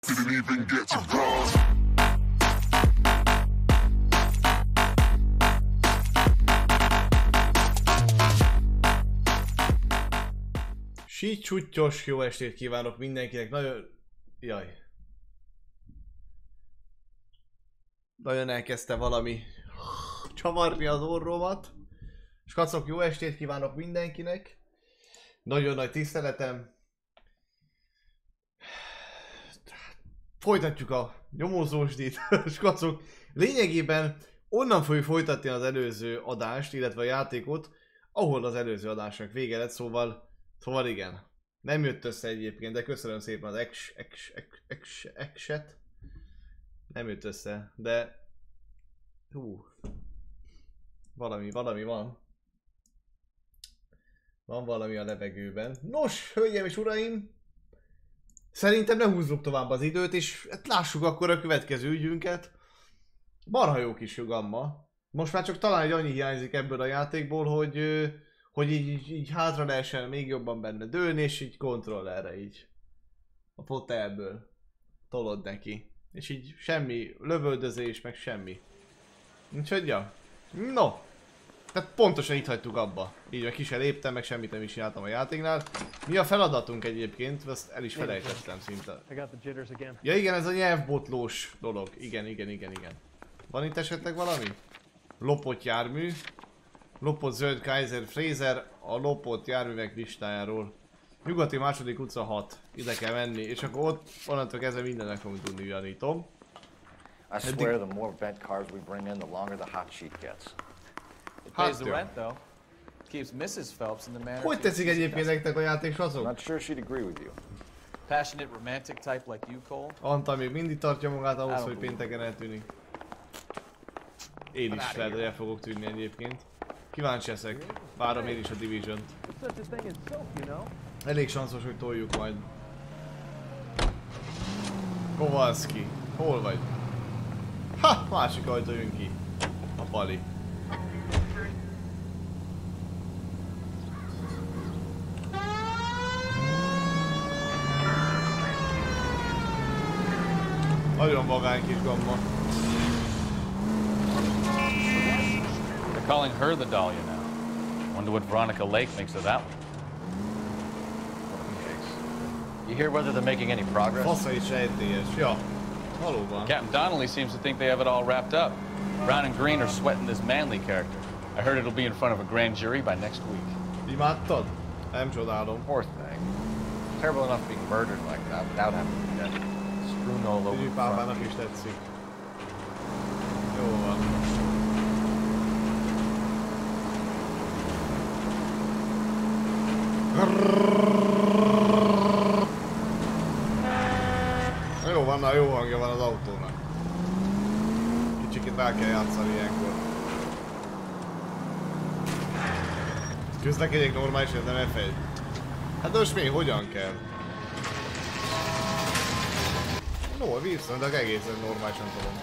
Didn't even get to bronze. Csuttyos jó estét kívánok mindenkinek, nagyon elkezdte valami csavarni az orromat. Skacok, jó estét kívánok mindenkinek. Nagyon nagy tiszteletem. Folytatjuk a nyomózósdit. Skacok, lényegében onnan fogjuk folytatni az előző adást, illetve a játékot, ahol az előző adásnak vége lett, szóval igen. Nem jött össze egyébként, de köszönöm szépen az exet. Nem jött össze, de... Valami van. Van valami a levegőben. Nos, hölgyeim és uraim! Szerintem ne húzzuk tovább az időt, és hát lássuk akkor a következő ügyünket. Marha jó kis jogamma. Most már csak talán egy annyi hiányzik ebből a játékból, hogy így hátra lehessen még jobban benne dőlni, és így kontrollerre így a fotelből tolod neki. És így semmi lövöldözés, meg semmi. Úgyhogy ja. No! Tehát pontosan itt hagytuk abba. Így meg ki se léptem, meg semmit nem is csináltam a játéknál. Mi a feladatunk egyébként? Ezt el is felejtettem szinte. Ja igen, ez a nyelvbotlós dolog. Igen. Van itt esetleg valami? Lopott jármű. Lopott zöld Kaiser Fraser a lopott járművek listájáról. Nyugati második utca 6. Ide kell menni, és akkor ott onnantól kezdve mindennek fogunk tudni, janítom. I swear the more bent cars we bring in, the longer the hot sheet gets. It pays the rent though. It keeps Mrs. Phelps in the manor. Hogy teszik egyébként nektek a játék, azok? Not sure she'd agree with you. Passionate romantic type like you, Cole. Antal még mindig tartja magát ahhoz, hogy pénteken eltűnik. Én is lehet, hogy el fogok tűnni egyébként. Kíváncsi leszek. Várom én is a Division-t. Elég sanszos, hogy toljuk majd. Kowalski, hol vagy? Ha! Másik ajtó jön ki. A pali. Nagyon vagány kis gamma. They're calling her the Dahlia now. Wonder what Veronica Lake makes of that one. You hear whether they're making any progress? Fasza is sejtélyes. Ja, valóban. Captain Donnelly seems to think they have it all wrapped up. Brown and Green are sweating this Manley character. I heard it'll be in front of a grand jury by next week. Imádtad? Nem csodálom. Poor thing. Terrible enough being murdered like that without having to be dead. Strewn all over the front. Pápának is tetszik. Jó van. Jó van, na jó hangja van az autónak. Kicsikét rá kell játszani ilyenkor. Közlekedjék normálisan, nem F1. Hát de most még hogyan kell? No, viszont egészen normálisan tudom.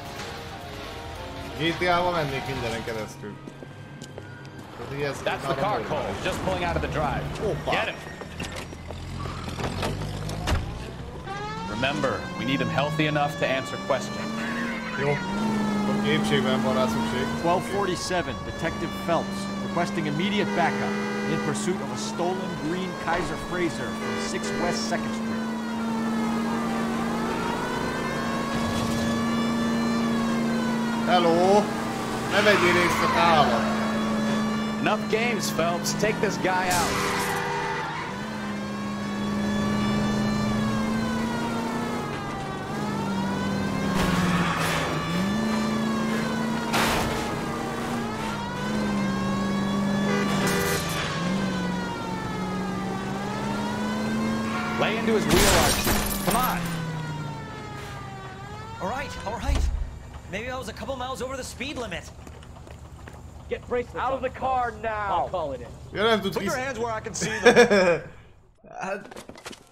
GTA-val mennék mindenen keresztül. That's the car, Cole. Just pulling out of the drive. Get him. Remember, we need him healthy enough to answer questions. Jó. A képségben van rá szükség. 1247, Detective Phelps, requesting immediate backup in pursuit of a stolen green Kaiser Fraser from 6 West 2nd Street. Hello! Ne vegyél részt a távat! Enough games, Phelps. Take this guy out. Lay into his wheel arch. Come on. All right. Maybe I was a couple miles over the speed limit. Get bracelets out of the car now. I'll call it in. Put your hands where I can see them.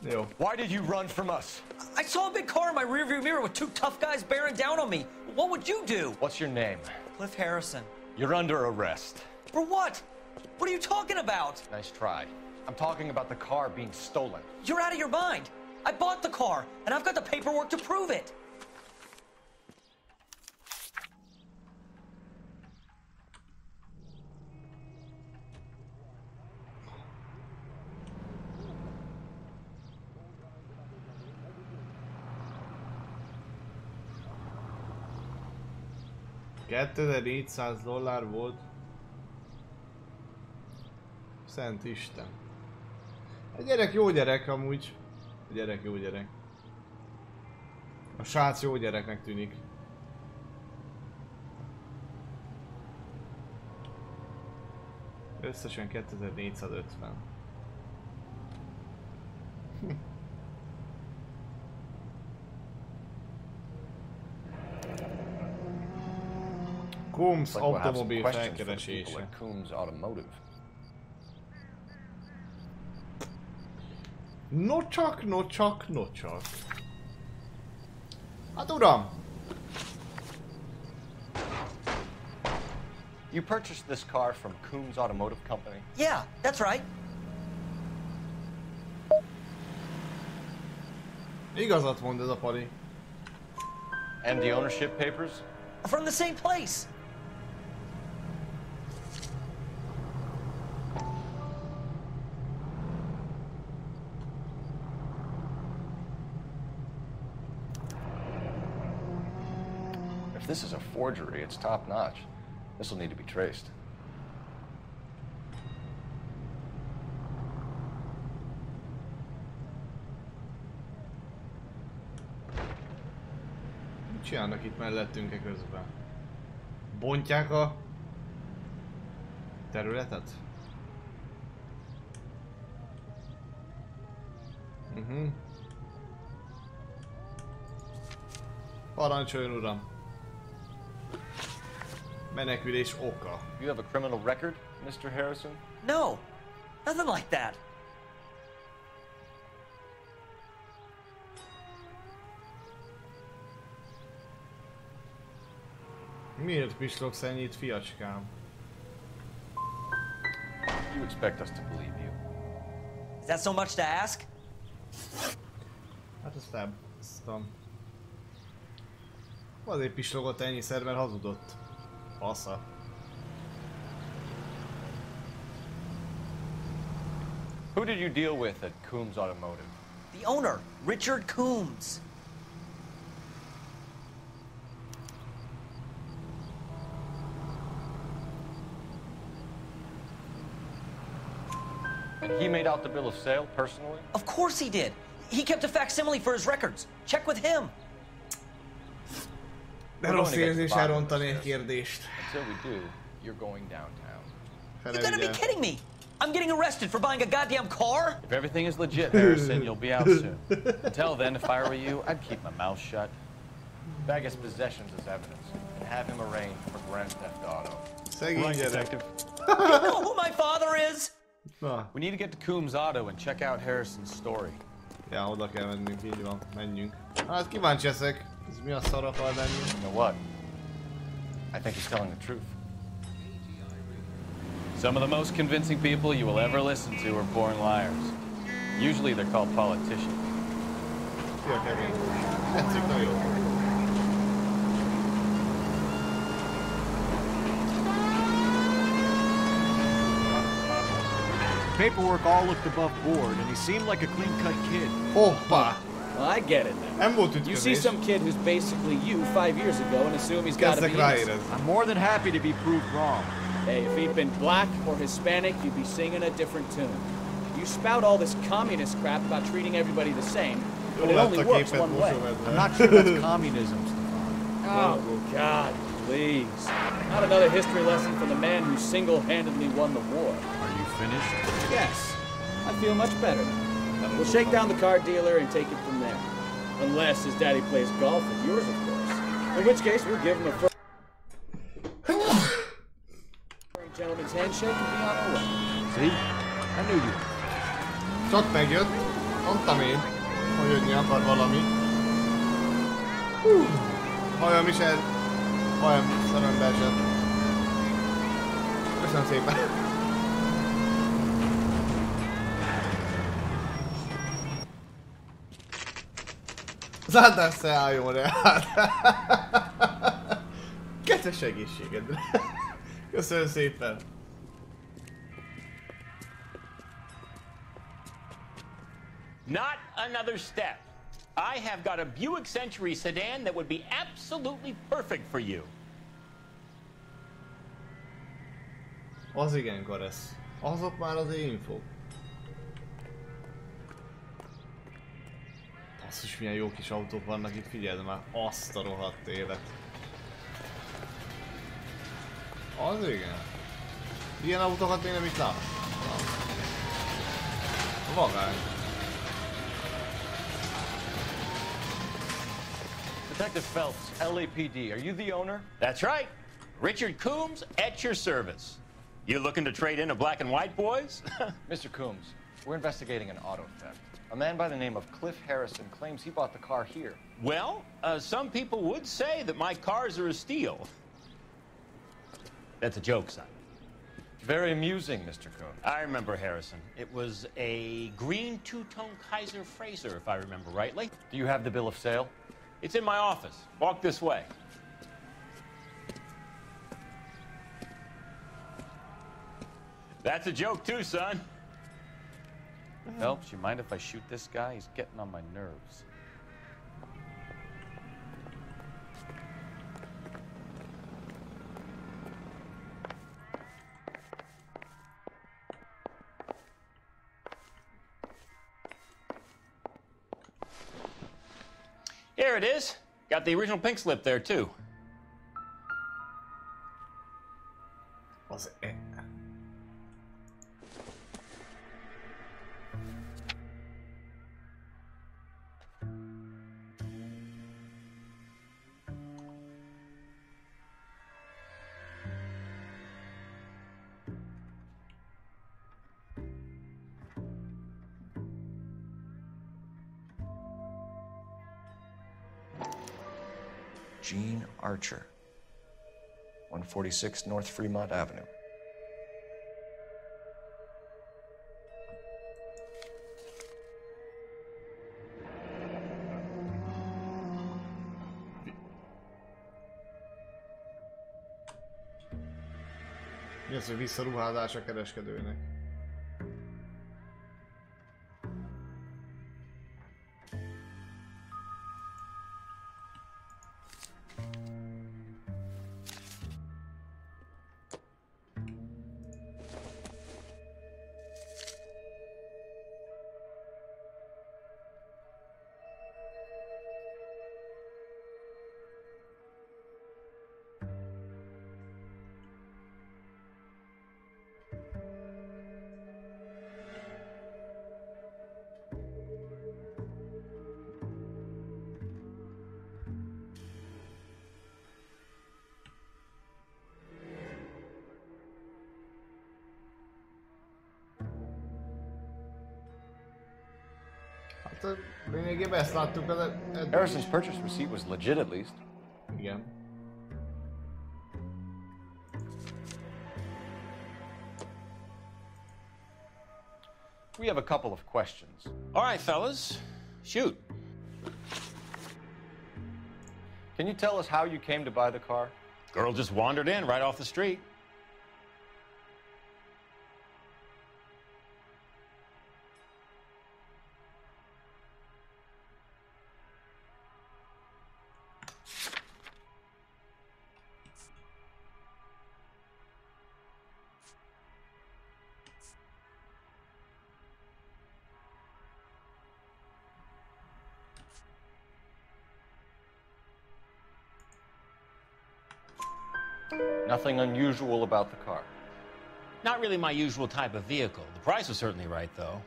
Jó. Why did you run from us? I saw a big car in my rearview mirror with 2 tough guys bearing down on me. What would you do? What's your name? Cliff Harrison. You're under arrest. For what? What are you talking about? Nice try. I'm talking about the car being stolen. You're out of your mind. I bought the car, and I've got the paperwork to prove it. $2400 volt. Szent Isten. A gyerek jó gyerek amúgy. A gyerek jó gyerek. A srác jó gyereknek tűnik. Összesen 2450. Coombs Like we'll have some automobil questions for the people felkeresése. at Coombs Automotive. No csak, no csak, no csak. Hát uram! You purchased this car from Coombs Automotive Company? Yeah, that's right. Igazat mond ez a pali. And the ownership papers? From the same place. If this is a forgery, it's top notch. This will need to be traced. Mit csinálnak itt mellettünk közben? Bontják a területet? Parancsoljon uram! Menekülés oka. You have a criminal record, Mr. Harrison? No, nothing like that. Miért pislogsz ennyit, fiacskám? You expect us to believe you. Is that so much to ask? Hát ezt elbasztam. Azért pislogott ennyiszer, mert hazudott. Fasza. Who did you deal with at Coombs Automotive? The owner, Richard Coombs. And he made out the bill of sale personally? Of course he did. He kept a facsimile for his records. Check with him. De rossz érzés elrontani a kérdést. Until we do, you're going downtown. You gotta be kidding me! I'm getting arrested for buying a goddamn car? If everything is legit, Harrison, you'll be out soon. Until then, if I were you, I'd keep my mouth shut. Bag his possessions as evidence and have him arraigned for grand theft auto. Szegény gyerek. You know who my father is? Na, We need to get to Coombs Auto and check out Harrison's story. ja, oda kell mennünk, így van, menjünk. Hát kíváncsi leszek, ez mi a szar akar lenni. You know what? I think he's telling the truth. Some of the most convincing people you will ever listen to are born liars. Usually they're called politicians. Szia Kevin. Tetszik, nagyon jó. Paperwork all looked above board, and he seemed like a clean-cut kid. Hoppá! Well, I get it now. Nem volt You see ütközés. some kid who's basically you 5 years ago and assume he's got to be Kezdek innocent. ráérezni. I'm more than happy to be proved wrong. Hey, if he'd been black or Hispanic, you'd be singing a different tune. You spout all this communist crap about treating everybody the same, but Jó it lett only a works képet one way. mosómedve. I'm not sure that's communism, Stefan. Oh, God, please. Not another history lesson from the man who single-handedly won the war. Are you finished? Yes, I feel much better now. We'll shake down the car dealer and take it from there. Unless his daddy plays golf with yours, of course. In which case, we'll give him a gentleman's handshake and be on our way. See? I knew you. Csak megjött. Mondtam én, hogy jönni akar valami. Hajam is el... Hajam szemembe esett. Köszönöm szépen. Zárdás se álljon rá! Kedves egészségedre! Köszönöm szépen! Not another step. I have got a Buick Century sedan that would be absolutely perfect for you. Az igen, Karesz. Azok már az info. Basszus, milyen jó kis autók vannak itt, figyeld már, azt a rohadt élet. Az igen. Ilyen autókat még nem itt láttam. Vagány. Detective Phelps, LAPD, are you the owner? That's right. Richard Coombs at your service. You looking to trade in a black and white, boys? Mr. Coombs, we're investigating an auto theft. A man by the name of Cliff Harrison claims he bought the car here. Well, some people would say that my cars are a steal. That's a joke, son. Very amusing, Mr. Coombs. I remember Harrison. It was a green two-tone Kaiser Frazer, if I remember rightly. Do you have the bill of sale? It's in my office. Walk this way. That's a joke too, son. Phelps, you mind if I shoot this guy? He's getting on my nerves. Here it is. Got the original pink slip there too. Az e... Gene Archer, 146 North Fremont Avenue. Mi az, hogy visszaruházás a kereskedőnek? Hát lényegében ezt láttuk az eddig. Harrison's purchase receipt was legit at least. Igen. We have a couple of questions. All right, fellas. Shoot. Can you tell us how you came to buy the car? Girl just wandered in right off the street. Nothing unusual about the car. Not really my usual type of vehicle. The price was certainly right, though.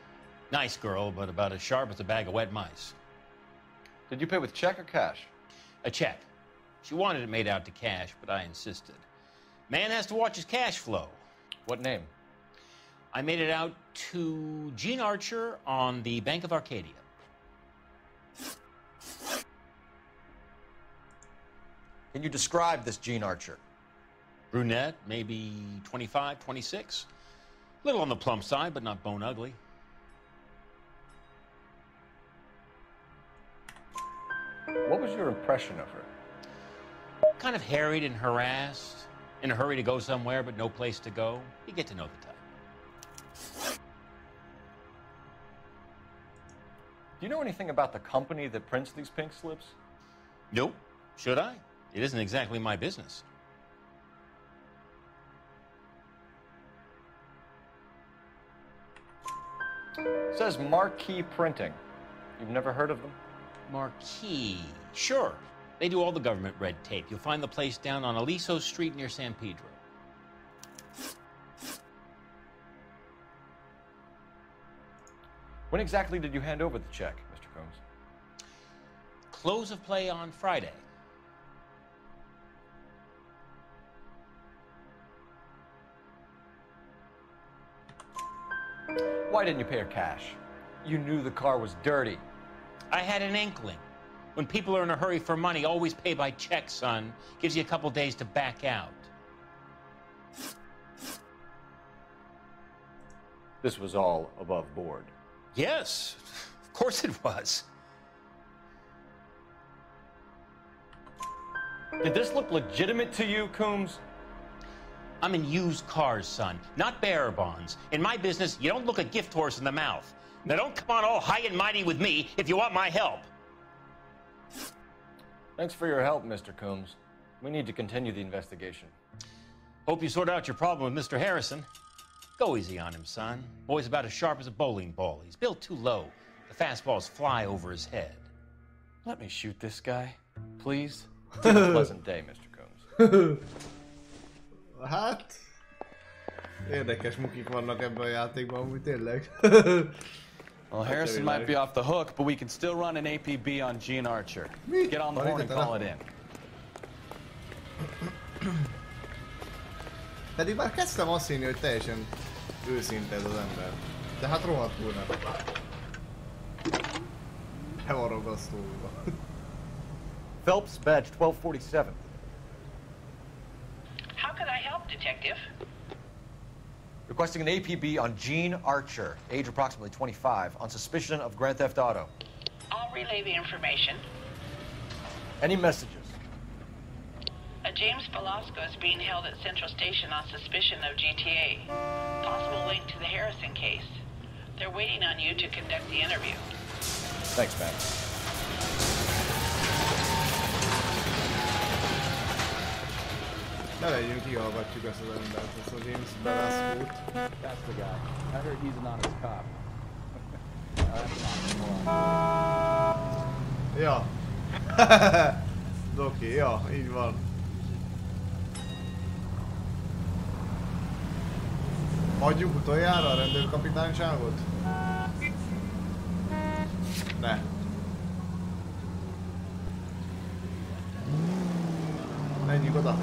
Nice girl, but about as sharp as a bag of wet mice. Did you pay with check or cash? A check. She wanted it made out to cash, but I insisted. Man has to watch his cash flow. What name? I made it out to Gene Archer on the Bank of Arcadia. Can you describe this Gene Archer? Brunette, maybe 25, 26. Little on the plump side, but not bone ugly. was your impression of her? Kind of harried and harassed, in a hurry to go somewhere but no place to go. You get to know the type. Do you know anything about the company that prints these pink slips? Nope. Should I? It isn't exactly my business. It says Marquee Printing. You've never heard of them? Marquee. Sure. They do all the government red tape. You'll find the place down on Aliso Street near San Pedro. When exactly did you hand over the check, Mr. Combs? Close of play on Friday. Why didn't you pay her cash? You knew the car was dirty. I had an inkling. When people are in a hurry for money, always pay by check, son. Gives you a couple days to back out. This was all above board. Yes, of course it was. Did this look legitimate to you, Coombs? I'm in used cars, son, not bearer bonds. In my business, you don't look a gift horse in the mouth. Now don't come on all high and mighty with me if you want my help. Thanks for your help, Mr. Coombs. We need to continue the investigation. Hope you sort out your problem with Mr. Harrison. Go easy on him, son. Boy's about as sharp as a bowling ball. He's built too low. The fastballs fly over his head. Let me shoot this guy, please. It's been a pleasant day, Mr. Combs. Hát... Érdekes mukik vannak ebben a játékban, amúgy tényleg. Well, Harrison might be off the hook, but we can still run an APB on Gene Archer. Get on the horn and call it in. Pedig már kezdtem azt hinni, hogy teljesen őszinte ez az ember. De hát rohadtul nem. Be van ragasztóva. Phelps, badge 1247. How can I help, Detective? Requesting an APB on Gene Archer, age approximately 25, on suspicion of Grand Theft Auto. I'll relay the information. Any messages? A James Velasco is being held at Central Station on suspicion of GTA. Possible link to the Harrison case. They're waiting on you to conduct the interview. Thanks, man. Ne legyünk, kihallgatjuk ezt az embert, ezt a James Velasco-t. That's the guy. I heard he's an honest cop. Ja. Oké, ja, így van. Hagyjuk utoljára a rendőrkapitányságot? Ne. Menjünk oda.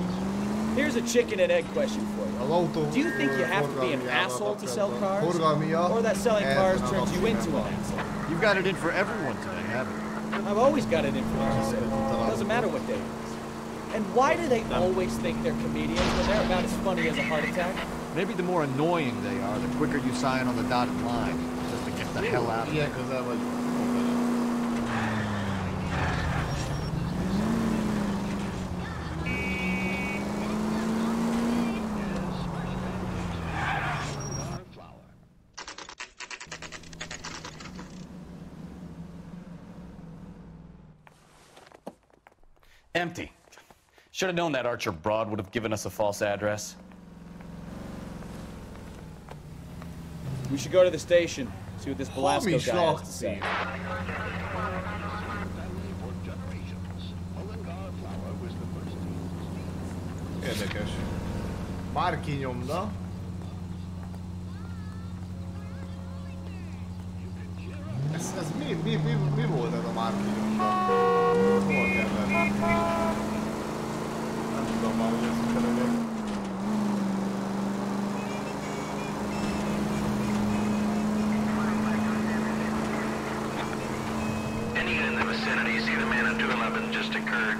Here's a chicken and egg question for you. Do you think you have to be an asshole to sell cars? Or that selling cars turns you into an asshole? You've got it in for everyone today, haven't you? I've always got it in for everyone. Doesn't matter what day it is. And why do they always think they're comedians when they're about as funny as a heart attack? Maybe the more annoying they are, the quicker you sign on the dotted line, just to get the hell out of Yeah, here. because that was... Empty. Should have known that Archer broad would have given us a false address. We should go to the station, see what this Velasco guy has to say. Érdekes. Márki nyomda. Ez mi volt ez a márki nyomda? Hol kell venni? Nem tudom már, hogy ezt keresek. Any in the vicinity, see the man on 211 just occurred.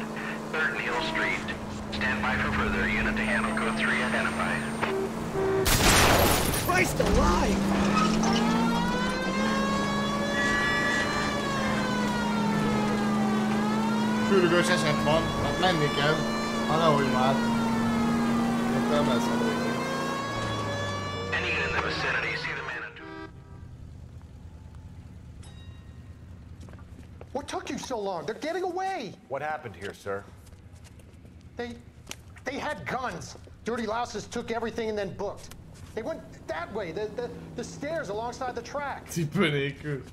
3rd Neal Street. Stand by for further. Unit to handle code 3 identified. Christ alive! Sürgős eset van, hát menni kell. Ha nehogy már. Nem lesz a dolog. Anyone in the vicinity, see the man into... What took you so long? They're getting away! What happened here, sir? They had guns. Dirty louses took everything and then booked. They went that way, the stairs alongside the track. Cipő nélkül.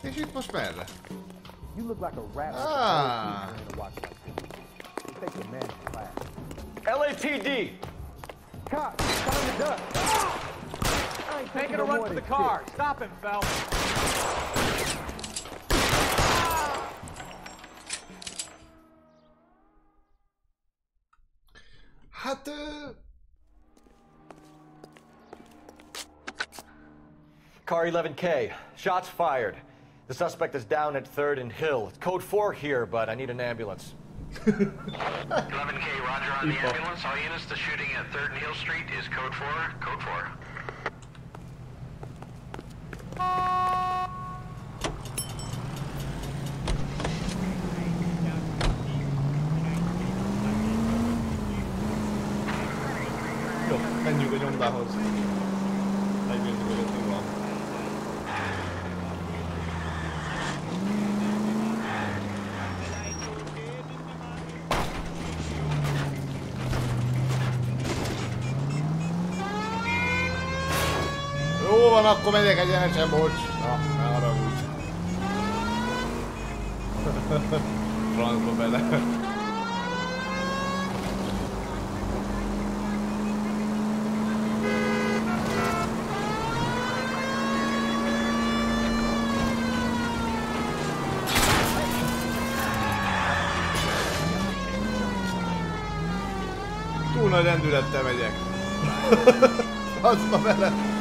És itt most merre? You look like a rat. Ah. Take your man to class. LAPD! Cop, time to duck. Making a run for the car. Stop him, Phelps. Hát... Car 11K, shots fired. The suspect is down at 3rd and Hill. It's code 4 here, but I need an ambulance. 11K, roger on the ambulance. All units, the shooting at 3rd and Hill Street is code 4. Code 4. Jó, menjünk a nyomdához. Megnézzük, hogy ott mi van. Jó van, akkor megyek egyenesen, bocs. Ne haragudj. Francba bele. Túl nagy rendülettel megyek. Francba bele.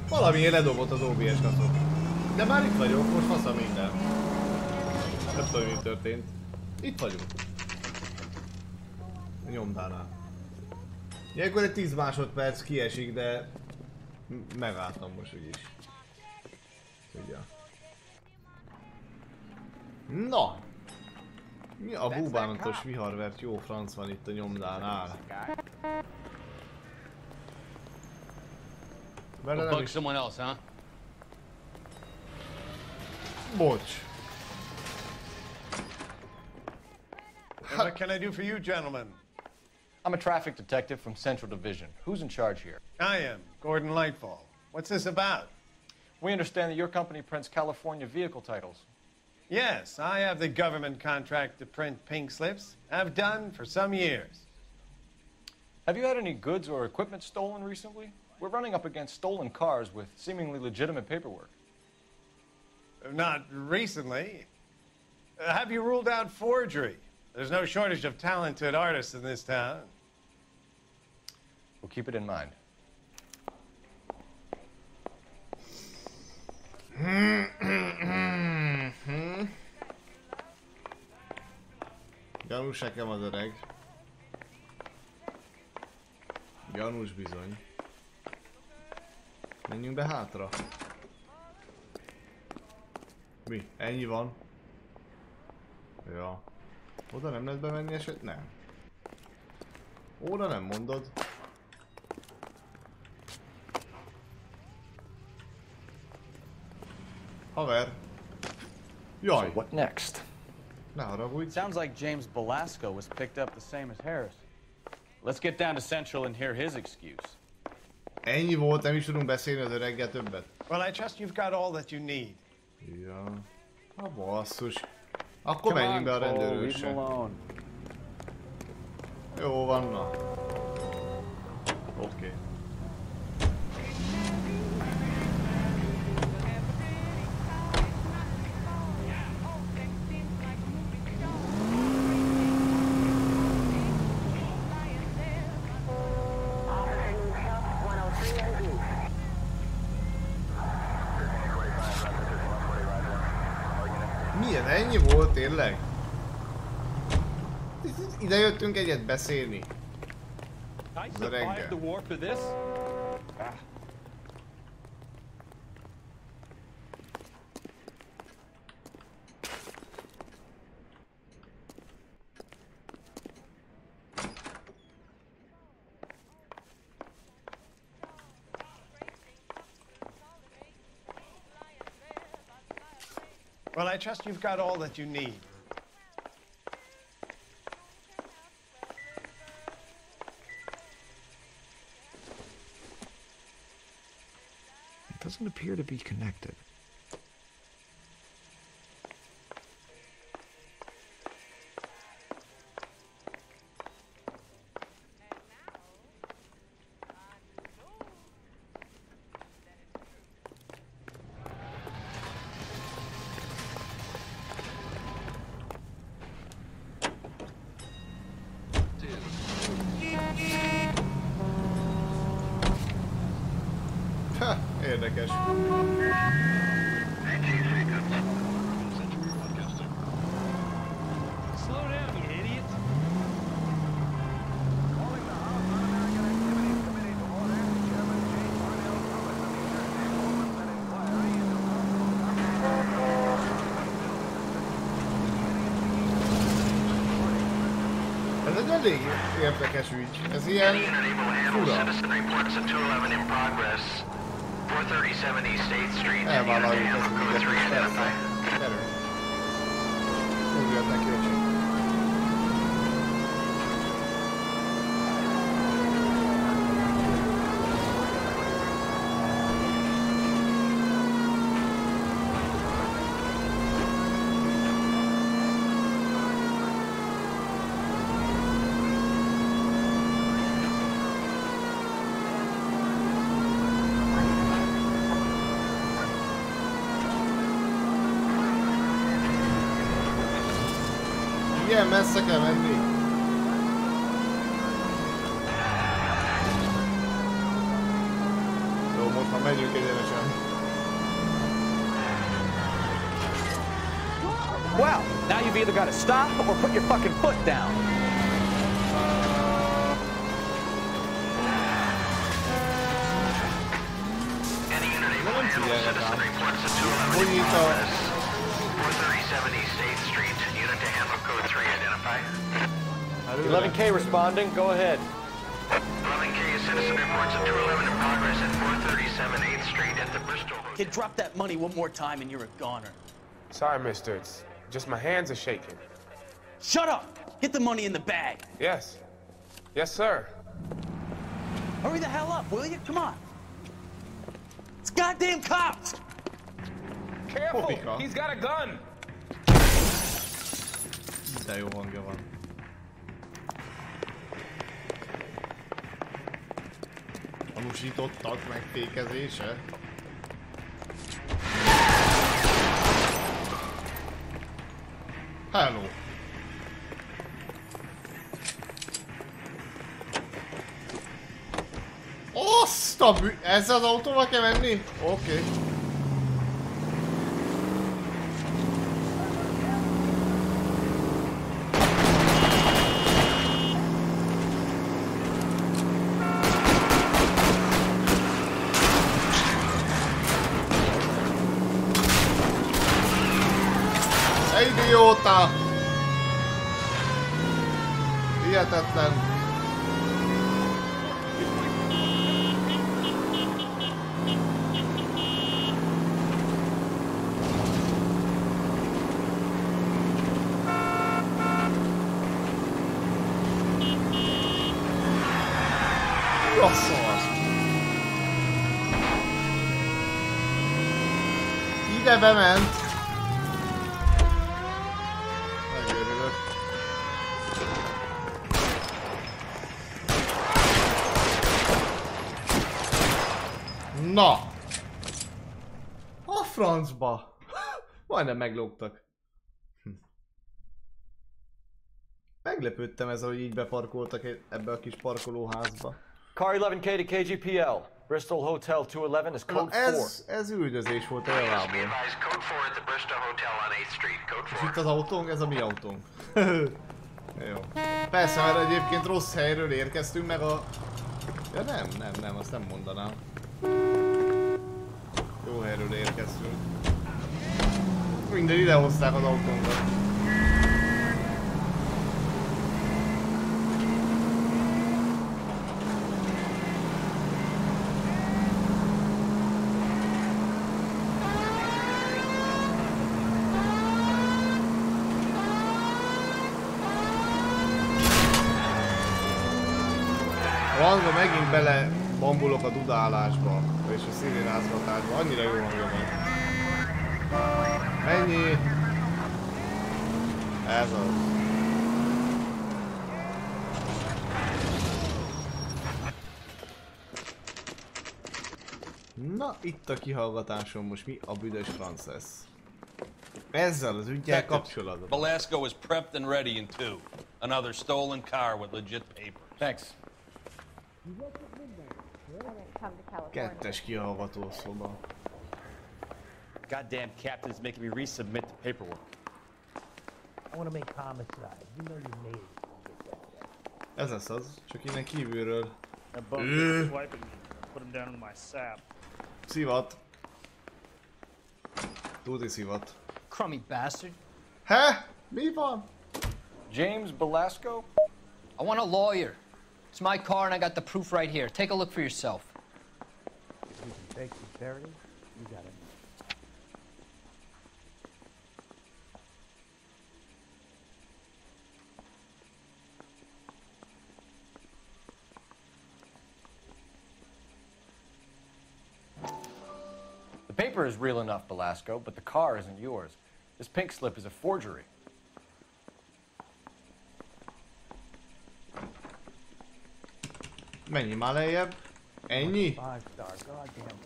Valamiért ledobott az OBS kaszok. De már itt vagyok, most faszom minden. Nem tudom, mi történt. Itt vagyunk. A nyomdánál. Ilyenkor egy 10 másodperc kiesik, de megálltam most úgyis. Tudja. Na! Mi a búbánatos viharvert jó franc van itt a nyomdánál? We'll bug someone else, huh? Bocs. What can I do for you, gentlemen? I'm a traffic detective from Central Division. Who's in charge here? I am, Gordon Lightfall. What's this about? We understand that your company prints California vehicle titles. Yes, I have the government contract to print pink slips. I've done for some years. Have you had any goods or equipment stolen recently? We're running up against stolen cars with seemingly legitimate paperwork. Not recently. Have you ruled out forgery? There's no shortage of talented artists in this town. We'll keep it in mind. Gyanús nekem az öreg. Gyanús bizony. Menjünk be hátra. Mi? Ennyi van? Ja. Oda nem lehet bemenni eset? Nem. Oda nem mondod. Haver. Jaj. So what next? Ne haragudj. Sounds like James Belasco was picked up the same as Harris. Let's get down to Central and hear his excuse. Ennyi volt, nem is tudunk beszélni az öreggel többet. Well, I trust you've got all that you need. Ja. A basszus. Akkor menjünk be a rendőrősre. Jó van, na. Oké. Ennyi volt tényleg? Ide jöttünk egyet beszélni. Ez a reggel. Well, I trust you've got all that you need. It doesn't appear to be connected. Érdekes. Ez egy elég érdekes ügy. Ez ilyen fura. 437 East 8th Street. Elvállaljuk ezt a ügyet is, persze. Erős. Úgy jött neki, öcsém. Igen, messze kell menni. Jó, most már megyünk egyenesen. Well, now you've either got to stop or put your fucking foot down. Nem figyelnek rám. Hogy itt a... 437 East 8th Street. Unit to handle code 3 identify. 11K responding, go ahead. 11K, a citizen reports a 211 in progress at 437 8th Street at the Bristol Hotel. Kid, drop that money one more time and you're a goner. Sorry, mister. It's just my hands are shaking. Shut up! Get the money in the bag. Yes. Yes, sir. Hurry the hell up, will you? Come on. It's goddamn cops! Careful! He's got a gun! De jó hangja van. Tanúsítottak megfékezése. Hello! Azt a bű... Ezzel az autóval kell menni? Oké. Idióta! Hihetetlen! Ide bement! Megőrülök. Na! A francba! Majdnem meglógtak. Meglepődtem ezzel, hogy így beparkoltak ebbe a kis parkolóházba. Car 11K to KGPL. Bristol Hotel 211 is code 4. Ez üldözés volt elvából. Code 4 at the Bristol Hotel on 8th Street. Code 4. És itt az autónk, ez a mi autónk. Jó. Persze, mert egyébként rossz helyről érkeztünk, meg a... Ja nem, azt nem mondanám. Jó helyről érkeztünk. Minden idehozták az autónkat. Valóban megint bele bambulok a dudálásba, és a szirénázgatásba, annyira jó hangja van. Ennyi. Ez az. Na, itt a kihallgatásom, most mi a büdös franc lesz. Ezzel az üggyel kapcsolatban. Velasco is prepped and ready in 2. Another stolen car with legit papers. Thanks. Kettes kihallgató szoba. Goddamn captain's making me resubmit the paperwork. I want to make homicide. You know you made it. Ez lesz az, csak innen kívülről. Put him down into my sap. Szivat. Tuti szivat. Crummy bastard. He? Mi van? James Velasco? I want a lawyer. It's my car and I got the proof right here. Take a look for yourself. You can fake sincerity. You got it. The paper is real enough, Velasco, but the car isn't yours. This pink slip is a forgery. Mennyi már lejjebb? Ennyi? 5-star, goddamn.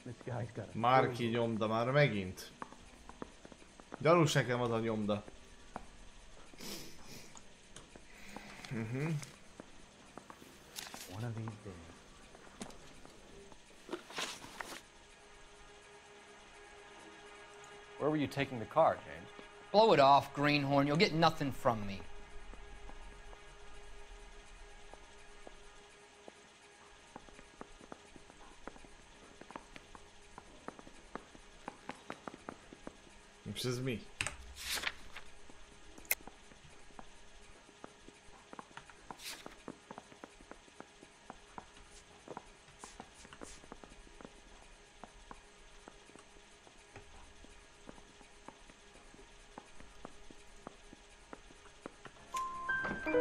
This guy's got a Márki nyomda már megint. Gyanús nekem az a nyomda. One of these days. Where were you taking the car, James? Blow it off, greenhorn. You'll get nothing from me. És ez mi?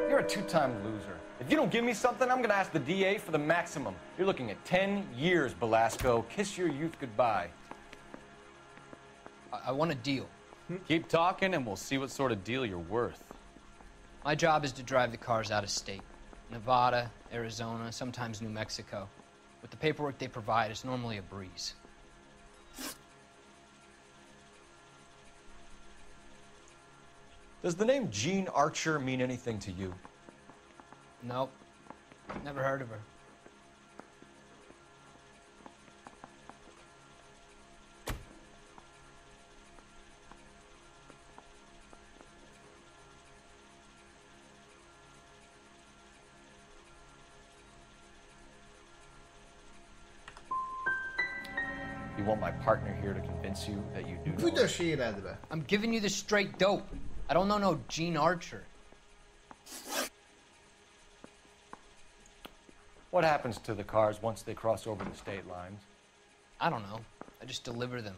You're a two-time loser. If you don't give me something, I'm gonna ask the DA for the maximum. You're looking at 10 years, Velasco. Kiss your youth goodbye. I want a deal. Keep talking and we'll see what sort of deal you're worth. My job is to drive the cars out of state. Nevada, Arizona, sometimes New Mexico. With the paperwork they provide, it's normally a breeze. Does the name Jean Archer mean anything to you? Nope. Never heard of her. You want my partner here to convince you that you do know Büdös életbe. I'm giving you the straight dope. I don't know no Jean Archer. What happens to the cars once they cross over the state lines? I don't know. I just deliver them.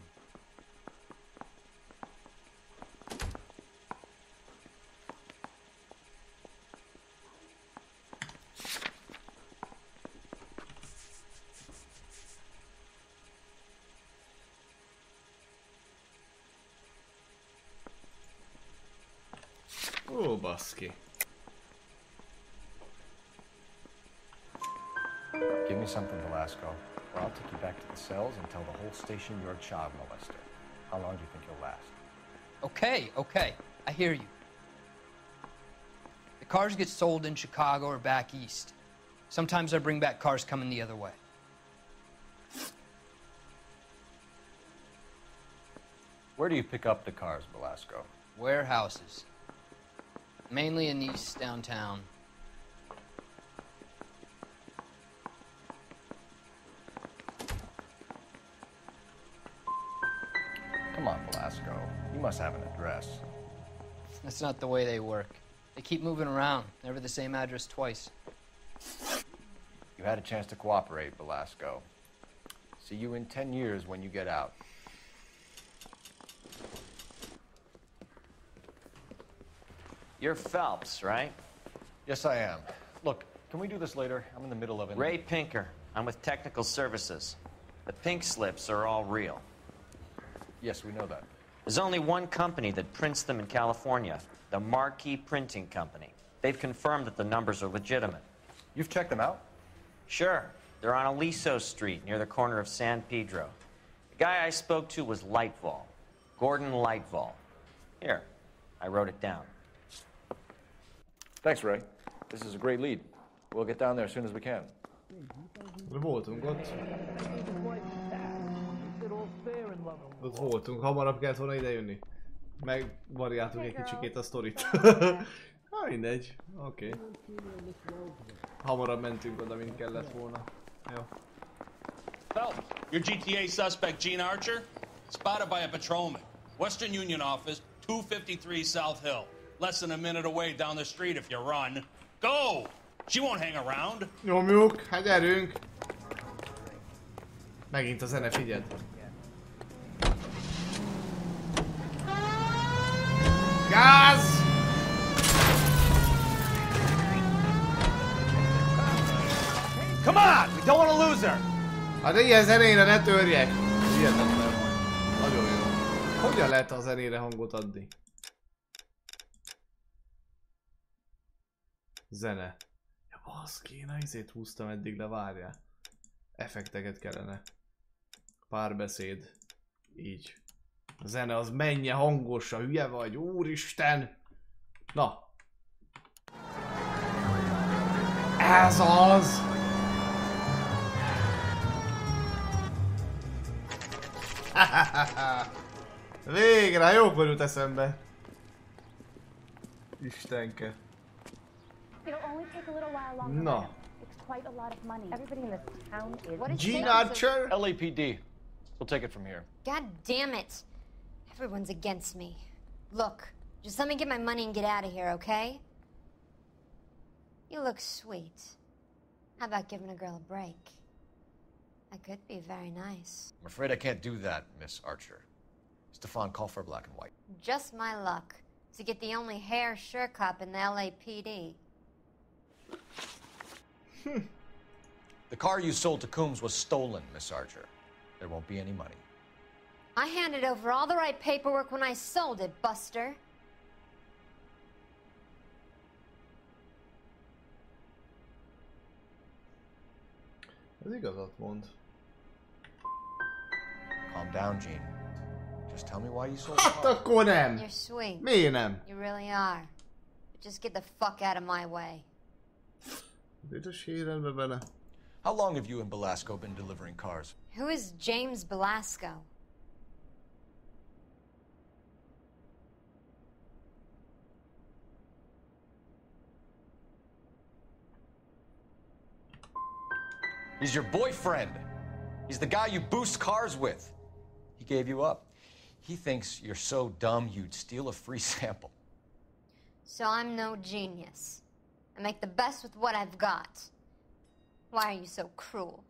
Ó, baszki. Give me something, Velasco, or I'll take you back to the cells and tell the whole station you're a child molester. How long do you think you'll last? Okay, okay. I hear you. The cars get sold in Chicago or back east. Sometimes I bring back cars coming the other way. Where do you pick up the cars, Velasco? Warehouses. Mainly in East downtown. Come on, Velasco. You must have an address. That's not the way they work. They keep moving around, never the same address twice. You had a chance to cooperate, Velasco. See you in 10 years when you get out. You're Phelps, right? Yes, I am. Look, can we do this later? I'm in the middle of it. Ray Pinker. I'm with Technical Services. The pink slips are all real. Yes, we know that. There's only one company that prints them in California, the Marquee Printing Company. They've confirmed that the numbers are legitimate. You've checked them out? Sure. They're on Aliso Street, near the corner of San Pedro. The guy I spoke to was Lightval. Gordon Lightval. Here, I wrote it down. Thanks, Ray. This is a great lead. We'll get down there as soon as we can. Voltunk ott. Ott voltunk, hamarabb kellett volna idejönni. Megvariáltuk egy kicsikét a sztorit. Na mindegy, oké. Hamarabb mentünk oda, mint kellett volna. Jó. Phelps, your GTA suspect Gene Archer? Spotted by a patrolman. Western Union office, 253 South Hill. Less than a minute away down the street if you run. Go! She won't hang around. Nyomjuk, hát gyerünk! Megint a zene, figyeld. Gáz! Come on! We don't want to lose her! Hát ilyen zenére ne törjek! Hihetetlen. Nagyon jó. Hogyan lehet a zenére hangot adni? Zene. Ja, baszki, én izét húztam eddig, de várjál. Effekteket kellene. Párbeszéd. Így. A zene az menjen hangosan, hülye vagy, úristen! Na. Ez az! Végre, jókor jut eszembe. Istenke. Na. Gene Archer? LAPD. We'll take it from here. God damn it. Everyone's against me. Look, just let me get my money and get out of here, okay? You look sweet. How about giving a girl a break? That could be very nice. I'm afraid I can't do that, Miss Archer. Stefan, call for black and white. Just my luck to get the only hair sure cop in the LAPD. The car you sold to Coombs was stolen, Miss Archer. There won't be any money. I handed over all the right paperwork when I sold it, Buster. Ez igazat mond. Calm down, Gene. Just tell me why you sold the Hát car. akkor nem! You're sweet. Miért nem? You really are. But just get the fuck out of my way. How long have you and Belasco been delivering cars? Who is James Belasco? He's your boyfriend. He's the guy you boost cars with. He gave you up. He thinks you're so dumb you'd steal a free sample. So I'm no genius. I make the best with what I've got. Why are you so cruel?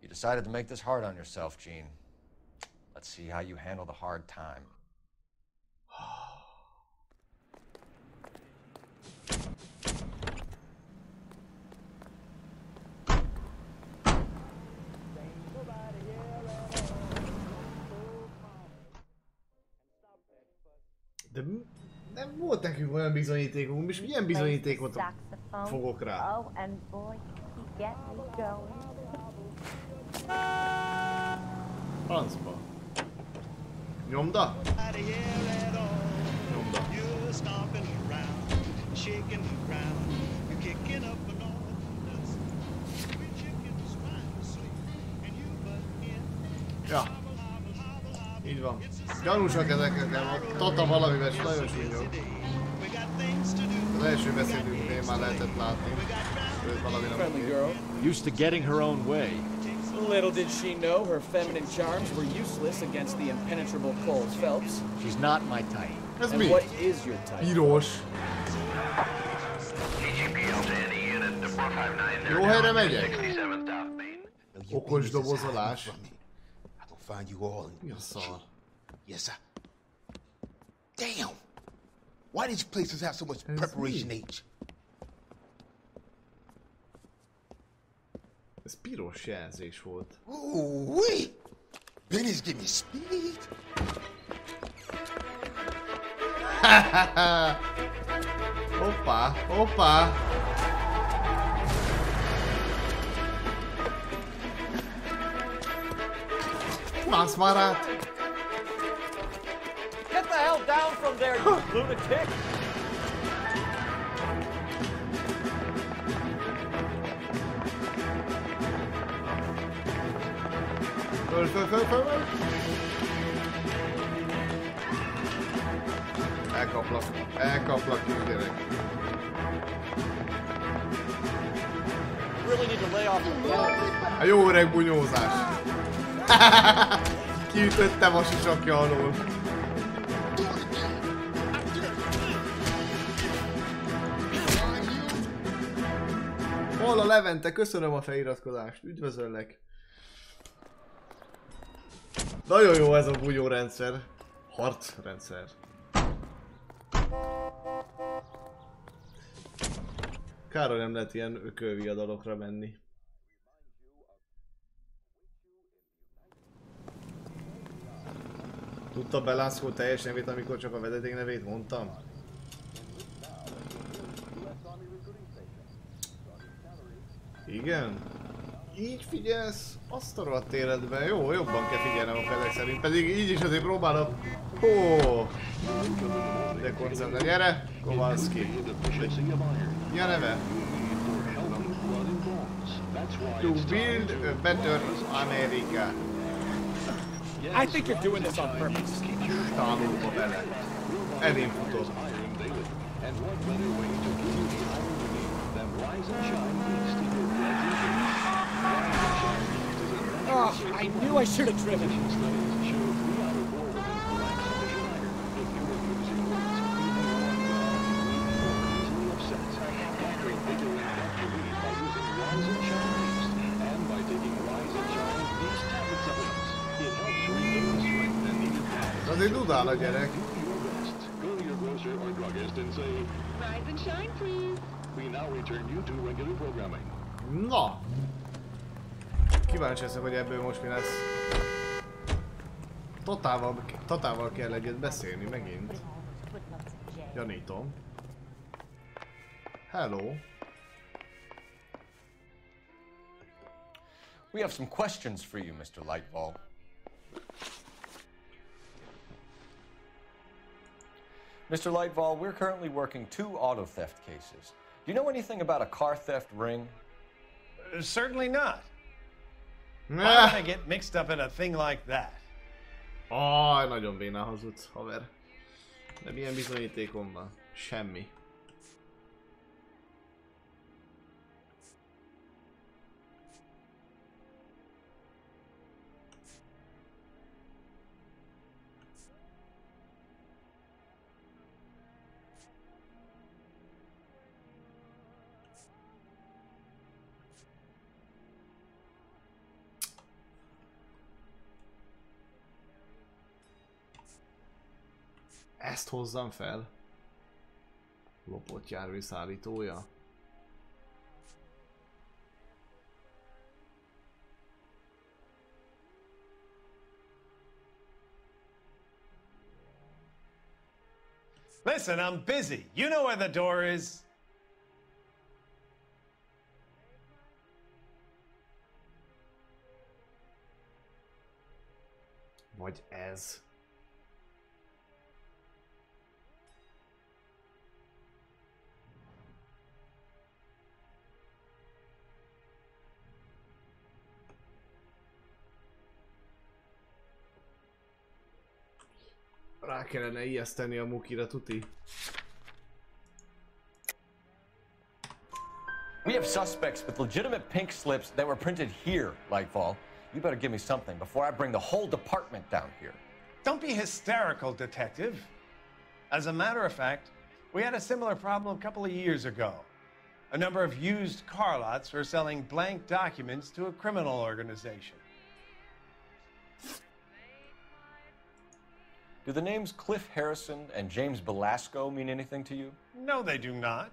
You decided to make this hard on yourself, Gene. Let's see how you handle the hard time. De nem volt nekünk olyan bizonyítékunk, és milyen bizonyítékot fogok rá? Oh, and boy, he get me going. Francba. Nyomda? Nyomda. Ja. Így van. Gyanúsak ezek nekem, a Tata valamivel nagyon súlyos. Az első beszédünknél már lehetett látni. Őt valami nem Friendly girl, used to getting her own way. Little did she know her feminine charms were useless against the impenetrable Cole Phelps. She's not my type. Ez And mi? what is your type? Piros. Jó helyre megyek? Okos dobozolás. Find you all in Mi a szar? Yes, sir. Damn! Why did you places have so much preparation age? Ez piros jelzés volt. Ooh, wait! Benny's give me speed. Hoppá, hoppá! Mász már át! Get the hell down from there, you lunatic! Föl! Elkaplak, kisgyerek. Really need to lay off the blow. A jó öreg bunyózás. Kiütöttem a sisakja alól. Hol a Levente? Köszönöm a feliratkozást. Üdvözöllek. Nagyon jó ez a bunyórendszer. Harcrendszer. Kár, hogy nem lehet ilyen ökölviadalokra menni. Tudta Belászkó teljes nevét, amikor csak a vezeték nevét mondtam? Igen? Így figyelsz? Azt a rohadt életben. Jó, jobban kell figyelnem a felek szerint. Pedig így is azért próbálok. Hó! De koncentrál. Gyere! Kowalski. Mi a neve? To build a better America. I think you're doing this on purpose. Tanulva bele. Elén futott. Oh, I knew I should have driven. Azért dudál a gyerek. Na! Kíváncsi leszek, hogy ebből most mi lesz. Tatával kell egyet beszélni megint. Gyanítom. Hello. We have some questions for you, Mr. Lightball. Mr. Lightball, we're currently working 2 auto theft cases. Do you know anything about a car theft ring? Certainly not. Why would I get mixed up in a thing like that? Nagyon bénán hazudsz, haver. De milyen bizonyítékom van? Semmi. Ezt hozzam fel. Lopott jármű szállítója. Listen, I'm busy. You know where the door is. Vagy ez. Rá kellene ijeszteni a mukira, tuti. We have suspects with legitimate pink slips that were printed here, Lightfall. You better give me something before I bring the whole department down here. Don't be hysterical, Detective. As a matter of fact, we had a similar problem a couple of years ago. A number of used car lots were selling blank documents to a criminal organization. Do the names Cliff Harrison and James Belasco mean anything to you? No, they do not.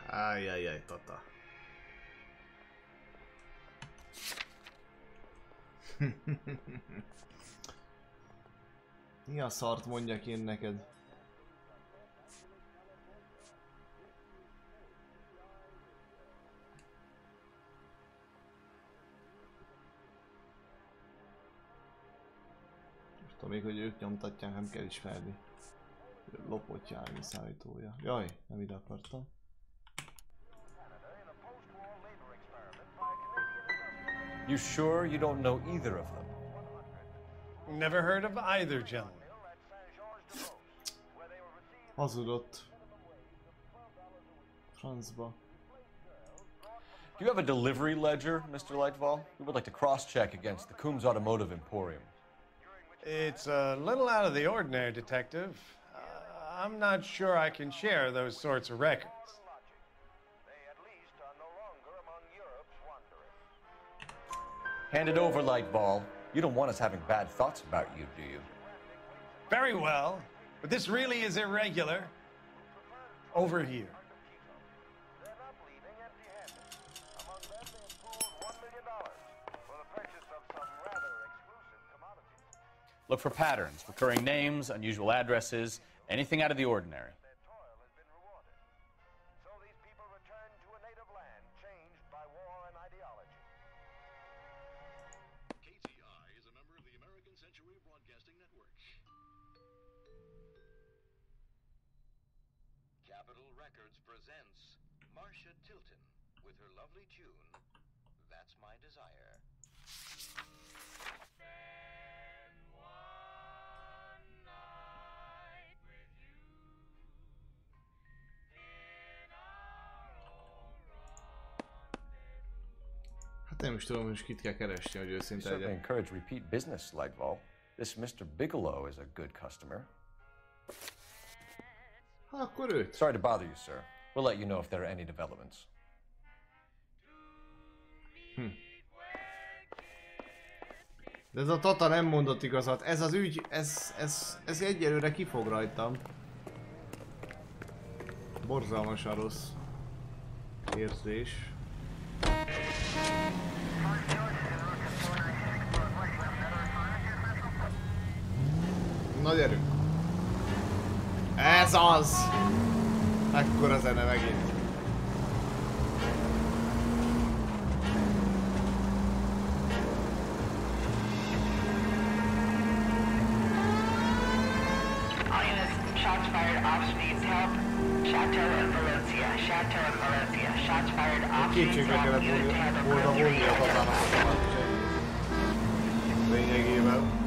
Ajajaj, tata. Mi a szart mondjak én neked? Most tudom még, hogy ők nyomtatják, nem kell ismerni. Lopott járműszállítója. Jaj, nem ide akartam. You sure you don't know either of them? Never heard of either gentleman. Hazudott. Francba. Do you have a delivery ledger, Mr. Lightfall? We would like to cross-check against the Coombs Automotive Emporium. It's a little out of the ordinary, Detective. I'm not sure I can share those sorts of records. Hand it over, Lightball. You don't want us having bad thoughts about you, do you? Very well, but this really is irregular. Over here. Look for patterns, recurring names, unusual addresses, anything out of the ordinary. Nem is tudom, hogy kit kell keresni, hogy őszinte Certainly legyen. encourage repeat business, Lightball. This Mr. Bigelow is a good customer. Akkor őt. Sorry to bother you, sir. We'll let you know if there are any developments. De ez a Tata nem mondott igazat. Ez az ügy, ez egyelőre kifog rajtam. Borzalmasan rossz érzés. Na gyerünk! Ez az! Ekkora zene megint. Shots fired off streets, help. Chateau and Valencia. Chateau and Valencia. Shots fired off streets, help. Unit to handle Code 3 and Lényegében.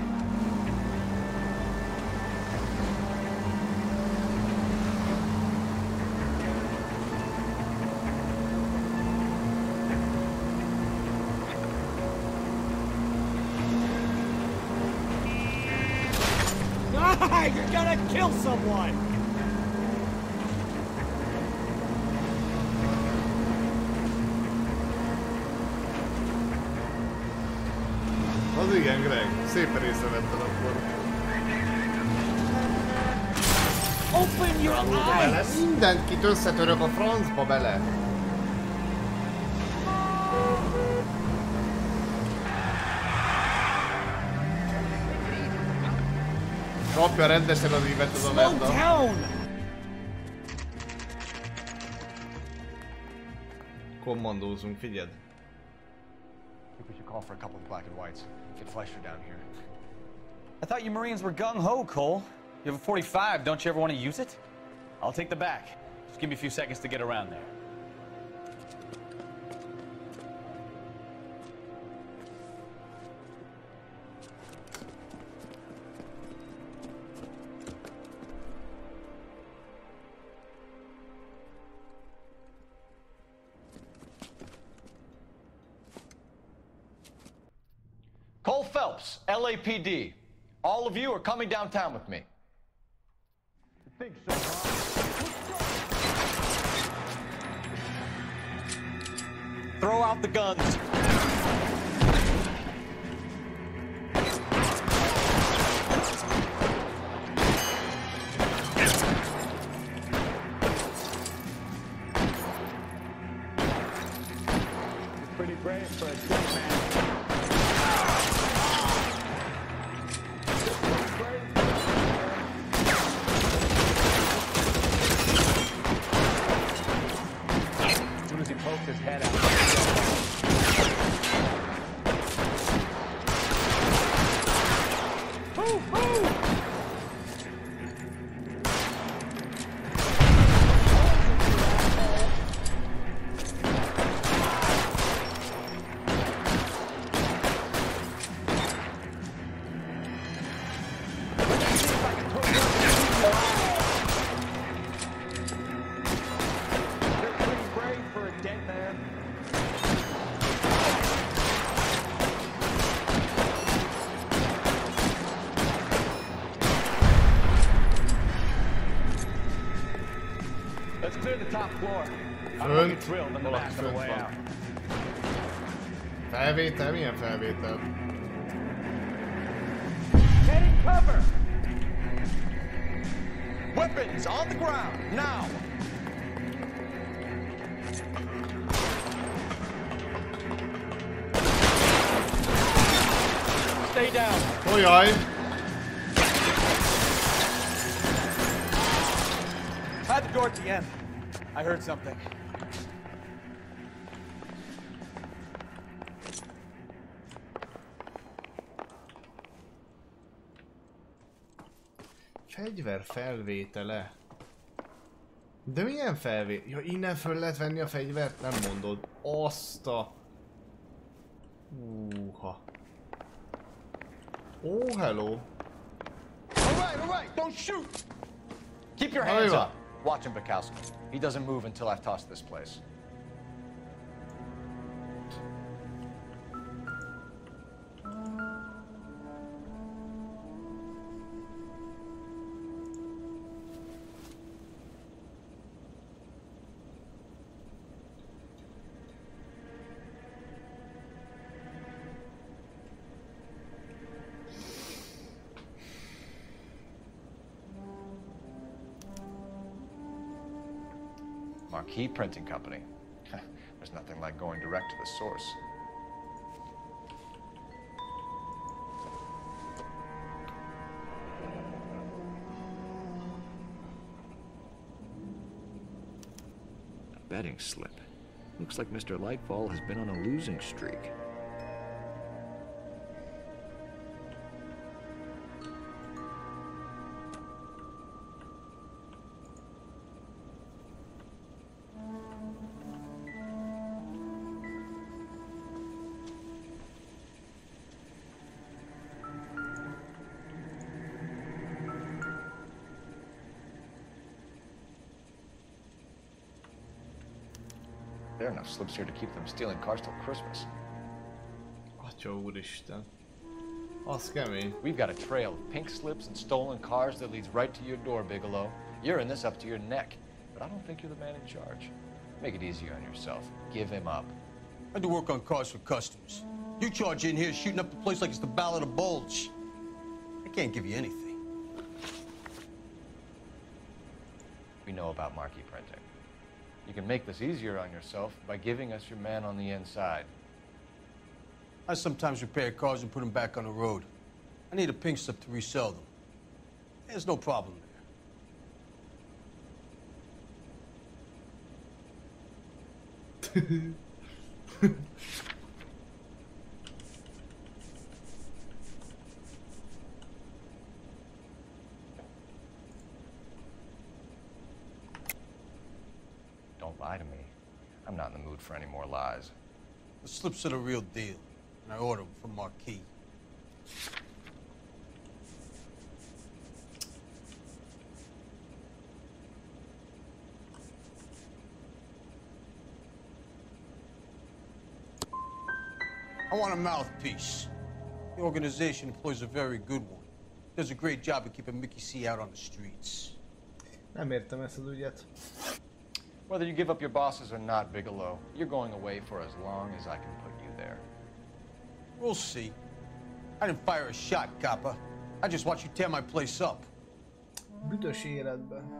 You're gonna kill someone! Az igen, Greg. Szépen észrevetted akkor. Open your eyes! Mindenkit összetörök a francba bele. Kapja rendesen az ívet ez a Mamba. Kommandózunk, figyeld. I think we should call for a couple of black and whites. Get Fleischer down here. I thought you Marines were gung-ho, Cole. You have a 45, don't you ever want to use it? I'll take the back. Just give me a few seconds to get around there. Cole Phelps, LAPD. All of you are coming downtown with me. Think so, Throw out the guns. Pretty brave for a dead man. Poked his head out. Felvétel? Milyen felvétel? Getting cover! Weapons on the ground, now! Stay down! Ojaj! Hide the door at the end. I heard something. Fegyver felvétele. De milyen felvétel? Ja, innen föl lehet venni a fegyvert? Nem mondod. Azt a... Oh, hello. All right, don't shoot! Keep your hands up. Watch him, Bukowski. He doesn't move until I've tossed this place. Marquee Printing Company. There's nothing like going direct to the source. A betting slip. Looks like Mr. Lightfall has been on a losing streak. There are enough slips here to keep them stealing cars till Christmas. Atya úristen. Az kemény. We've got a trail of pink slips and stolen cars that leads right to your door, Bigelow. You're in this up to your neck, but I don't think you're the man in charge. Make it easier on yourself. Give him up. I do work on cars for customers. You charge in here shooting up the place like it's the Ballad of Bulge. I can't give you anything. We know about marquee printing. You can make this easier on yourself by giving us your man on the inside. I sometimes repair cars and put them back on the road. I need a pink slip to resell them. There's no problem there. Lie to me. I'm not in the mood for any more lies. The slips are the real deal, and I ordered them from Marquis. I want a mouthpiece. The organization employs a very good one. Does a great job of keeping Mickey C out on the streets. Nem értem ezt az ügyet. Whether you give up your bosses or not, Bigelow, you're going away for as long as I can put you there. We'll see. I didn't fire a shot, copper. I just watched you tear my place up. Büdös életben.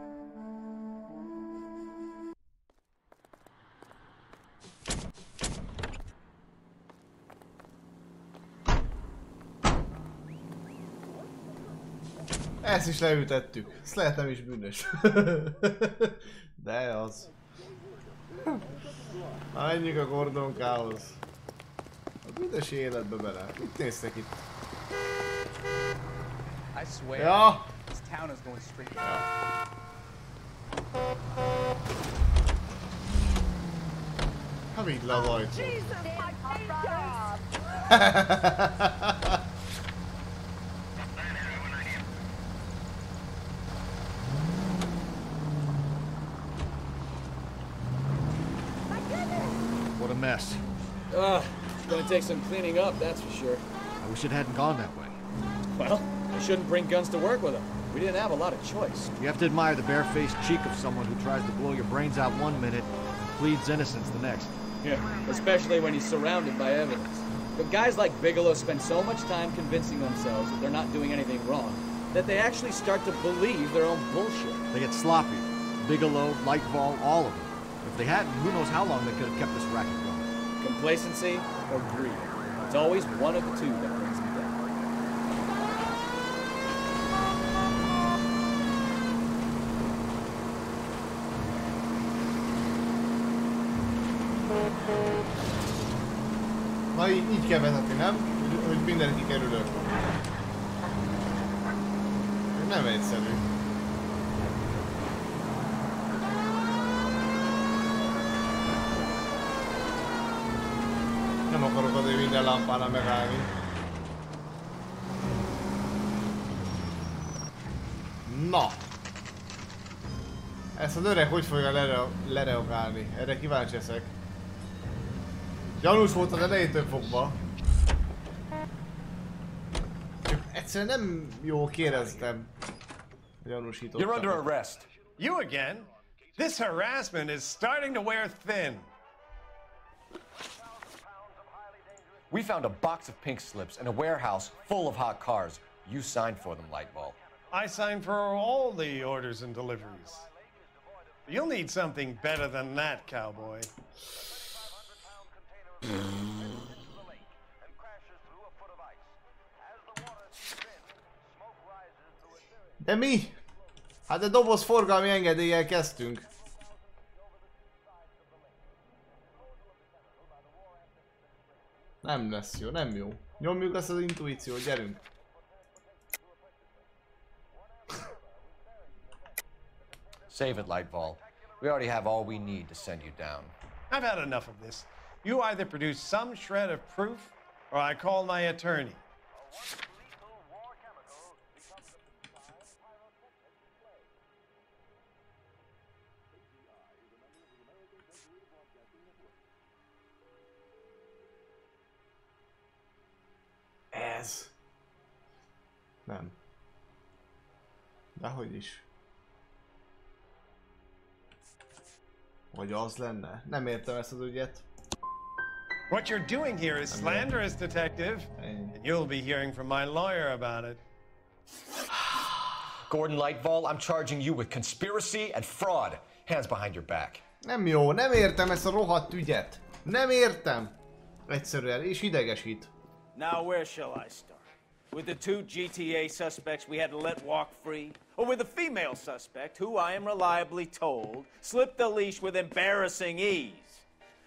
Ezt is leütettük. Ezt lehet nem is bűnös. De az. Na menjünk a Gordonkához. A büdös életbe bele. Mit néztek itt? I swear, ja. This town is going straight. Ha vidd le az ajtót. What a mess. It's gonna take some cleaning up, that's for sure. I wish it hadn't gone that way. Well, I shouldn't bring guns to work with them. We didn't have a lot of choice. You have to admire the barefaced cheek of someone who tries to blow your brains out one minute and pleads innocence the next. Yeah, especially when he's surrounded by evidence. But guys like Bigelow spend so much time convincing themselves that they're not doing anything wrong, that they actually start to believe their own bullshit. They get sloppy. Bigelow, Lightfall, all of them. If they hadn't, who knows how long they could have kept this racket going. Complacency or greed. It's always one of the two that brings me down. Na így kell vezetni, nem? Hogy mindenki kerülök. Nem egyszerű. Nem akarok azért minden lámpánál megállni. Na! Ezt az öreg hogy fogja lereagálni? Erre kíváncsi leszek. Gyanús volt az elejétől fogva. Csak egyszerűen nem jól éreztem. Gyanúsítottam. You're under arrest. You again? This harassment is starting to wear thin. We found a box of pink slips in a warehouse full of hot cars. You signed for them, Lightball. I signed for all the orders and deliveries. You'll need something better than that, cowboy. De mi? Hát a doboz forgalmi engedéllyel kezdtünk. Nem lesz jó, nem jó. Nyomjuk azt az intuíciót, gyerünk. Save it, Lightball. We already have all we need to send you down. I've had enough of this. You either produce some shred of proof, or I call my attorney. Ez. Nem. Dehogy is. Vagy az lenne? Nem értem ezt az ügyet. What you're doing here is slanderous, Detective, and you'll be hearing from my lawyer about it. Gordon Lightball, I'm charging you with conspiracy and fraud. Hands behind your back. Nem jó, nem értem ezt a rohadt ügyet. Nem értem. Egyszerűen, és idegesít. Now where shall I start? With the two GTA suspects we had to let walk free? Or with the female suspect who, I am reliably told, slipped the leash with embarrassing ease?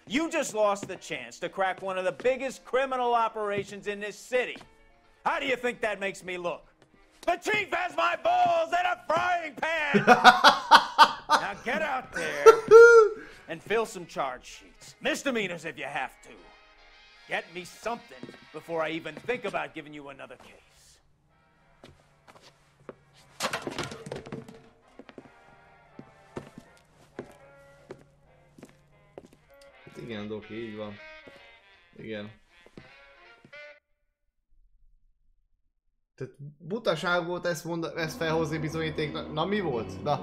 You just lost the chance to crack one of the biggest criminal operations in this city. How do you think that makes me look? The chief has my balls in a frying pan! Now get out there and fill some charge sheets. Misdemeanors if you have to. Get me something before I even think about giving you another case. Igen, Doki, így van. Igen. Tehát butaság volt ezt felhozni bizonyítéknak. Na mi volt? Na.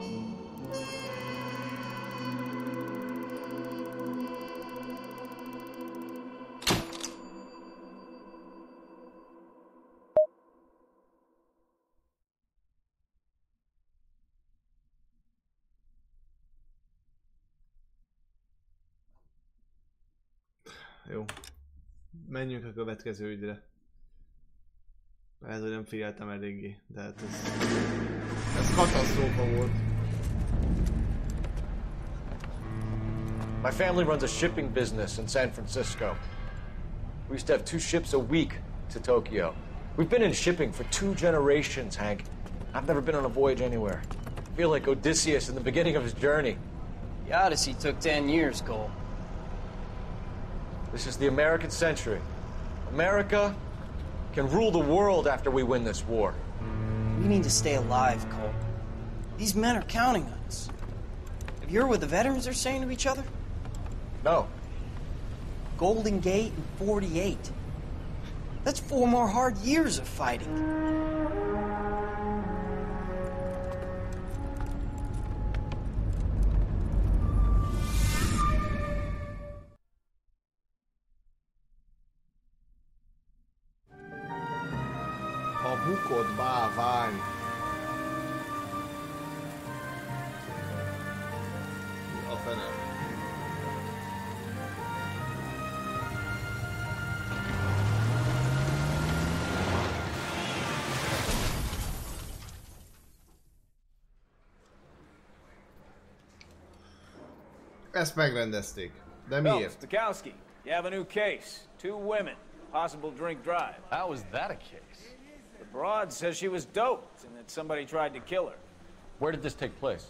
Jó. Menjünk a következő ügyre. Lehet, hogy nem figyeltem eléggé, de hát ez katasztrófa volt. My family runs a shipping business in San Francisco. We used to have 2 ships a week to Tokyo. We've been in shipping for 2 generations, Hank. I've never been on a voyage anywhere. I feel like Odysseus in the beginning of his journey. The Odyssey took 10 years, Cole. This is the American century. America can rule the world after we win this war. We need to stay alive, Cole. These men are counting on us. Have you heard what the veterans are saying to each other? No. Golden Gate in 48. That's 4 more hard years of fighting. Bukott bávány. A fene. Ezt megrendezték. De miért? Stokowski, you have a new case. 2 women, possible drink drive. How was that a case? The broad says she was doped and that somebody tried to kill her. Where did this take place?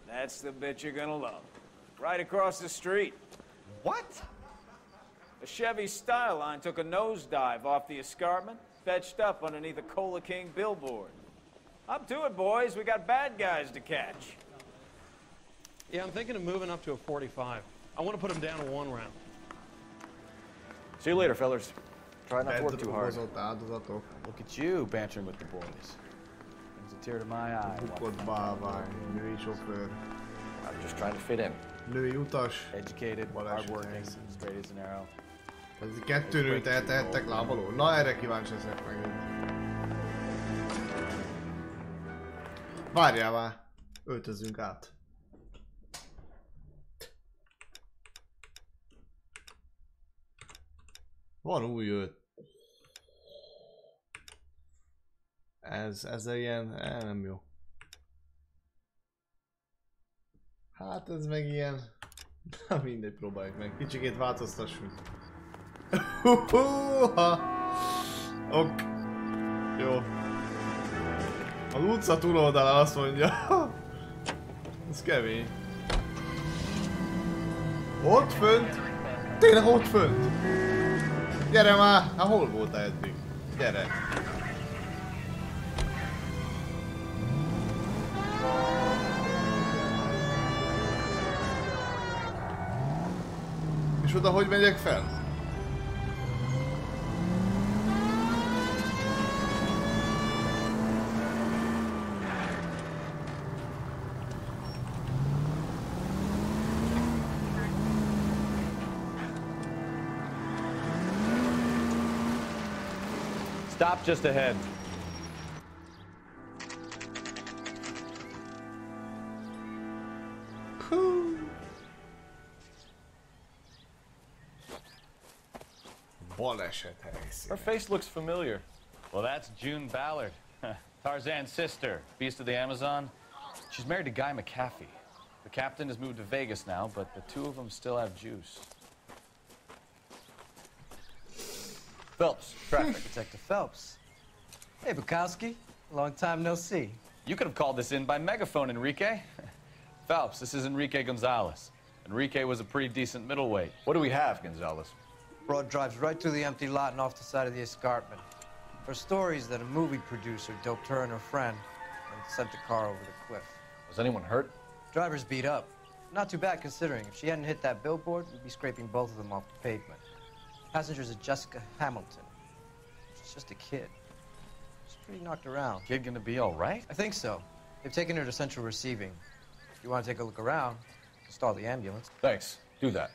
That's the bit you're gonna love. Right across the street. What? A Chevy Styline took a nosedive off the escarpment, fetched up underneath a Cola King billboard. Up to it, boys. We got bad guys to catch. Yeah, I'm thinking of moving up to a 45. I want to put him down to 1 round. See you later, fellas. Try not to work too hard. Look at you bantering with the boys. Brings a tear to my eye. Bukott bávány, női sofőr. I'm just trying to fit in. Női utas. Educated, hardworking, straight as an arrow. Ez 2 nőt eltehettek lábalól? Na erre kíváncsi leszek megint. Várjál már, öltözzünk át. Van új öt. Ez ilyen, nem jó. Hát ez meg ilyen. Na mindegy, próbáljuk meg. Kicsikét változtassunk. Ok. Jó. Az utca túloldalán azt mondja. Ez kemény. Ott fönt? Tényleg ott fönt? Gyere már! Hát hol voltál eddig? Gyere! És oda hogy megyek fel? Stop just ahead. Her face looks familiar. Well, that's June Ballard, Tarzan's sister, beast of the Amazon. She's married to Guy McAfee. The captain has moved to Vegas now, but the two of them still have juice. Phelps, traffic. Detective Phelps. Hey, Bukowski. Long time no see. You could have called this in by megaphone, Enrique. Phelps, this is Enrique Gonzalez. Enrique was a pretty decent middleweight. What do we have, Gonzalez? Broad drives right through the empty lot and off the side of the escarpment. Her stories that a movie producer doped her and her friend and sent the car over the cliff. Was anyone hurt? Driver's beat up. Not too bad considering. If she hadn't hit that billboard, we'd be scraping both of them off the pavement. Passenger's a Jessica Hamilton. She's just a kid. She's pretty knocked around. Kid gonna be all right? I think so. They've taken her to central receiving. If you want to take a look around, stall the ambulance. Thanks. Do that.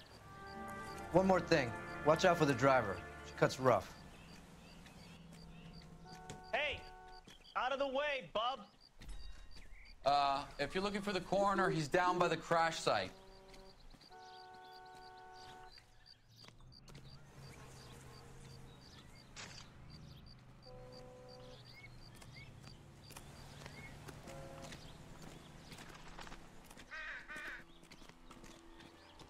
One more thing. Watch out for the driver. She cuts rough. Hey, out of the way, bub. If you're looking for the coroner, he's down by the crash site.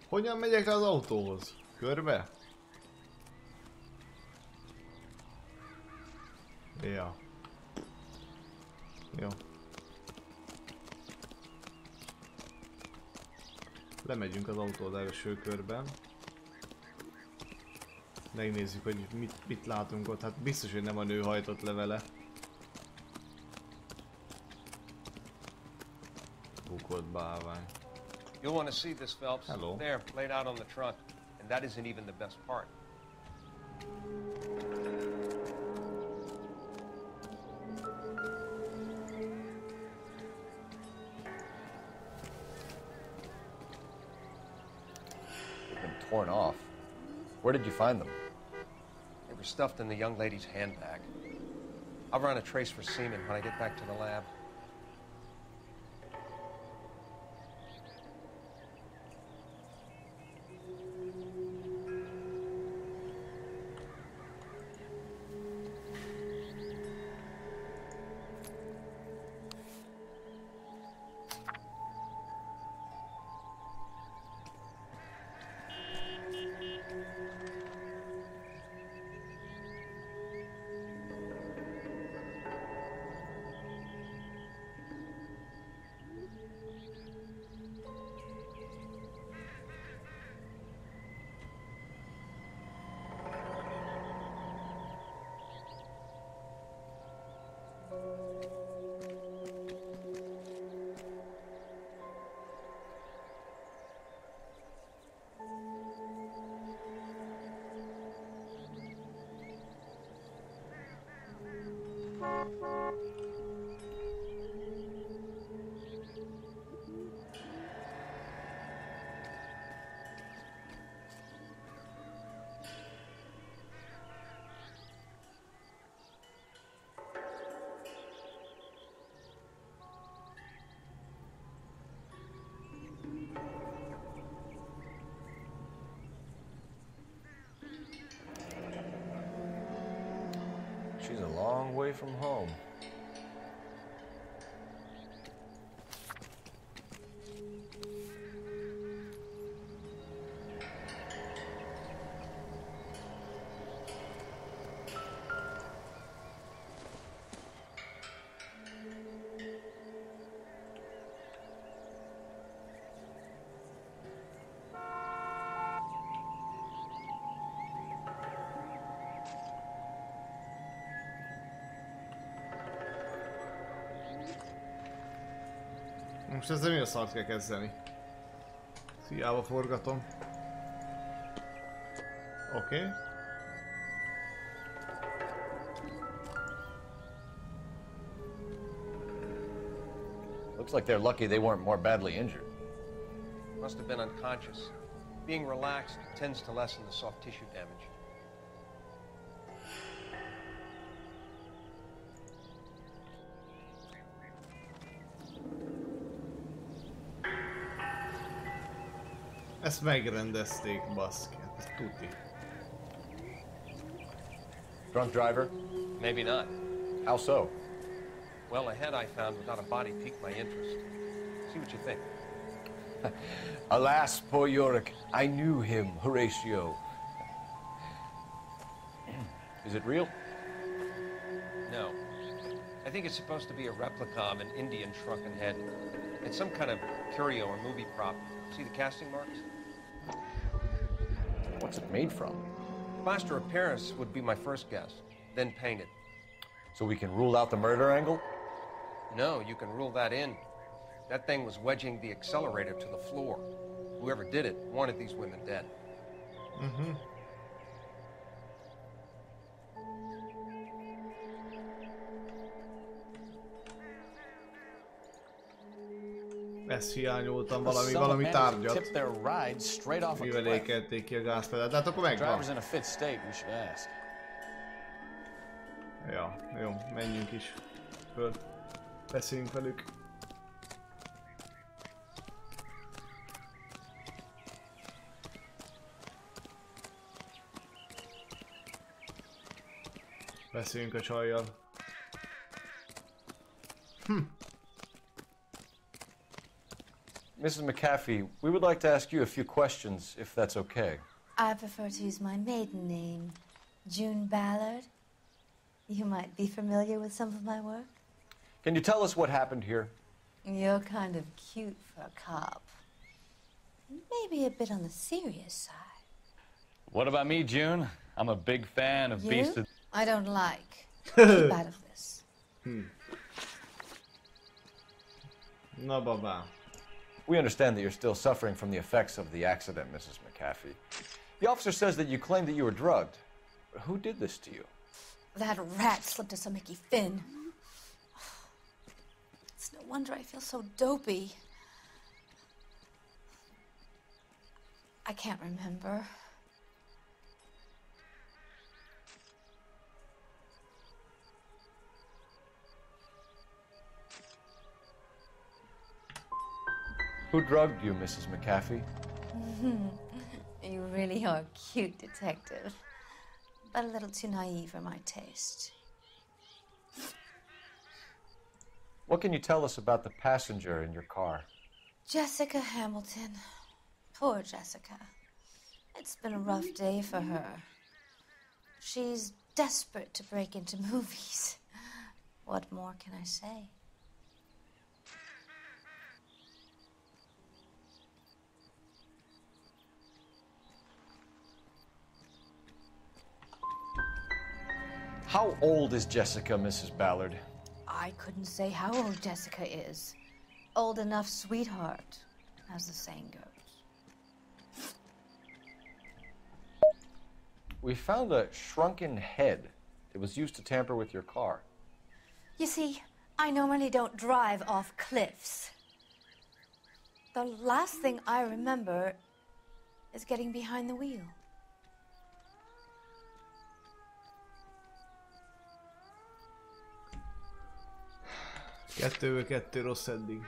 Hogyan megyek rá az autóhoz? Körbe? Ja. Jó. Lemegyünk az autód első körben. Megnézzük, hogy mit látunk ott. Hát biztos, hogy nem a nő hajtott le vele. Bukott bálvány. You'll want to see this, Phelps. Hello. There, laid out on the trunk. And that isn't even the best part. They've been torn off. Where did you find them? They were stuffed in the young lady's handbag. I'll run a trace for semen when I get back to the lab. She's a long way from home. Most ezzel mi a szart kell kezdeni? Hiába forgatom. Oké. Looks like they're lucky they weren't more badly injured. Must have been unconscious. Being relaxed tends to lessen the soft tissue damage. Ezt megrendezték, baszki. Ez tuti. Drunk driver? Maybe not. How so? Well, a head I found without a body piqued my interest. See what you think. Alas, poor Yorick. I knew him, Horatio. Is it real? No. I think it's supposed to be a replica of an Indian shrunken head. It's some kind of curio or movie prop. See the casting marks? What's it made from? Plaster of Paris would be my first guess, then painted. So we can rule out the murder angle? No, you can rule that in. That thing was wedging the accelerator to the floor. Whoever did it wanted these women dead. Mhm. Ezt hiányoltam, valami tárgyat. Mivel ékelték ki a gázpedált. Hát akkor megvan. Ja, jó, menjünk is. Föl. Beszéljünk velük. Beszéljünk a csajjal. Mrs. McAfee, we would like to ask you a few questions, if that's okay. I prefer to use my maiden name, June Ballard. You might be familiar with some of my work. Can you tell us what happened here? You're kind of cute for a cop. Maybe a bit on the serious side. What about me, June? I'm a big fan of Beast of... I don't like. Keep out of this. No, Baba. We understand that you're still suffering from the effects of the accident, Mrs. McAfee. The officer says that you claimed that you were drugged. Who did this to you? That rat slipped us a Mickey Finn. It's no wonder I feel so dopey. I can't remember. Who drugged you, Mrs. McAfee? You really are a cute detective, but a little too naive for my taste. What can you tell us about the passenger in your car? Jessica Hamilton. Poor Jessica. It's been a rough day for her. She's desperate to break into movies. What more can I say? How old is Jessica, Mrs. Ballard? I couldn't say how old Jessica is. Old enough, sweetheart, as the saying goes. We found a shrunken head. It was used to tamper with your car. You see, I normally don't drive off cliffs. The last thing I remember is getting behind the wheel. Kettő rossz eddig.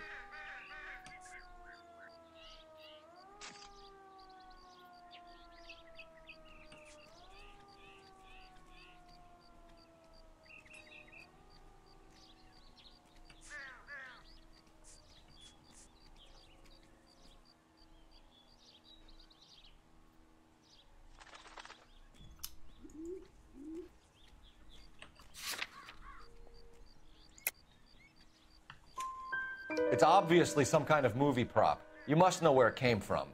It's obviously some kind of movie prop. You must know where it came from.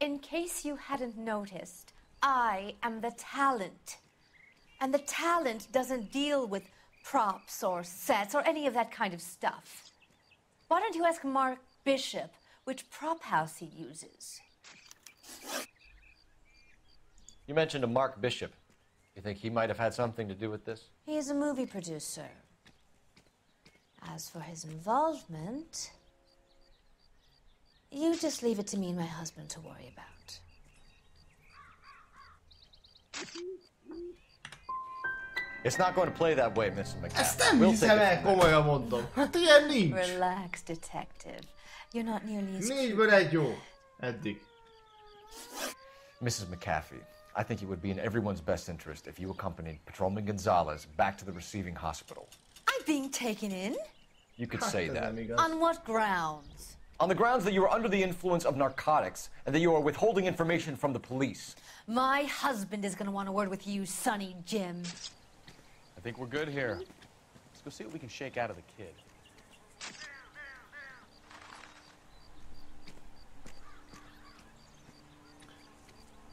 In case you hadn't noticed, I am the talent. And the talent doesn't deal with props or sets or any of that kind of stuff. Why don't you ask Mark Bishop which prop house he uses? You mentioned a Mark Bishop. You think he might have had something to do with this? He is a movie producer. As for his involvement, you just leave it to me and my husband to worry about. It's not going to play that way, Mrs. McAfee. Ezt nem hiszem el, komolyan mondom. Hát ilyen nincs. Relax, detective. You're not nearly as 4-ből 1 jó. Eddig. Mrs. McAfee, I think it would be in everyone's best interest if you accompanied Patrolman Gonzalez back to the receiving hospital. I'm being taken in? You could say that. On what grounds? On the grounds that you are under the influence of narcotics and that you are withholding information from the police. My husband is going to want a word with you, Sonny Jim. I think we're good here. Let's go see what we can shake out of the kid.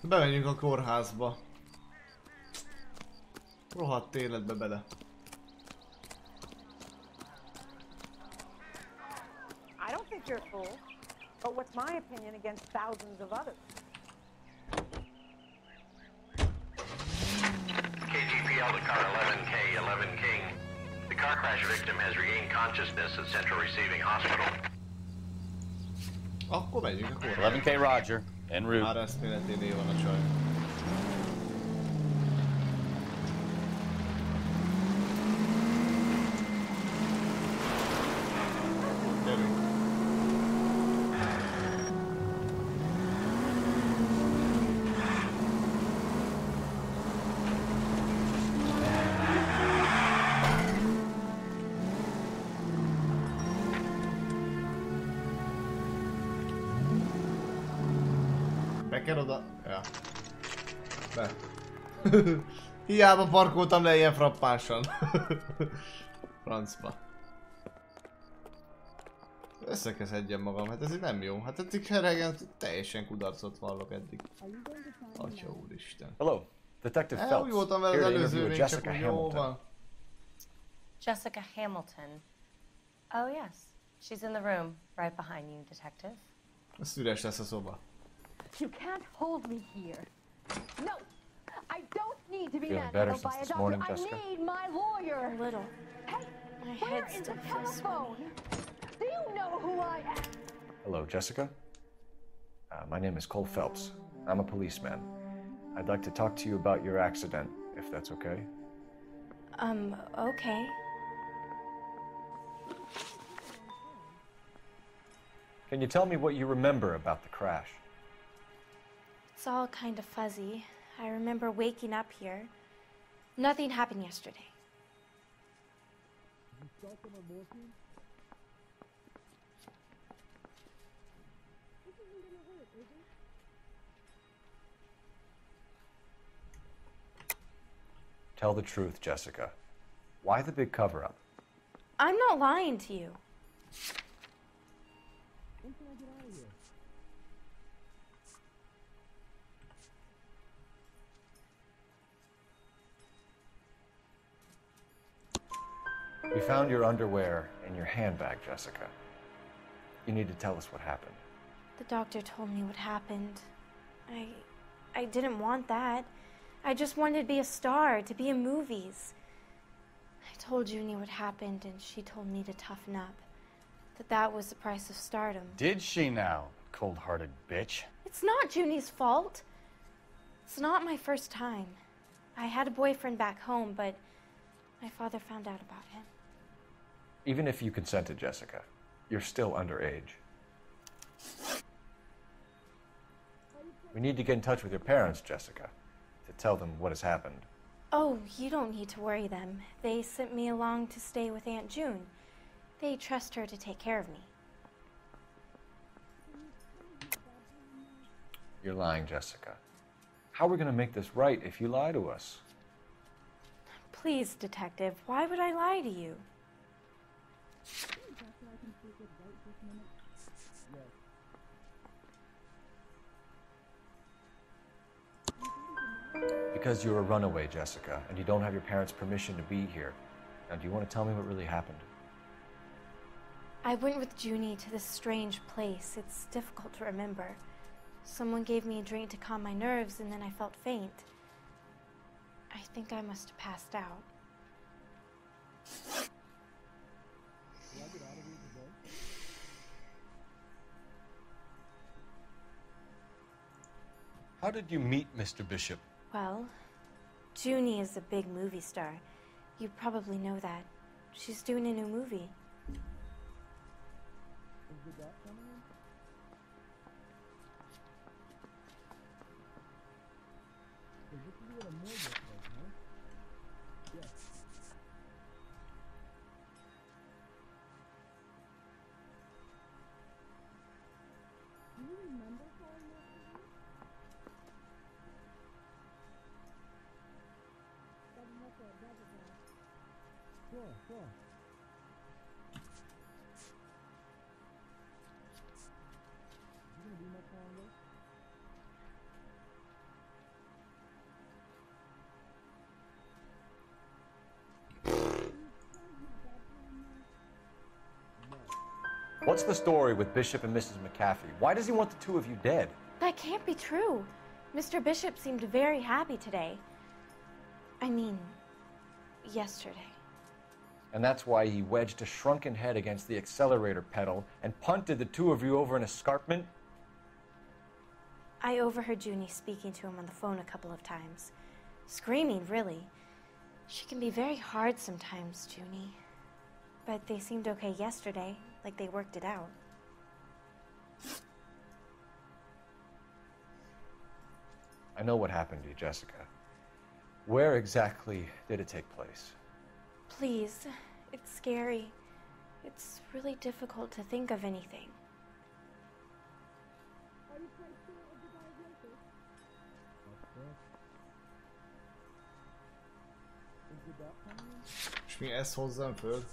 Bemegyünk a kórházba. Rohadt életbe bele. I don't think you're a fool, but what's my opinion against thousands of others? KGPL to car 11K, 11 King. The car crash victim has regained consciousness at Central Receiving Hospital. Akkor megyünk a kórházba. 11K Roger, en route. Már eszméleténél van a csaj. Be kell oda... Ja. Be. Hiába parkoltam le ilyen frappánsan. Francba. Össze kell szedjem magam, hát ez így nem jó. Hát eddig heregen teljesen kudarcot vallok eddig. Atya úristen. Hello, Detective Phelps. Úgy voltam vele az előző még, csak úgy jó van. Jessica Hamilton. Oh yes, she's in the room, right behind you, Detective. Ez üres lesz a szoba. You can't hold me here. No, I don't need to be Feeling better manhandled by since a this morning, doctor. Jessica? I need my lawyer. A little. Hey, My where head is the still feels telephone? Do you know who I am? Hello, Jessica. My name is Cole Phelps. I'm a policeman. I'd like to talk to you about your accident, if that's okay. Okay. Can you tell me what you remember about the crash? It's all kind of fuzzy. I remember waking up here. Nothing happened yesterday. Tell the truth, Jessica. Why the big cover-up? I'm not lying to you. We found your underwear in your handbag, Jessica. You need to tell us what happened. The doctor told me what happened. I didn't want that. I just wanted to be a star, to be in movies. I told Junie what happened, and she told me to toughen up. That was the price of stardom. Did she now, cold-hearted bitch? It's not Junie's fault. It's not my first time. I had a boyfriend back home, but my father found out about him. Even if you consented, Jessica, you're still underage. We need to get in touch with your parents, Jessica, to tell them what has happened. Oh, you don't need to worry them. They sent me along to stay with Aunt June. They trust her to take care of me. You're lying, Jessica. How are we going to make this right if you lie to us? Please, Detective, why would I lie to you? Because you're a runaway, Jessica, and you don't have your parents' permission to be here. Now, do you want to tell me what really happened? I went with Junie to this strange place. It's difficult to remember. Someone gave me a drink to calm my nerves, and then I felt faint. I think I must have passed out. How did you meet Mr. Bishop? Well, Junie is a big movie star. You probably know that. She's doing a new movie. What's the story with Bishop and Mrs. McAfee? Why does he want the two of you dead? That can't be true. Mr. Bishop seemed very happy today. I mean, yesterday. And that's why he wedged a shrunken head against the accelerator pedal and punted the two of you over an escarpment? I overheard Junie speaking to him on the phone a couple of times. Screaming, really. She can be very hard sometimes, Junie. But they seemed okay yesterday, like they worked it out. I know what happened to you, Jessica. Where exactly did it take place? Please, it's scary. It's really difficult to think of anything. És mi ezt hozzám föl?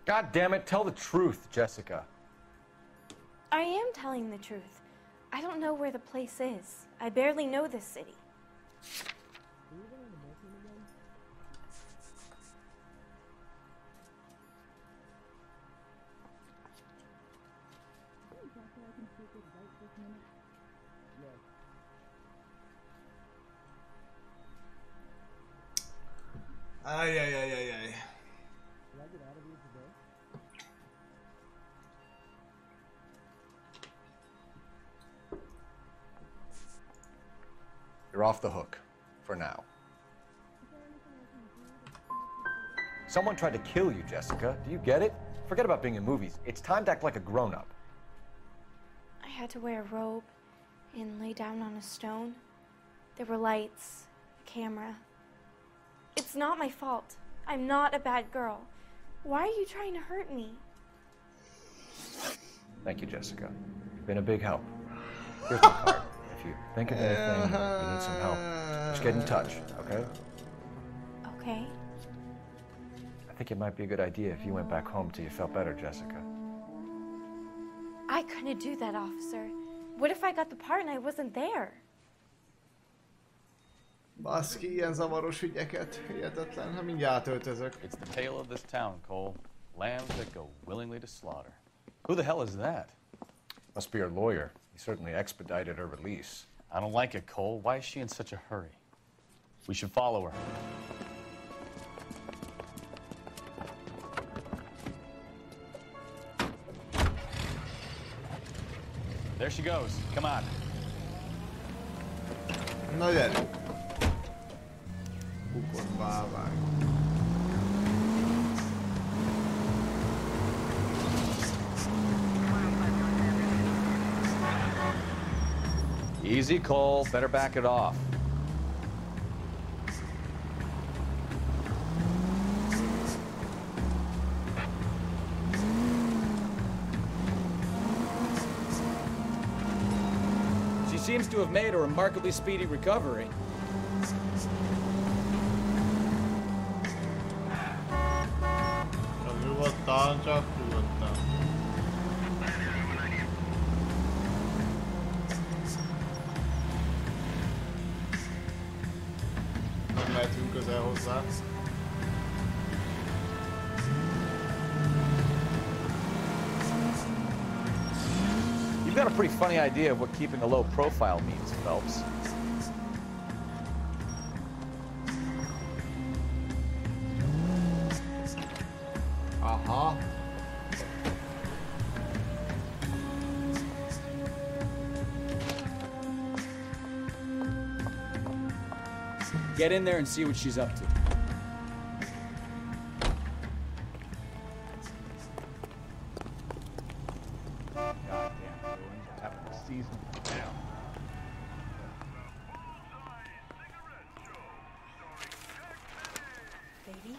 God damn it, tell the truth, Jessica. I am telling the truth. I don't know where the place is. I barely know this city. Ay, ay, ay, ay, ay. You're off the hook, for now. Someone tried to kill you, Jessica. Do you get it? Forget about being in movies. It's time to act like a grown-up. I had to wear a robe and lay down on a stone. There were lights, a camera. It's not my fault. I'm not a bad girl. Why are you trying to hurt me? Thank you, Jessica. You've been a big help. Here's my card. If you think of anything, you need some help, just get in touch, okay? Okay. I think it might be a good idea if you went back home till you felt better, Jessica. I couldn't do that, officer. What if I got the part and I wasn't there? Baszki, ilyen zavaros ügyeket. Hihetetlen, ha mindjárt öltözök. It's the tale of this town, Cole. Lambs that go willingly to slaughter. Who the hell is that? Must be her lawyer. He certainly expedited her release. I don't like it, Cole. Why is she in such a hurry? We should follow her. There she goes. Come on. Na gyerünk. Bukott bálvány. Easy, Cole. Better back it off. She seems to have made a remarkably speedy recovery. Nyugodtan, csak nyugodtan. Nem mehetünk közel hozzá. You've got a pretty funny idea of what keeping a low profile means, Phelps. Aha. Get in there and see what she's up to. Baby?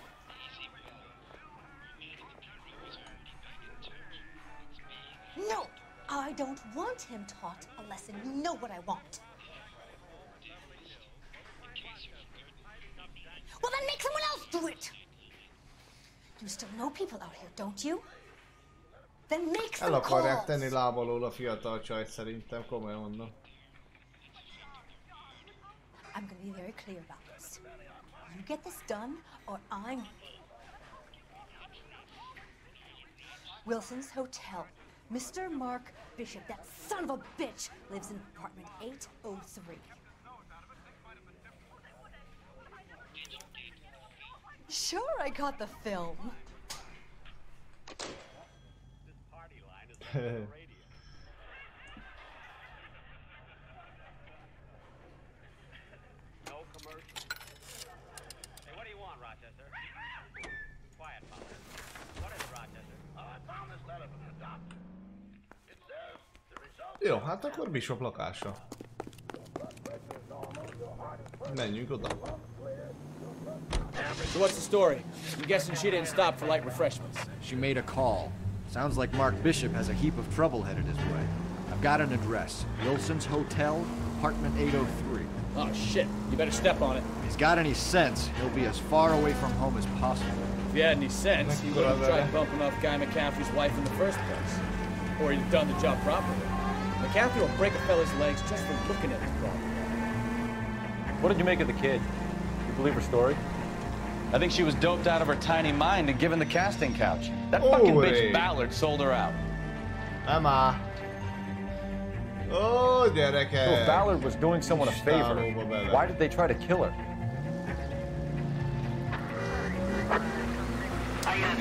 No, I don't want him taught a lesson. You know what I want. it. You still know people out here, don't you? Then make El some akarják calls. tenni lábalól a fiatal csajt szerintem, komolyan mondom. I'm gonna be very clear about this. You get this done, or I'm... Wilson's Hotel. Mr. Mark Bishop, that son of a bitch, lives in apartment 803. Sure, I got the film. Jó, hát akkor Bishop lakása. Menjünk oda. So what's the story? I'm guessing she didn't stop for light refreshments. She made a call. Sounds like Mark Bishop has a heap of trouble headed his way. I've got an address. Wilson's Hotel, apartment 803. Oh shit, you better step on it. If he's got any sense, he'll be as far away from home as possible. If he had any sense, he would have tried bumping off Guy McCaffrey's wife in the first place. Or he'd done the job properly. McCaffrey will break a fella's legs just for looking at his problem. What did you make of the kid? You believe her story? I think she was doped out of her tiny mind and given the casting couch. That fucking bitch Ballard sold her out. Emma. Oh, gyerekek. So if Ballard was doing someone a favor, why did they try to kill her?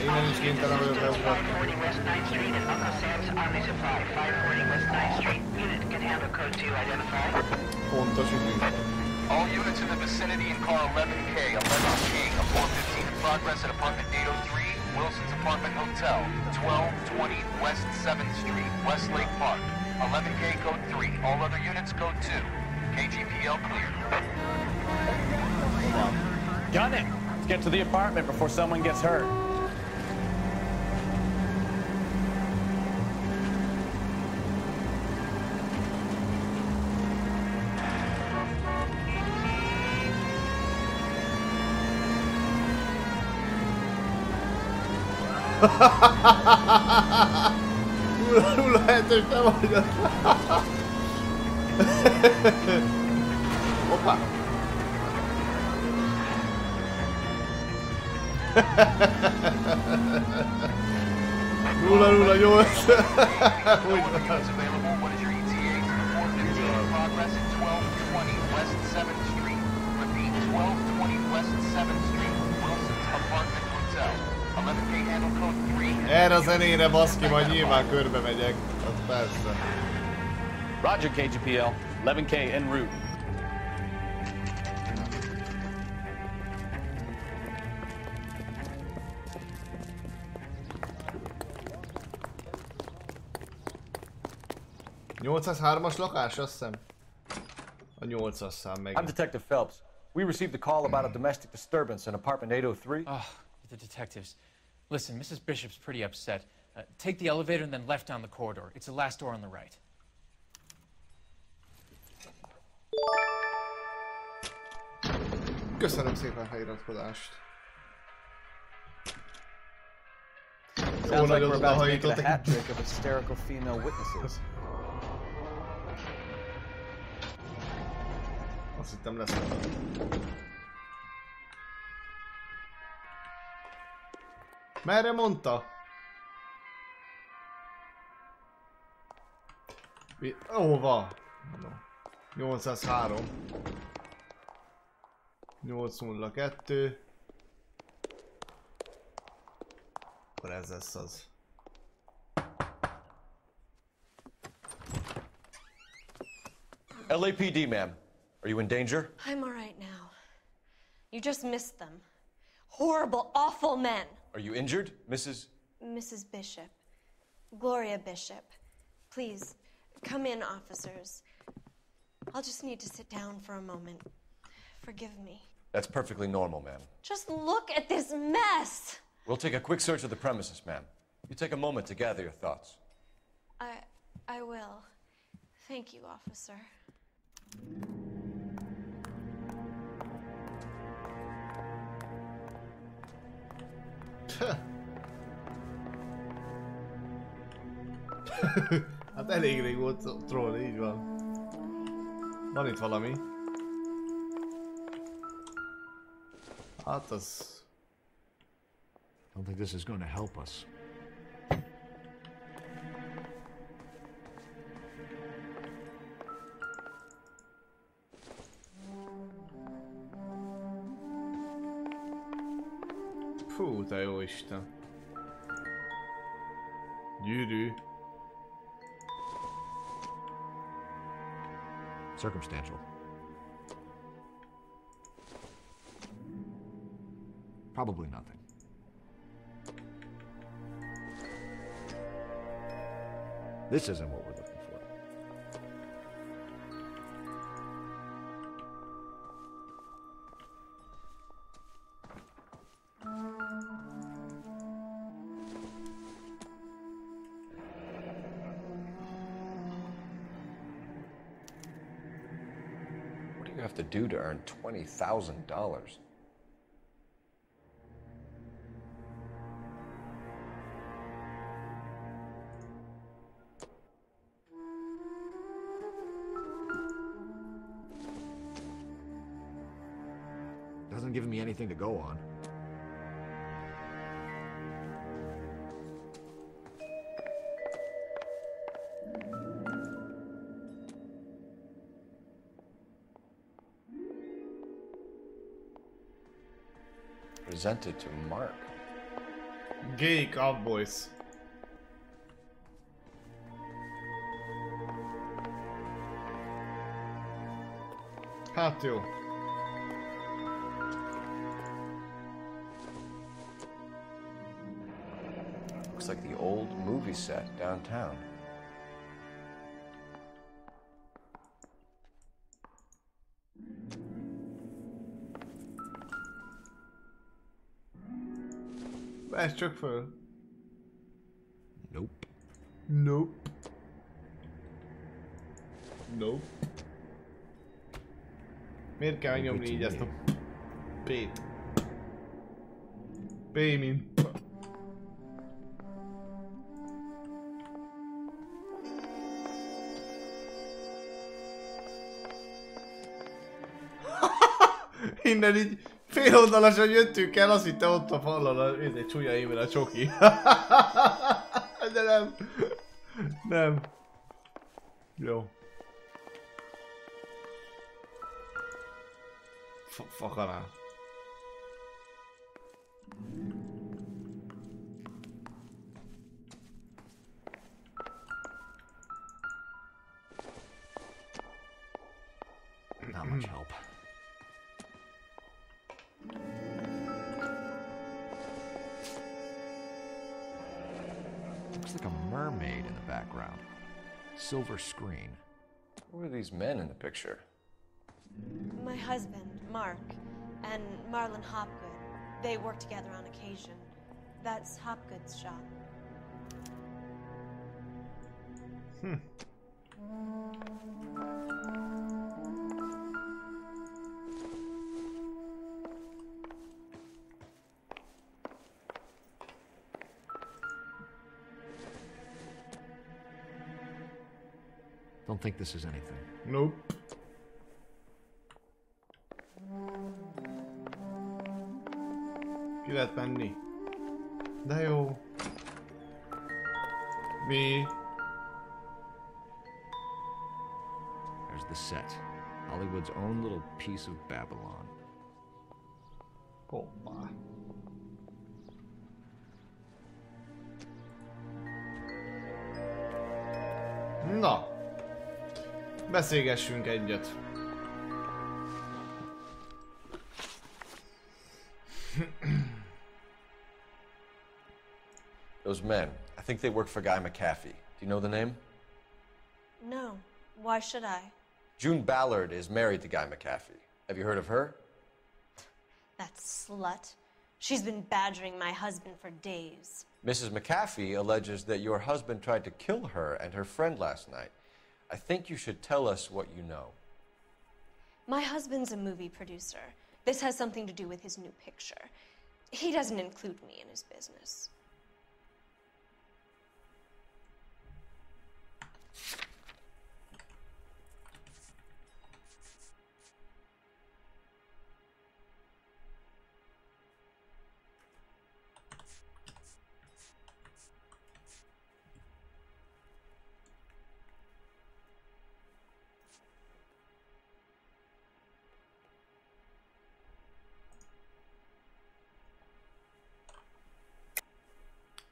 Innen is kénytelen vagyok elfogadni. 540 West 9th Street and Uncle Sam's Army Supply. 540 West 9th Street. Unit can handle code 2 identify. Pontos idő. All units in the vicinity in car 11K, 11K, a 415 in progress at apartment 803, Wilson's Apartment Hotel, 1220 West 7th Street, Westlake Park. 11K code 3, all other units code 2. KGPL clear. Gun it! Let's get to the apartment before someone gets hurt. Lehetős nem vagy. Hoppá. Nulla, 8. Hogy van? Erre a zenére baszki, majd nyilván körbe megyek. Az persze. Roger, KGPL. 11K en route. ...803-as lakás, azt hiszem. A 8-as szám meg. I'm Detective Phelps. We received a call about a domestic disturbance in apartment 803. Oh, the detectives. Listen, Mrs. Bishop's pretty upset. Take the elevator and then left down the corridor. It's the last door on the right. Köszönöm szépen a feliratkozást. Sounds like we're about to make it a hat trick of hysterical female witnesses. Azt hittem lesz. Merre mondta? Hova? 803. 802. Akkor ez lesz az. LAPD, ma'am. Are you in danger? I'm all right now. You just missed them. Horrible, awful men. Are you injured, Mrs. Mrs. Bishop. Gloria Bishop. Please, come in, officers. I'll just need to sit down for a moment. Forgive me. That's perfectly normal, ma'am. Just look at this mess! We'll take a quick search of the premises, ma'am. You take a moment to gather your thoughts. I will. Thank you, officer. Hát elég rég volt troll, így van. Van itt valami. Hát az... I don't think this is going to help us. Fú, te jó Isten. Gyűrű. Circumstantial. Probably nothing. This isn't what we're looking for. What do you have to do to earn $20,000? Hasn't given me anything to go on. Presented to Mark. Gay Cowboys. Hát jó. Looks like the old movie set downtown. Vesz csak föl. Nope. Nope. Nope. Miért kell nyomni így ezt a P-t? P mint P. Innen így féloldalasan jöttünk el, azt hitte ott a falon egy csúnya éven a csoki. De nem. Nem. Jó. Fakanál. Not much help. Looks like a mermaid in the background. Silver screen. Who are these men in the picture? My husband, Mark, and Marlon Hopgood. They work together on occasion. That's Hopgood's shop. Don't think this is anything. Nope. Ki lehet menni? De jó. Mi? There's the set. Hollywood's own little piece of Babylon. Hoppá. Na. Beszélgessünk egyet. Those men, I think they work for Guy McAfee. Do you know the name? No. Why should I? June Ballard is married to Guy McAfee. Have you heard of her? That slut. She's been badgering my husband for days. Mrs. McAfee alleges that your husband tried to kill her and her friend last night. I think you should tell us what you know. My husband's a movie producer. This has something to do with his new picture. He doesn't include me in his business.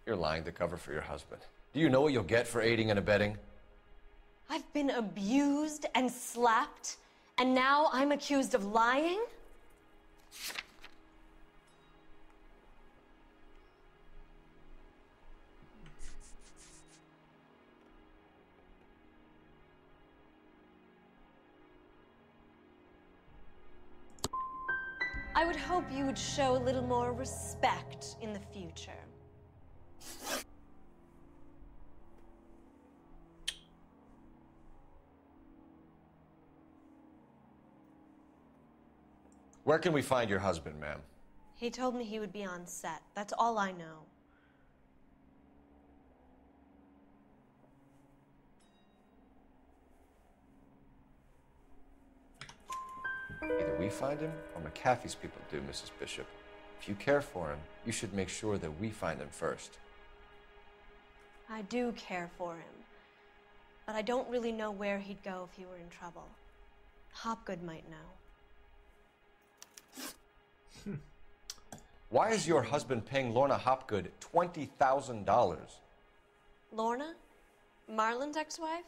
You're lying to cover for your husband. Do you know what you'll get for aiding and abetting? I've been abused and slapped, and now I'm accused of lying? I would hope you would show a little more respect in the future. Where can we find your husband, ma'am? He told me he would be on set. That's all I know. Either we find him or McAfee's people do, Mrs. Bishop. If you care for him, you should make sure that we find him first. I do care for him, but I don't really know where he'd go if he were in trouble. Hopgood might know. Why is your husband paying Lorna Hopgood $20,000? Lorna? Marlon's ex-wife?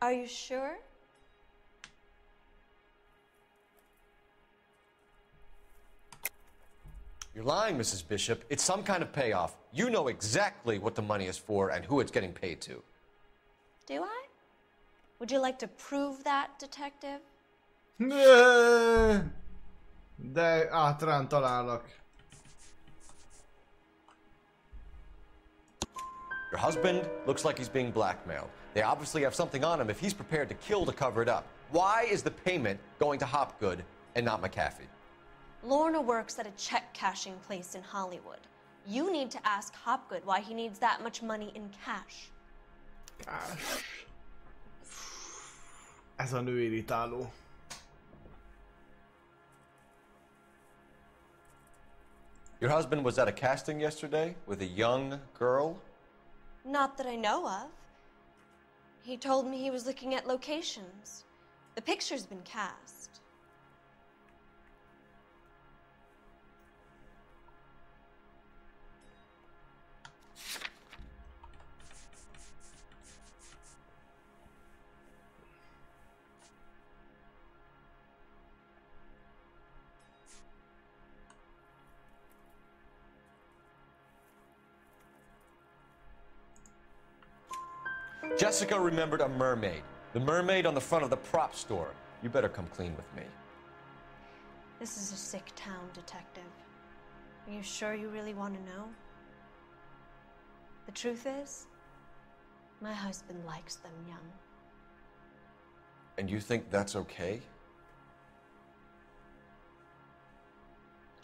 Are you sure? You're lying, Mrs. Bishop. It's some kind of payoff. You know exactly what the money is for and who it's getting paid to. Do I? Would you like to prove that, detective? De átrán találnak. Your husband looks like he's being blackmailed. They obviously have something on him if he's prepared to kill to cover it up. Why is the payment going to Hopgood and not McAfee? Lorna works at a check-cashing place in Hollywood. You need to ask Hopgood why he needs that much money in cash. Cash. Ez a nő irritáló. Your husband was at a casting yesterday with a young girl? Not that I know of. He told me he was looking at locations. The picture's been cast. Jessica remembered a mermaid. The mermaid on the front of the prop store. You better come clean with me. This is a sick town, detective. Are you sure you really want to know? The truth is, my husband likes them young. And you think that's okay?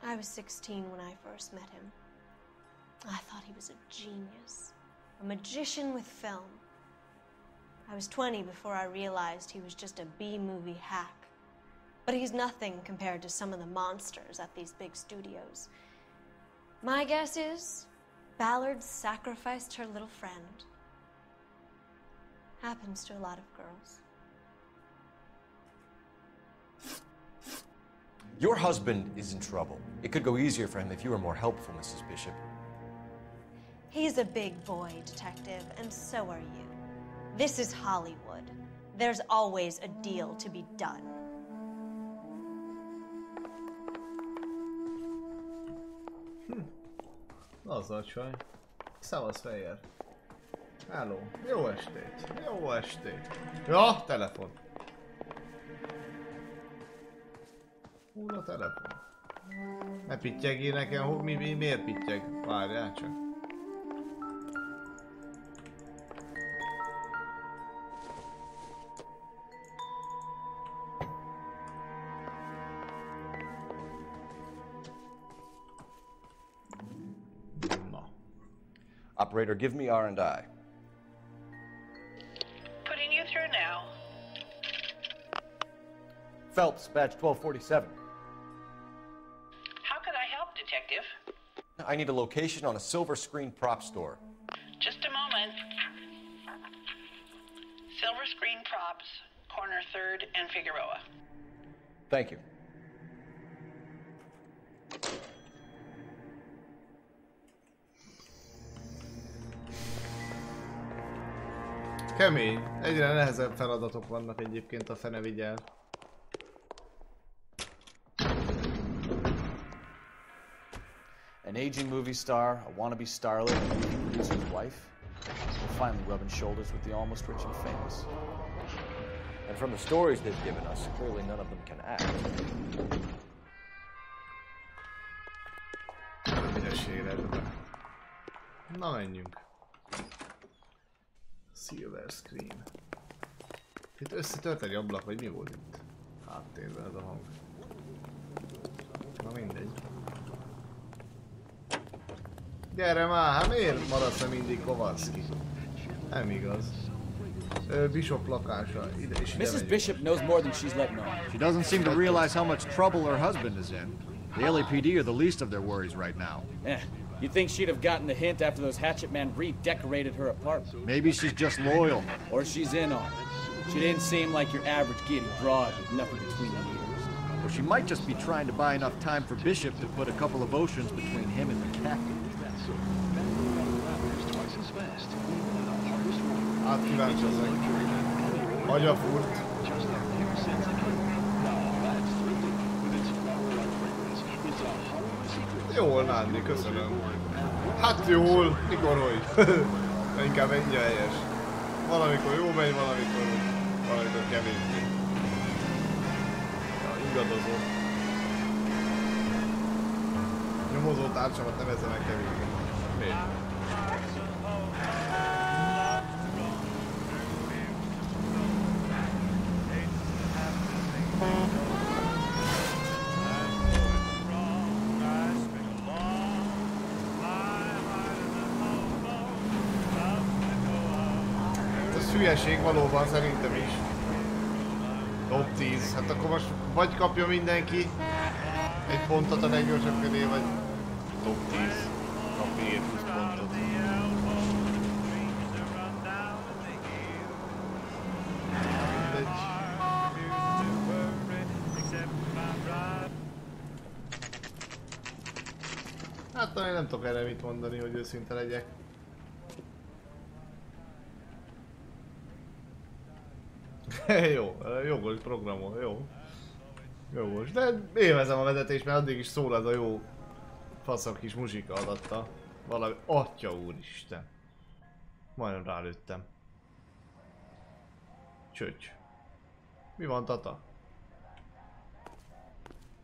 I was 16 when I first met him. I thought he was a genius, a magician with film. I was 20 before I realized he was just a B-movie hack. But he's nothing compared to some of the monsters at these big studios. My guess is Ballard sacrificed her little friend. Happens to a lot of girls. Your husband is in trouble. It could go easier for him if you were more helpful, Mrs. Bishop. He's a big boy, detective, and so are you. This is Hollywood. There's always a deal to be done. Az a csaj. Szevasz, Fehér. Hello. Jó estét. Jó estét. Ja, telefon. Hol a telefon? Ne pittyegjél nekem, miért pittyeg? Várjál csak. Operator, give me R&I. Putting you through now. Phelps, badge 1247. How can I help, Detective? I need a location on a silver screen prop store. Just a moment. Silver Screen Props, corner 3rd and Figueroa. Thank you. Kemény. Egyre nehezebb feladatok vannak egyébként, a fene vigyel. An aging movie star, a wannabe starlet, and a movie producer's wife. We're finally rubbing shoulders with the almost rich and famous. And from the stories they've given us, clearly none of them can act. Na menjünk. Silver screen. Itt összetört egy ablak, vagy mi volt itt? Háttérben ez a hang. Na mindegy. Gyere már, hát miért maradsz mindig Kowalski? Nem igaz. Bishop lakása, ide és ide Mrs. megyünk. Bishop knows more than she's letting on. She doesn't seem to realize how much trouble her husband is in. The LAPD are the least of their worries right now. You'd think she'd have gotten the hint after those hatchet men redecorated her apartment. Maybe she's just loyal. Or she's in on it. She didn't seem like your average giddy broad with nothing between the ears. Or she might just be trying to buy enough time for Bishop to put a couple of oceans between him and the captain. Hát kíváncsi ezek. Agyafurt. Jól, Nándi, köszönöm. Hát jól, mikor hogy? Inkább ennyi a helyes. Valamikor jó megy, valamikor kevésbé. Ja, ingadozó. Nyomozó társamat nevezzenek kevésbé. Miért? Ez hülyeség valóban szerintem is. Top 10. Hát akkor most vagy kapja mindenki egy pontot a leggyorsabb köré, vagy top 10. Kap még 20 pontot. Mindegy. Hát talán nem tudok erre mit mondani, hogy őszinte legyek. Jó, jogos programol, jó. Jogos, de élvezem a vezetést, mert addig is szól ez a jó faszak kis muzsika adatta. Valami, atya úristen. Majdnem rálőttem. Csöcs. Mi van, Tata?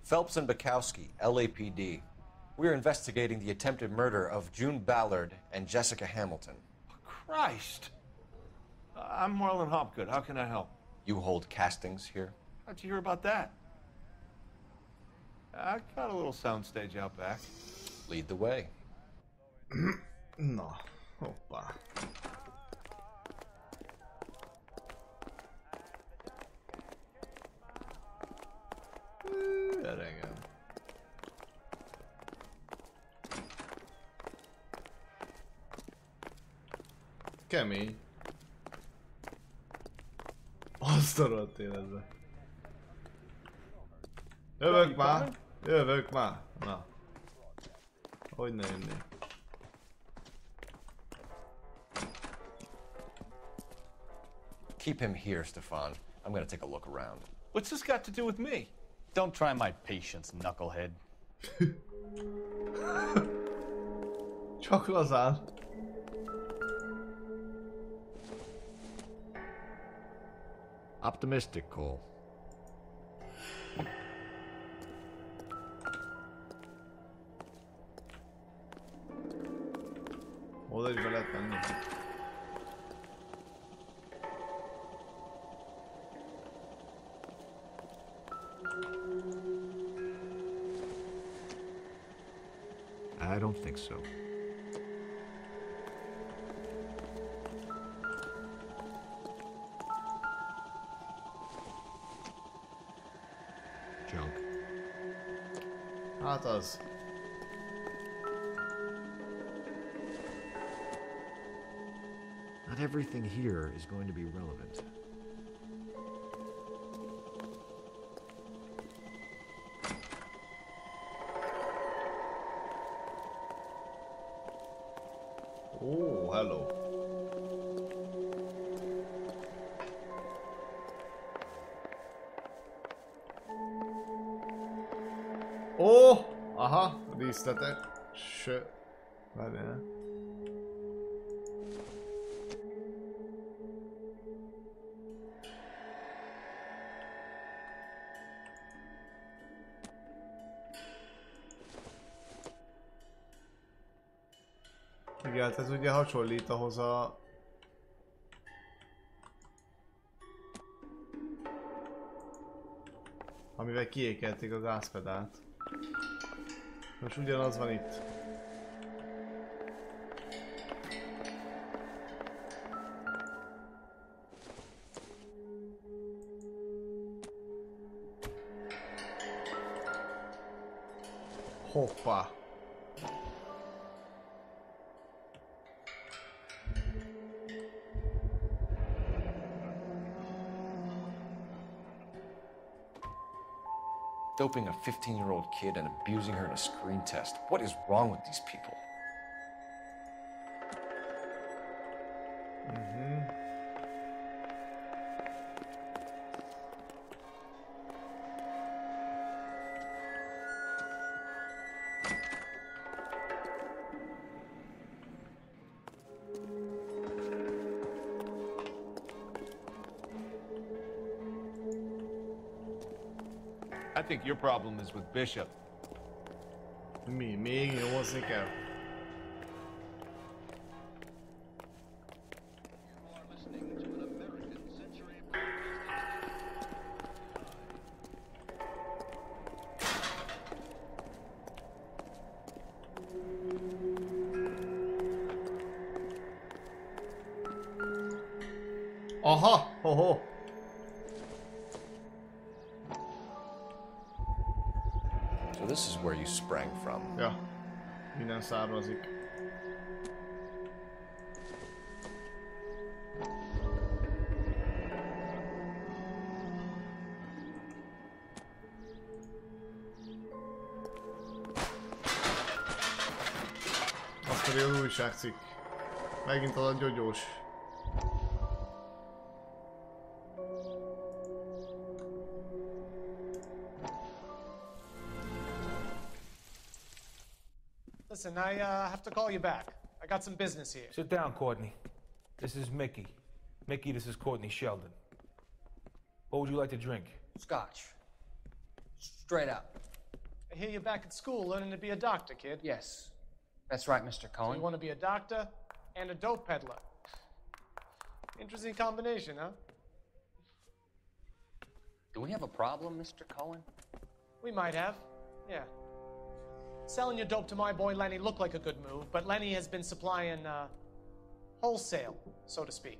Phelps and Bukowski, LAPD. We are investigating the attempted murder of June Ballard and Jessica Hamilton. Christ! I'm Marlon Hopgood. How can I help? You hold castings here? How'd you hear about that? I got a little soundstage out back. Lead the way. Na, hoppá. Öregem. Kemény. Azt a rohadt életbe. Jövök már! Jövök már! Na. Hogy ne jönnék? Keep him here, Stefan. I'm gonna take a look around. What's this got to do with me? Don't try my patience, knucklehead. Csak lazán. Optimistic, Cole. Oda is be lehet menni. I don't think so. Hát az. Not everything here is going to be relevant. Oh, hello. Oh, aha, díszletek. Várjál. Igen, ez ugye hasonlít ahhoz a... amivel kiékelték a gázpedált. Most ugyanaz van itt. Hoppá! Doping a 15-year-old kid and abusing her in a screen test. What is wrong with these people? I think your problem is with Bishop. Mi? Még nyomozni kell? Aha! Hoho! So this is where you sprang from. Ja, innen származik. Akkor az újságcikk. Megint az a gyogyós. Listen, I have to call you back. I got some business here. Sit down, Courtney. This is Mickey. Mickey, this is Courtney Sheldon. What would you like to drink? Scotch. Straight up. I hear you're back at school learning to be a doctor, kid. Yes. That's right, Mr. Cohen. So you want to be a doctor and a dope peddler. Interesting combination, huh? Do we have a problem, Mr. Cohen? We might have, yeah. Selling your dope to my boy Lenny looked like a good move, but Lenny has been supplying, wholesale, so to speak.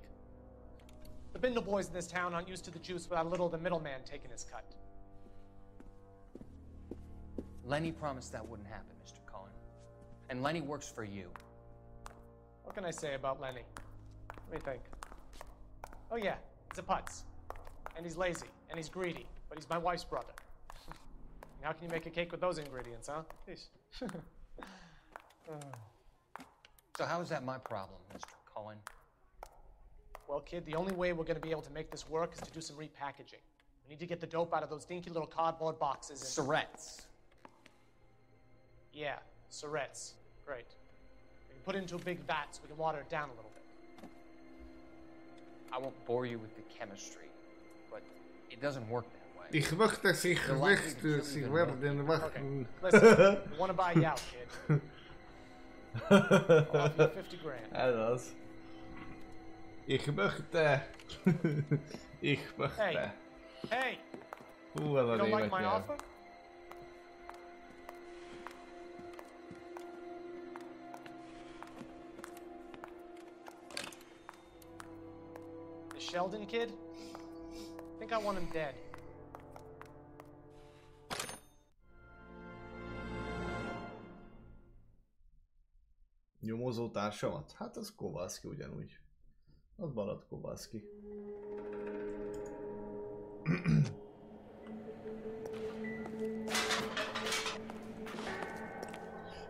The Bindle boys in this town aren't used to the juice without a little of the middleman taking his cut. Lenny promised that wouldn't happen, Mr. Cohen. And Lenny works for you. What can I say about Lenny? Let me think. Oh yeah, he's a putz. And he's lazy, and he's greedy, but he's my wife's brother. How can you make a cake with those ingredients, huh? So how is that my problem, Mr. Cohen? Well, kid, the only way we're going to be able to make this work is to do some repackaging. We need to get the dope out of those dinky little cardboard boxes and... Syrettes. Yeah, syrettes. Great. We can put it into a big vat so we can water it down a little bit. I won't bore you with the chemistry, but it doesn't work that way. Ich möchte sich werden wachten. Listen, we want to buy you out, kid. I'll offer you 50 grand. Ez az. Ich möchte. Ich möchte. Hey! Hey! Hú, az a You don't like német my nyelv. offer? The Sheldon kid? I think I want him dead. Nyomozó társamat? Hát az Kowalski ugyanúgy. Az maradt Kowalski.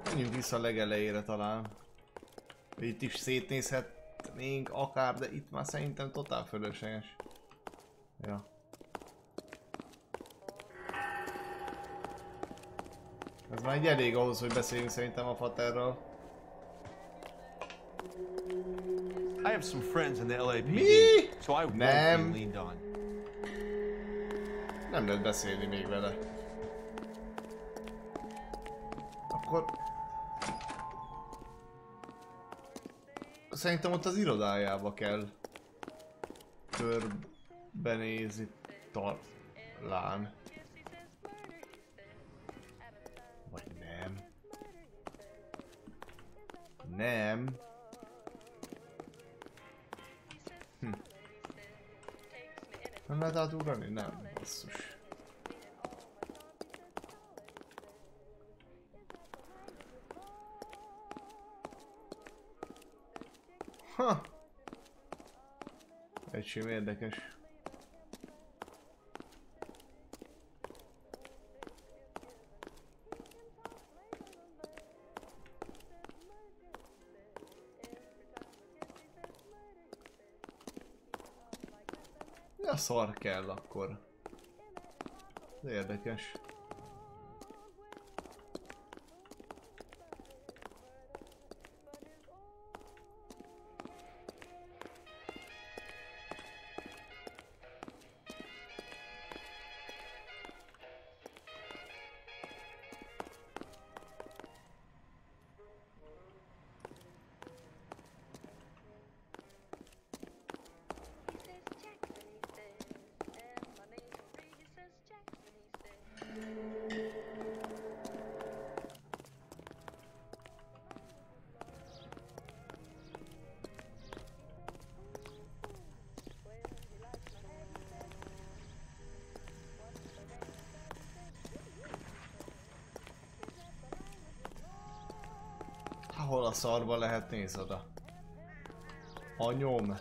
Menjünk vissza a legelejére talán. Itt is szétnézhetnénk akár, de itt már szerintem totál fölösleges. Ja. Ez már egy elég ahhoz, hogy beszéljünk szerintem a faterről. I have some friends in the LAPD, so I won't be leaned on. Nem lehet beszélni még vele. Akkor... Szerintem ott az irodájába kell körbenézni talán. Vagy nem. Nem. Nem lehet átugrani? Nem, basszus. Ha! Egység érdekes. Mi a szar kell akkor? Ez érdekes. Hol a szarba lehet, nézd oda. A nyom.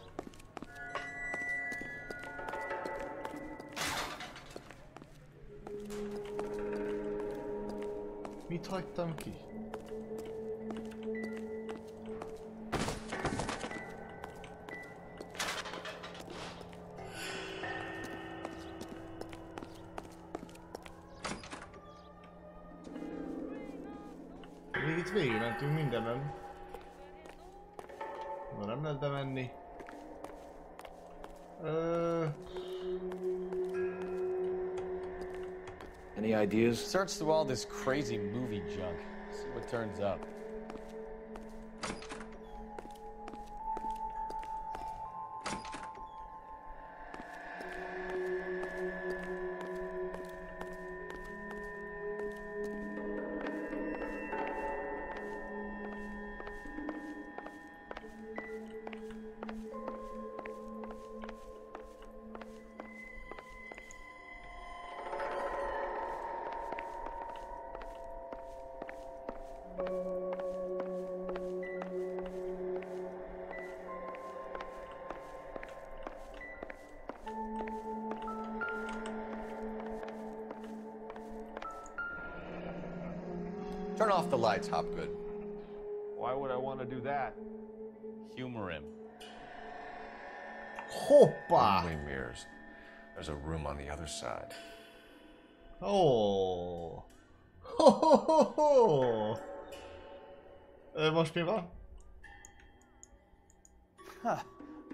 Mit hagytam ki? Még itt végigmentünk mindenen. Na, nem lehet bemenni. Any ideas? Search through all this crazy movie junk. See what turns up. Turn off the lights, Hopgood. Why would I want to do that? Humor him. Hoppa! Only mirrors. There's a room on the other side. Oh. Ho ho ho ho. Most mi van? Huh.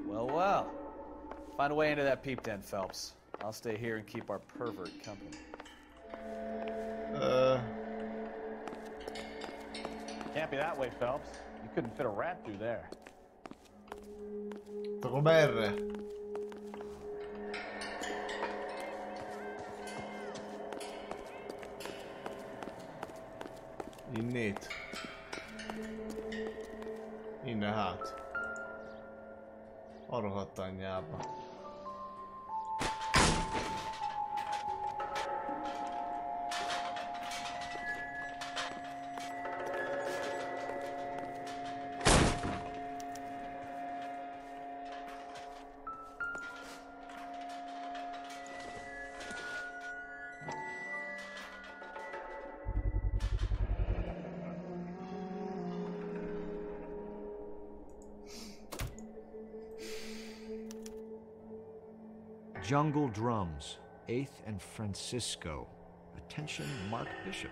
Well, well. Find a way into that peep den, Phelps. I'll stay here and keep our pervert company. Can't be that way, Phelps. You couldn't fit a rat through there. Akkor merre? Innét. Innen hát. A rohadt anyjába. Jungle Drums, 8th and Francisco. Attention, Mark Bishop.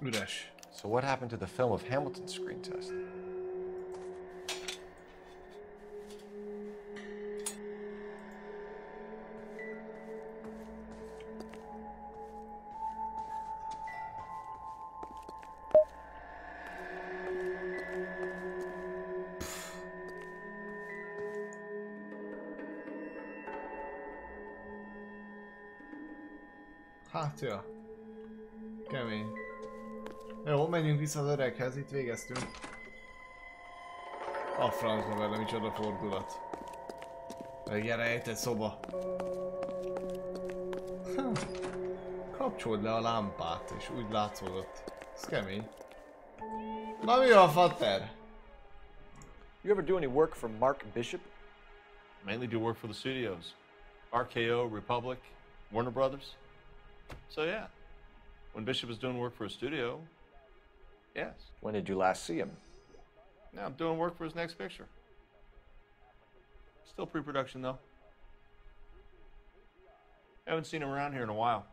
Üres. So what happened to the film of Hamilton's screen test? Hát, ja. Kemény. Jó, menjünk vissza az öreghez, itt végeztünk. A francba vele, micsoda fordulat. Egy ilyen rejtett szoba. Kapcsold le a lámpát, és úgy látszódott. Ez kemény. Na mi a fater? You ever do any work for Mark Bishop? Mainly do work for the studios. RKO, Republic, Warner Brothers. So yeah, when Bishop is doing work for a studio, yes. When did you last see him? Now I'm doing work for his next picture. Still pre-production though. Haven't seen him around here in a while.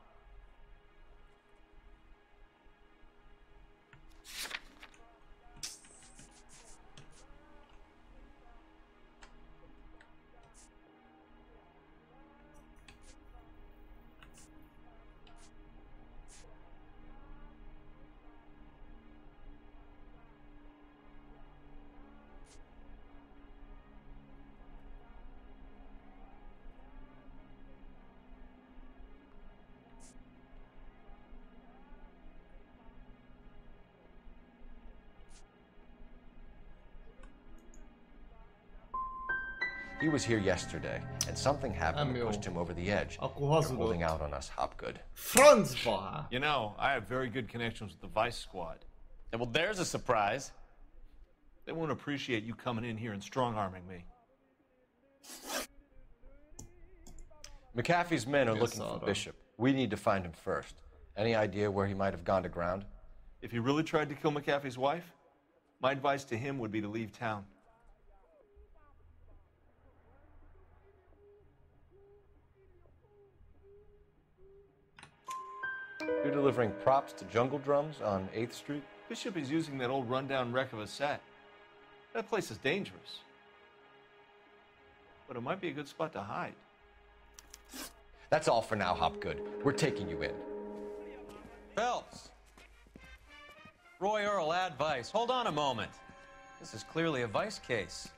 He was here yesterday, and something happened that pushed him over the edge. You're holding out on us, Hopgood. Francba! You know, I have very good connections with the Vice Squad. And well, there's a surprise. They won't appreciate you coming in here and strong-arming me. McAfee's men are looking for Bishop. We need to find him first. Any idea where he might have gone to ground? If he really tried to kill McAfee's wife, my advice to him would be to leave town. You're delivering props to Jungle Drums on 8th Street? Bishop is using that old rundown wreck of a set. That place is dangerous. But it might be a good spot to hide. That's all for now, Hopgood. We're taking you in. Phelps! Roy Earl, advice. Hold on a moment. This is clearly a vice case.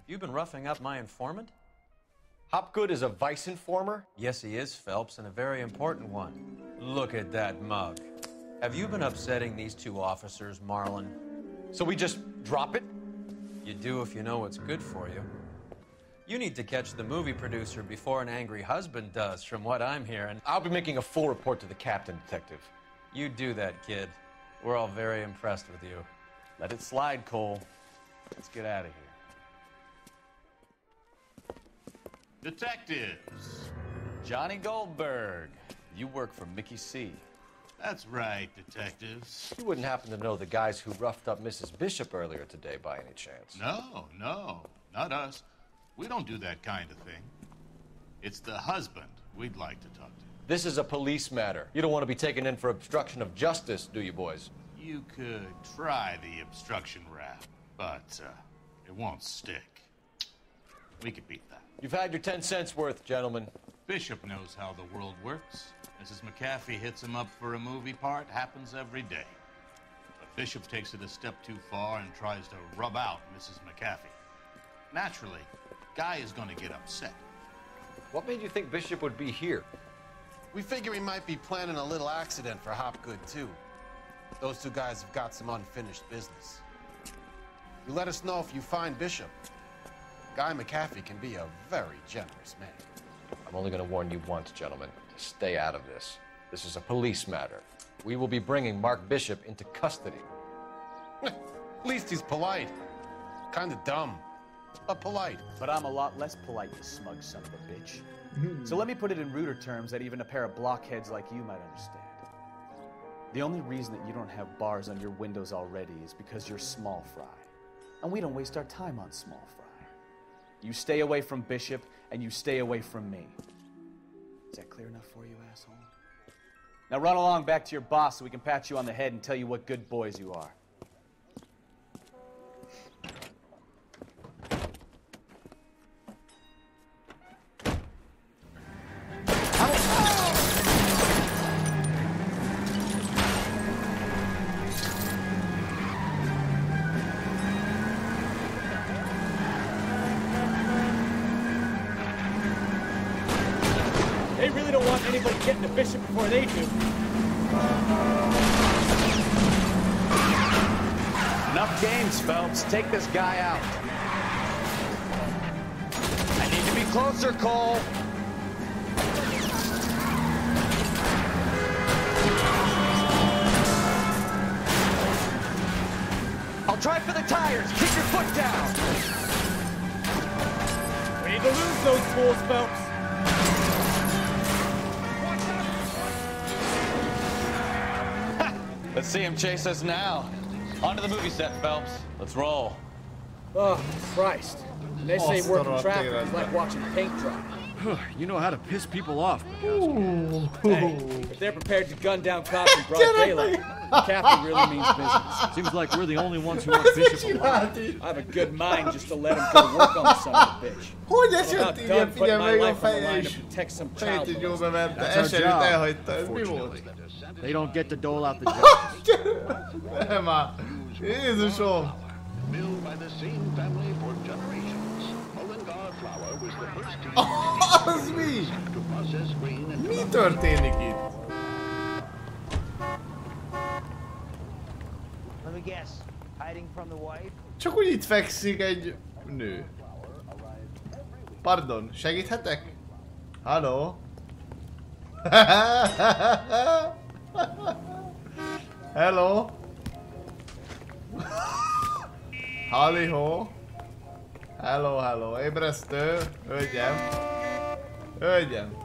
You've been roughing up my informant? Hopgood is a vice informer? Yes, he is, Phelps, and a very important one. Look at that mug. Have you been upsetting these two officers, Marlon? So we just drop it? You do if you know what's good for you. You need to catch the movie producer before an angry husband does, from what I'm hearing. I'll be making a full report to the captain, Detective. You do that, kid. We're all very impressed with you. Let it slide, Cole. Let's get out of here. Detectives. Johnny Goldberg. You work for Mickey C. That's right, detectives. You wouldn't happen to know the guys who roughed up Mrs. Bishop earlier today by any chance? No, not us. We don't do that kind of thing. It's the husband we'd like to talk to. This is a police matter. You don't want to be taken in for obstruction of justice, do you, boys? You could try the obstruction rap, but it won't stick. We could beat that. You've had your 10 cents worth, gentlemen. Bishop knows how the world works. Mrs. McAfee hits him up for a movie part, happens every day. But Bishop takes it a step too far and tries to rub out Mrs. McAfee. Naturally, Guy is going to get upset. What made you think Bishop would be here? We figure he might be planning a little accident for Hopgood, too. Those two guys have got some unfinished business. You let us know if you find Bishop. Guy McAfee can be a very generous man. I'm only going to warn you once, gentlemen, to stay out of this. This is a police matter. We will be bringing Mark Bishop into custody. At least he's polite. Kind of dumb. but polite. But I'm a lot less polite, you smug son of a bitch. So let me put it in ruder terms that even a pair of blockheads like you might understand. The only reason that you don't have bars on your windows already is because you're small fry. And we don't waste our time on small fry. You stay away from Bishop, and you stay away from me. Is that clear enough for you, asshole? Now run along back to your boss so we can pat you on the head and tell you what good boys you are. They really don't want anybody getting to Bishop before they do. Enough games, Phelps. Take this guy out. I need to be closer, Cole. I'll try for the tires. Keep your foot down. We need to lose those fools, Phelps. Let's see him chase us now. On to the movie set, Phelps. Let's roll. Oh, Christ. And they say working traffic is like watching paint dry. You know how to piss people off. Hey, if they're prepared to gun down cops in broad daylight, McCaffrey really means business. Seems like we're the only ones who want Bishop alive. I have a good mind just to let him go to work on the son of a bitch. Hogy I'm not done putting my life on the line to és protect some child. That's our job, unfortunately. They don't get to dole out the justice. Nem már. Jézusom. Built by the same family for generations. Mullingar flour was the first to Az mi? to process grain and Mi történik itt? Let me guess. Hiding from the wife? Csak úgy itt fekszik egy nő. Pardon, segíthetek? Halló? Hello? Halli-ho? Hello, hello. Ébresztő. Hölgyem. Hölgyem.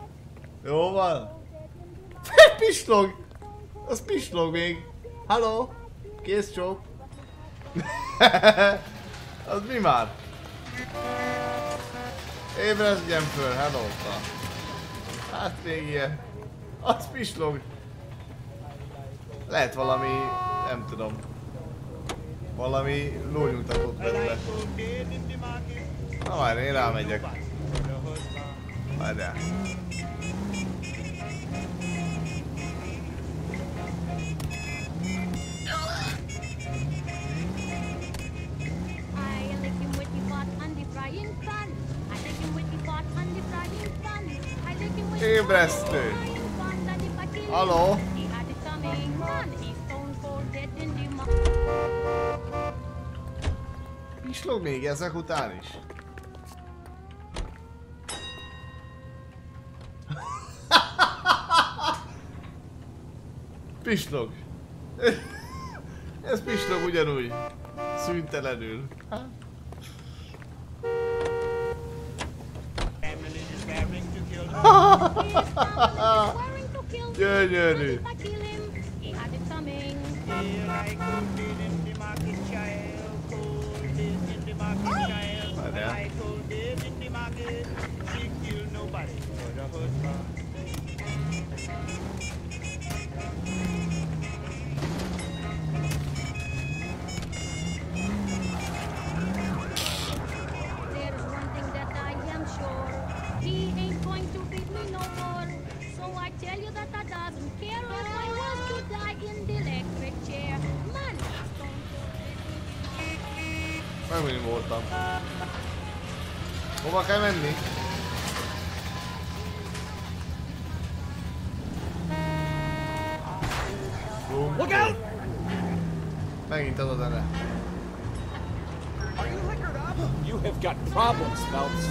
Jó van? Pislog! Az pislog még. Hello? Kész csók. Az mi már? Ébresztjen föl, hello. Hát még ilyen. Az pislog. Lehet valami, nem tudom. Valami lónyugtatott belőle. Na már én rámegyek. Várjál. Ébresztő! Halló? Pislog még ezek után is? Pislog. Ez pislog ugyanúgy. Szüntelenül. Gyönyörű. Megint voltam. Hova kell menni? Look out! Megint az a zene. You have got problems, Phelps.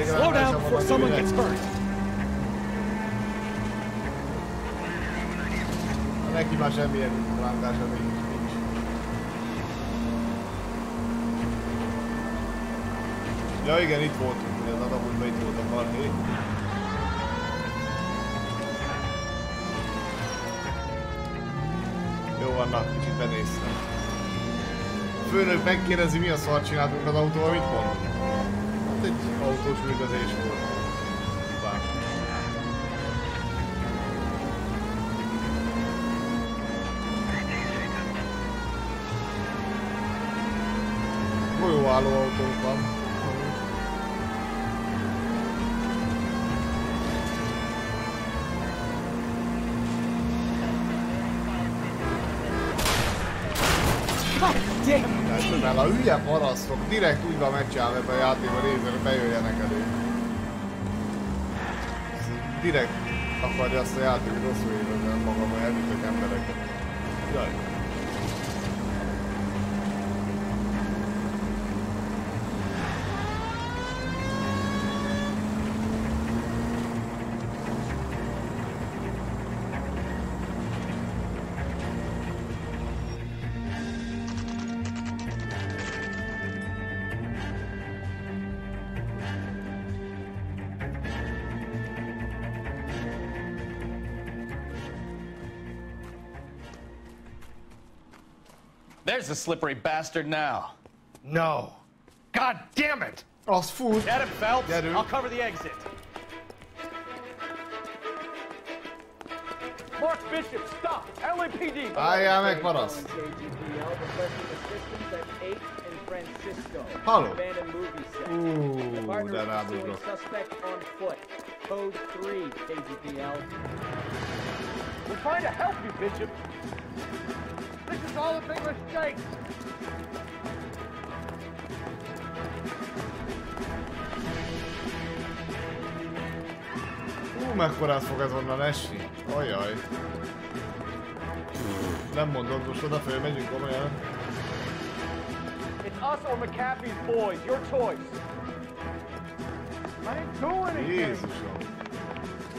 Slow down before someone gets hurt. Neki már semmilyen rángása nincs. Ja igen, itt voltunk, ez a napodban itt volt a marhé. Jó van, na, kicsit benéztem. A főnök megkérdezi, mi a szart csináltunk az autóval, mit mondunk? Hát egy autós üldözés volt. Bár. Golyóálló autók van. Mert a hülye parasztok direkt úgy van megcsinálva ebben a játékban részben, hogy bejöjjenek elő. Direkt akarja azt a játékot rosszul érezni magam, hogy elütök embereket. Jaj. There's the slippery bastard now. No. God damn it! Az fut. Get him, Phelps. I'll cover the exit. Mark Bishop, stop! LAPD! Álljál meg, parasz! Halló? De rádugrok. Code 3, KGPL. We're trying to help you, Bishop. This is all a big mistake. Mekkorát fog ez onnan esni? Ajaj. Nem mondod, most oda fölmegyünk komolyan. It's us or McAfee's boys, your choice. I didn't do anything. Jézusom.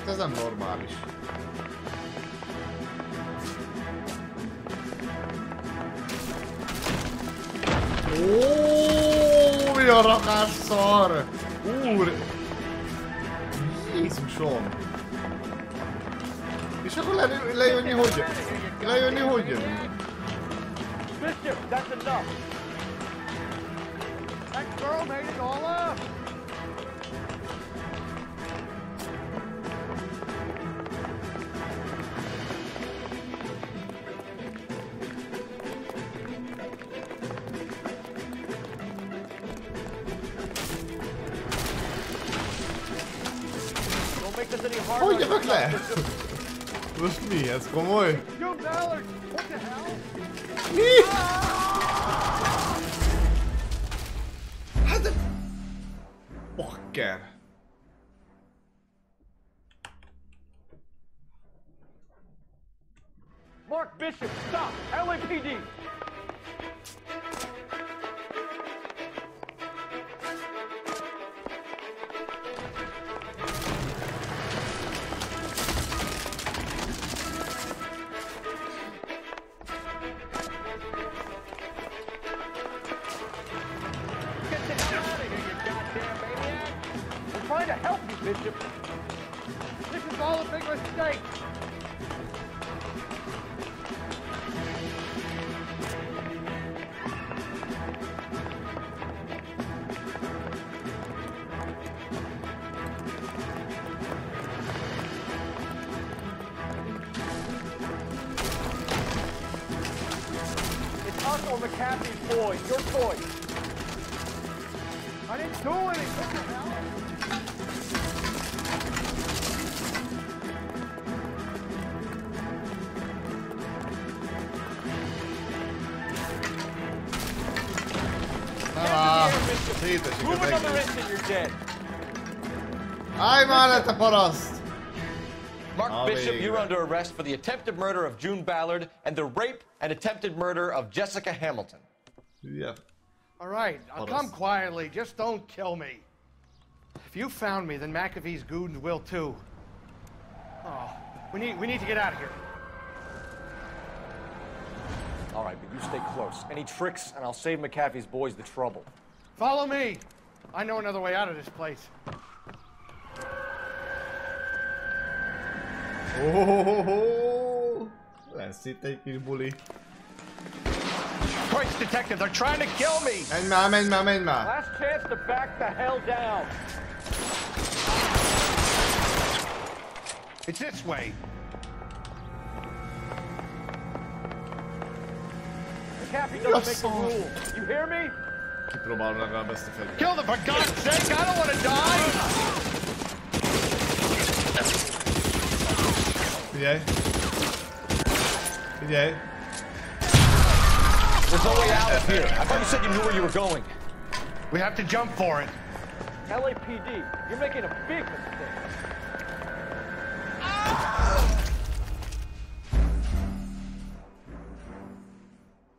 Ez nem normális. Ó, mi a rakás szar! Úr! Jézusom! És akkor lejönni hogy jön? Lejönni hogy jön? Bishop, that's enough. That girl made it all up. Hogy jövök le? Most mi? Ez komoly? Mi? Hát de... Bakker. Mark Bishop, stop! LAPD! Trying to help you, Bishop. This is all a big mistake. It's us or McAfee's boys, your choice. I didn't do anything. What the hell? Move another inch and you're dead. Állj már le, te paraszt! Mark Bishop, you're under arrest for the attempted murder of June Ballard and the rape and attempted murder of Jessica Hamilton. Yeah. All right, I'll come quietly. Just don't kill me. If you found me, then McAfee's goons will too. Oh, we need to get out of here. All right, but you stay close. Any tricks, and I'll save McAfee's boys the trouble. Follow me. I know another way out of this place. Oh, lesz itt egy kis buli. Christ, detective, they're trying to kill me. Menj már, menj már, menj már. Last chance to back the hell down. It's this way. McAfee doesn't make the rule. You hear me? Kipróbálom legalább ezt a fegyvert. Kill them, for God's sake! I don't want to die! Figyelj. Figyelj. There's no way out of here. I thought you said you knew where you were going. We have to jump for it. LAPD, you're making a big mistake.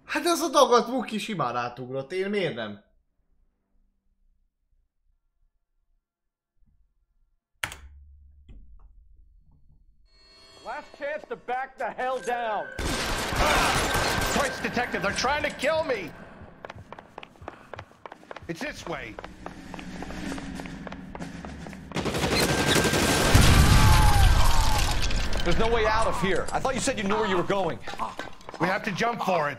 Hát ez a dagat Muki simán átugrott, én miért nem? Last chance to back the hell down. Christ, detective, they're trying to kill me. It's this way. There's no way out of here. I thought you said you knew where you were going. We have to jump for it.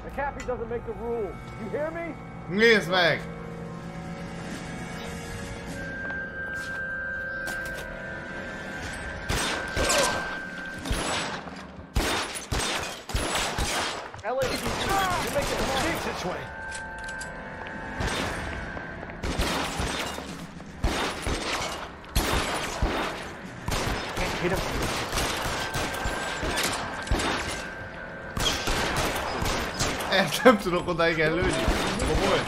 McAfee doesn't make the rules. You hear me? Nézd meg! LAPD, you're making a mistake this way. Can't hit him. Ezt nem tudok odáig ellőni. Komoly.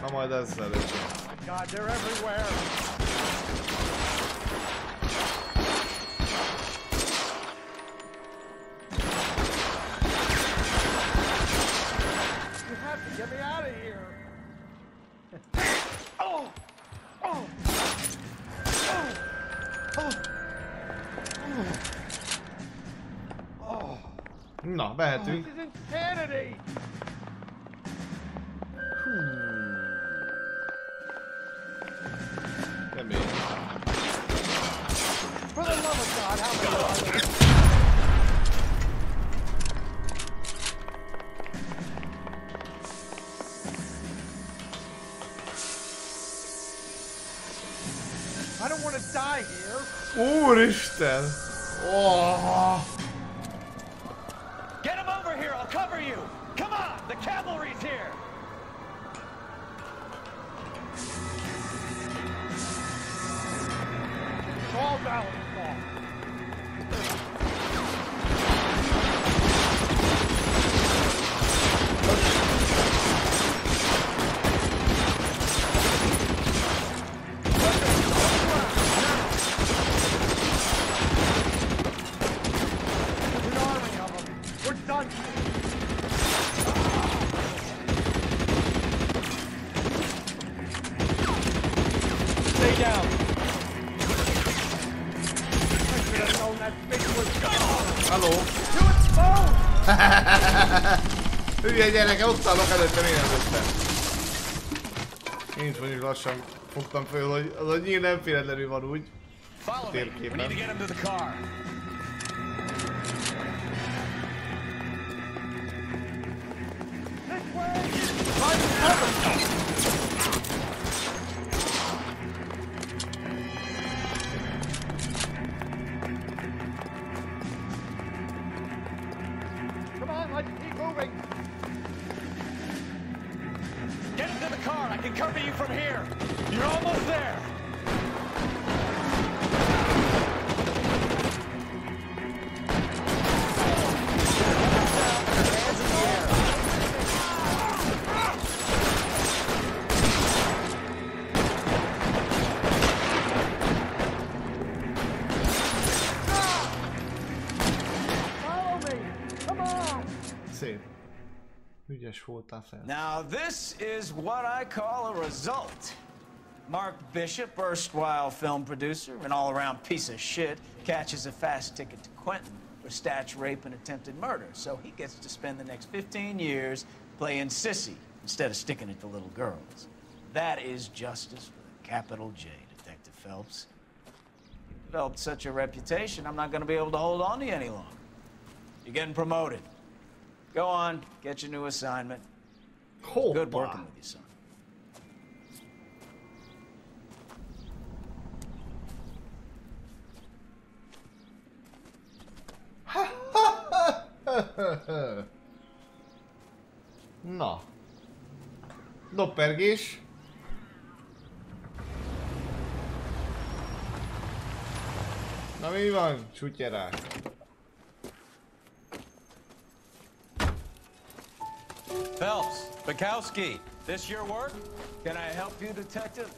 Na majd ezzel lőni. God, they're everywhere. You have to get me out of here. Oh! Oh! Oh! Oh! Na, behetünk. This is insanity! Kemény. For the love of God, how many are there? I don't want to die here. Úristen! Oh. Get him over here, I'll cover you! Come on, the cavalry's here! It's all Valen's fault. Stay down. Halló? Hülye gyereke, ott állok előttem, én előttem. Én is mondjuk lassan fogtam föl, hogy az a nyíl nem féletlenül van úgy. Térképen. Come on, let's keep moving. Get into the car, I can cover you from here! You're almost there! Szép. Ügyes voltál fel. Now this is what I call a result. Mark Bishop, erstwhile film producer and all-around piece of shit, catches a fast ticket to Quentin. for snatch, rape, and attempted murder. So he gets to spend the next 15 years playing sissy instead of sticking it to little girls. That is justice with a capital J, Detective Phelps. You developed such a reputation, I'm not going to be able to hold on to you any longer. You're getting promoted. Go on, get your new assignment. Good working with you, son. Na. Doppergés. Na mi van, sutyerák? Phelps, Bukowski, this your work? Can I help you, Detective?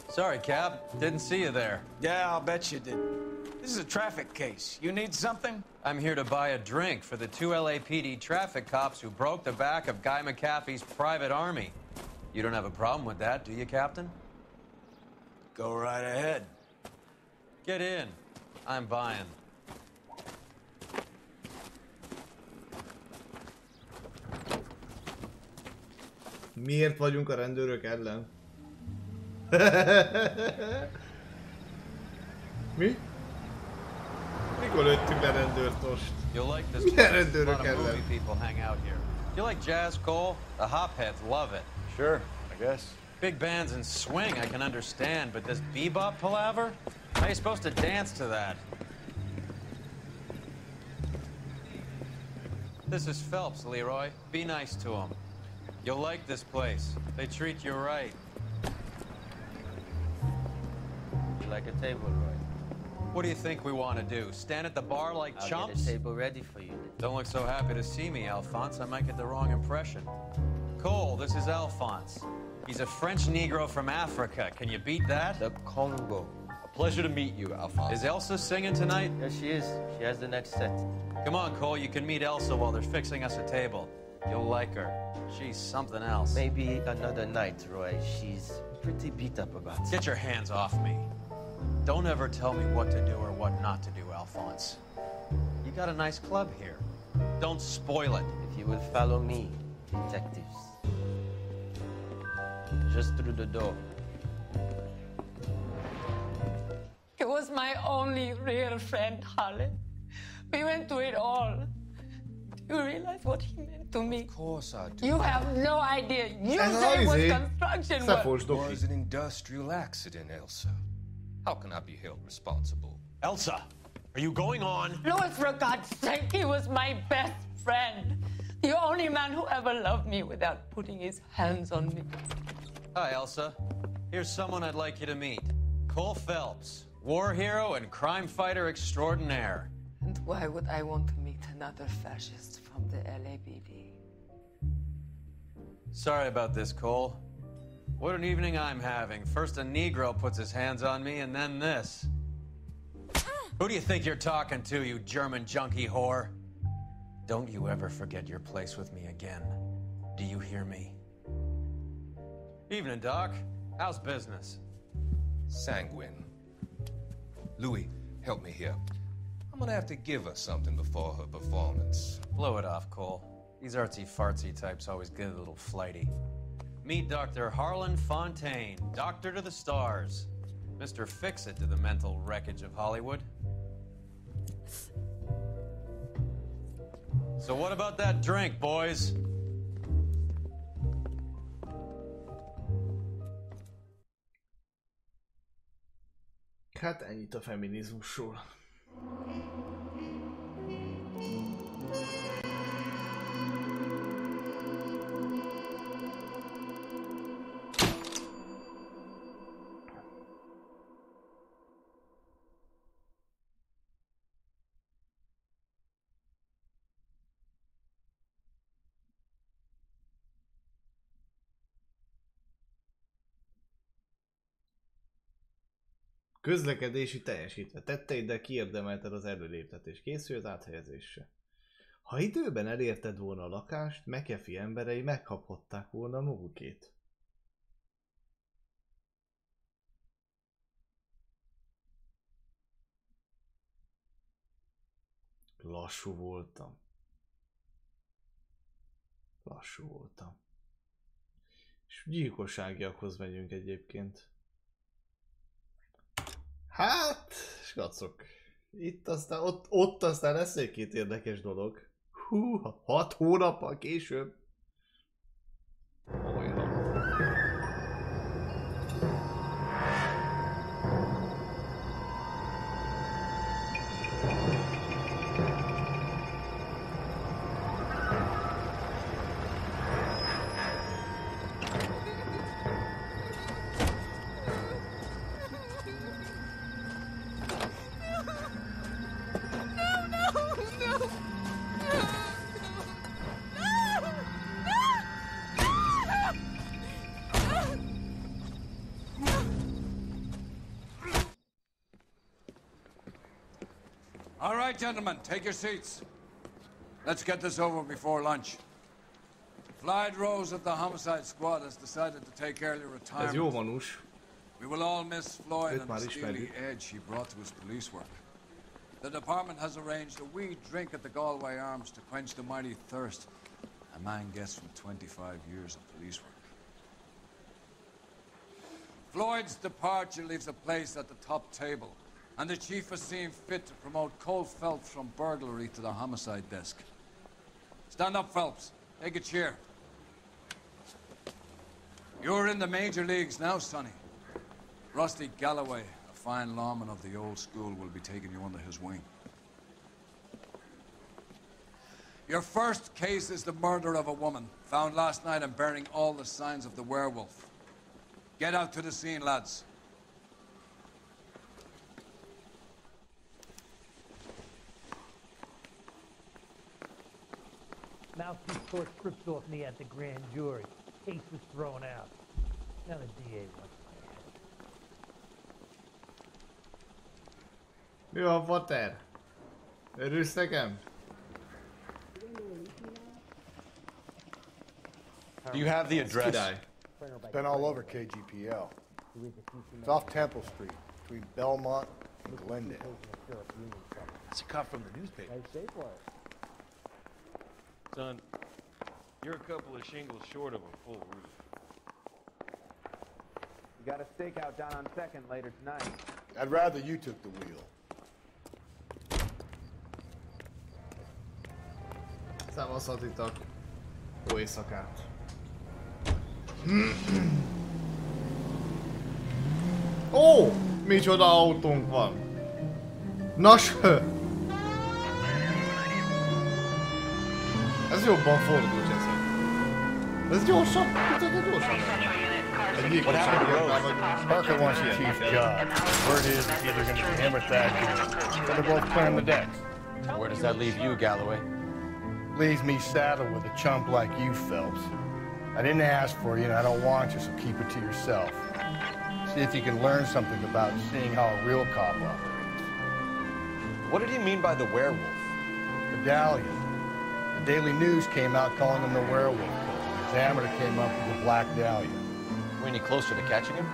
Sorry, Cap. Didn't see you there. Yeah, I'll bet you did. This is a traffic case. You need something? I'm here to buy a drink for the 2 LAPD traffic cops who broke the back of Guy McAfee's private army. You don't have a problem with that, do you, Captain? Go right ahead. Get in. I'm buying. Miért vagyunk a rendőrök ellen? Mi? Mikor lőttünk le rendőrt most? You'll like this Milyen place. A lot rendőrök of ellen? movie people hang out here. You like jazz, Cole? The hopheads love it. Sure, I guess. Big bands and swing I can understand, but this bebop palaver? How are you supposed to dance to that? This is Phelps, Leroy. Be nice to him. You'll like this place. They treat you right. You like a table, Roy? What do you think we want to do? Stand at the bar like I'll chumps? get a table ready for you. Don't look so happy to see me, Alphonse. I might get the wrong impression. Cole, this is Alphonse. He's a French Negro from Africa. Can you beat that? The Congo. A pleasure to meet you, Alphonse. Is Elsa singing tonight? Yes, she is. She has the next set. Come on, Cole. You can meet Elsa while they're fixing us a table. You'll like her. She's something else. Maybe another night, Roy. She's pretty beat up about it. Get your hands off me. Don't ever tell me what to do or what not to do, Alphonse. You got a nice club here. Don't spoil it. If you will follow me, detectives. Just through the door. He was my only real friend, Harlan. We went through it all. Do you realize what he meant to me? Of course I do. You have no idea. You say it was construction work. It was an industrial accident, Elsa. How can I be held responsible? Elsa, are you going on? Louis, for God's sake, he was my best friend. The only man who ever loved me without putting his hands on me. Hi, Elsa. Here's someone I'd like you to meet. Cole Phelps, war hero and crime fighter extraordinaire. And why would I want to meet another fascist from the LAPD? Sorry about this, Cole. What an evening I'm having. First a Negro puts his hands on me, and then this. Who do you think you're talking to, you German junkie whore? Don't you ever forget your place with me again. Do you hear me? Evening, Doc. How's business? Sanguine. Louis, help me here. I'm gonna have to give her something before her performance. Blow it off, Cole. These artsy-fartsy types always get a little flighty. Meet Dr. Harlan Fontaine, doctor to the stars. Mr. Fix-It to the mental wreckage of Hollywood. So what about that drink, boys? Hát ennyit a feminizmusról. Közlekedési teljesítve tetteid, de kiérdemelted az előléptetés. Készülj az áthelyezésre. Ha időben elérted volna a lakást, McAfee emberei megkaphatták volna magukét. Lassú voltam. Lassú voltam. És gyilkosságiakhoz megyünk egyébként. Hát, skacok. Itt aztán, ott aztán lesz egy-két érdekes dolog. Hú, 6 hónappal később. Olyan. All right, gentlemen, take your seats. Let's get this over before lunch. Clyde Rose of the homicide squad has decided to take early retirement. Ez jó manus. We will all miss Floyd and the steely edge he brought to his police work. The department has arranged a wee drink at the Galway Arms to quench the mighty thirst a man gets from 25 years of police work. Floyd's departure leaves a place at the top table, and the chief has seen fit to promote Cole Phelps from burglary to the homicide desk. Stand up, Phelps. Take a chair. You're in the major leagues now, Sonny. Rusty Galloway, a fine lawman of the old school, will be taking you under his wing. Your first case is the murder of a woman, found last night and bearing all the signs of the werewolf. Get out to the scene, lads. Mouthpiece tore scripts off me at the grand jury. Case was thrown out. Now the DA wants my head. Mi van, Potter? Örülsz nekem? Do you have the address? It's been all over KGPL. It's off Temple Street, between Belmont and Glendale. It's a cut from the newspaper. Son, you're a couple of shingles short of a full roof. You got a stakeout down on 2nd later tonight. I'd rather you took the wheel. Szavazhatitok jó éjszakát. Ó, micsoda autónk van. Nas, ez jobban fordul, Jesse. Ez gyorsabb, micsoda gyorsabb. Egy gyilkosságiaknál vagy. Parker wants the chief job. Word is it's either going to be him or Thad. But they're both clearing the decks. Where does that leave you, Galloway? Leaves me saddled with a chump like you, Phelps. I didn't ask for you, and I don't want you, so keep it to yourself. See if you can learn something about seeing how a real cop operates. What did he mean by the werewolf? Medallion. The Daily News came out calling him the werewolf killer. The Examiner came up with the Black Dahlia. Were any closer to catching him?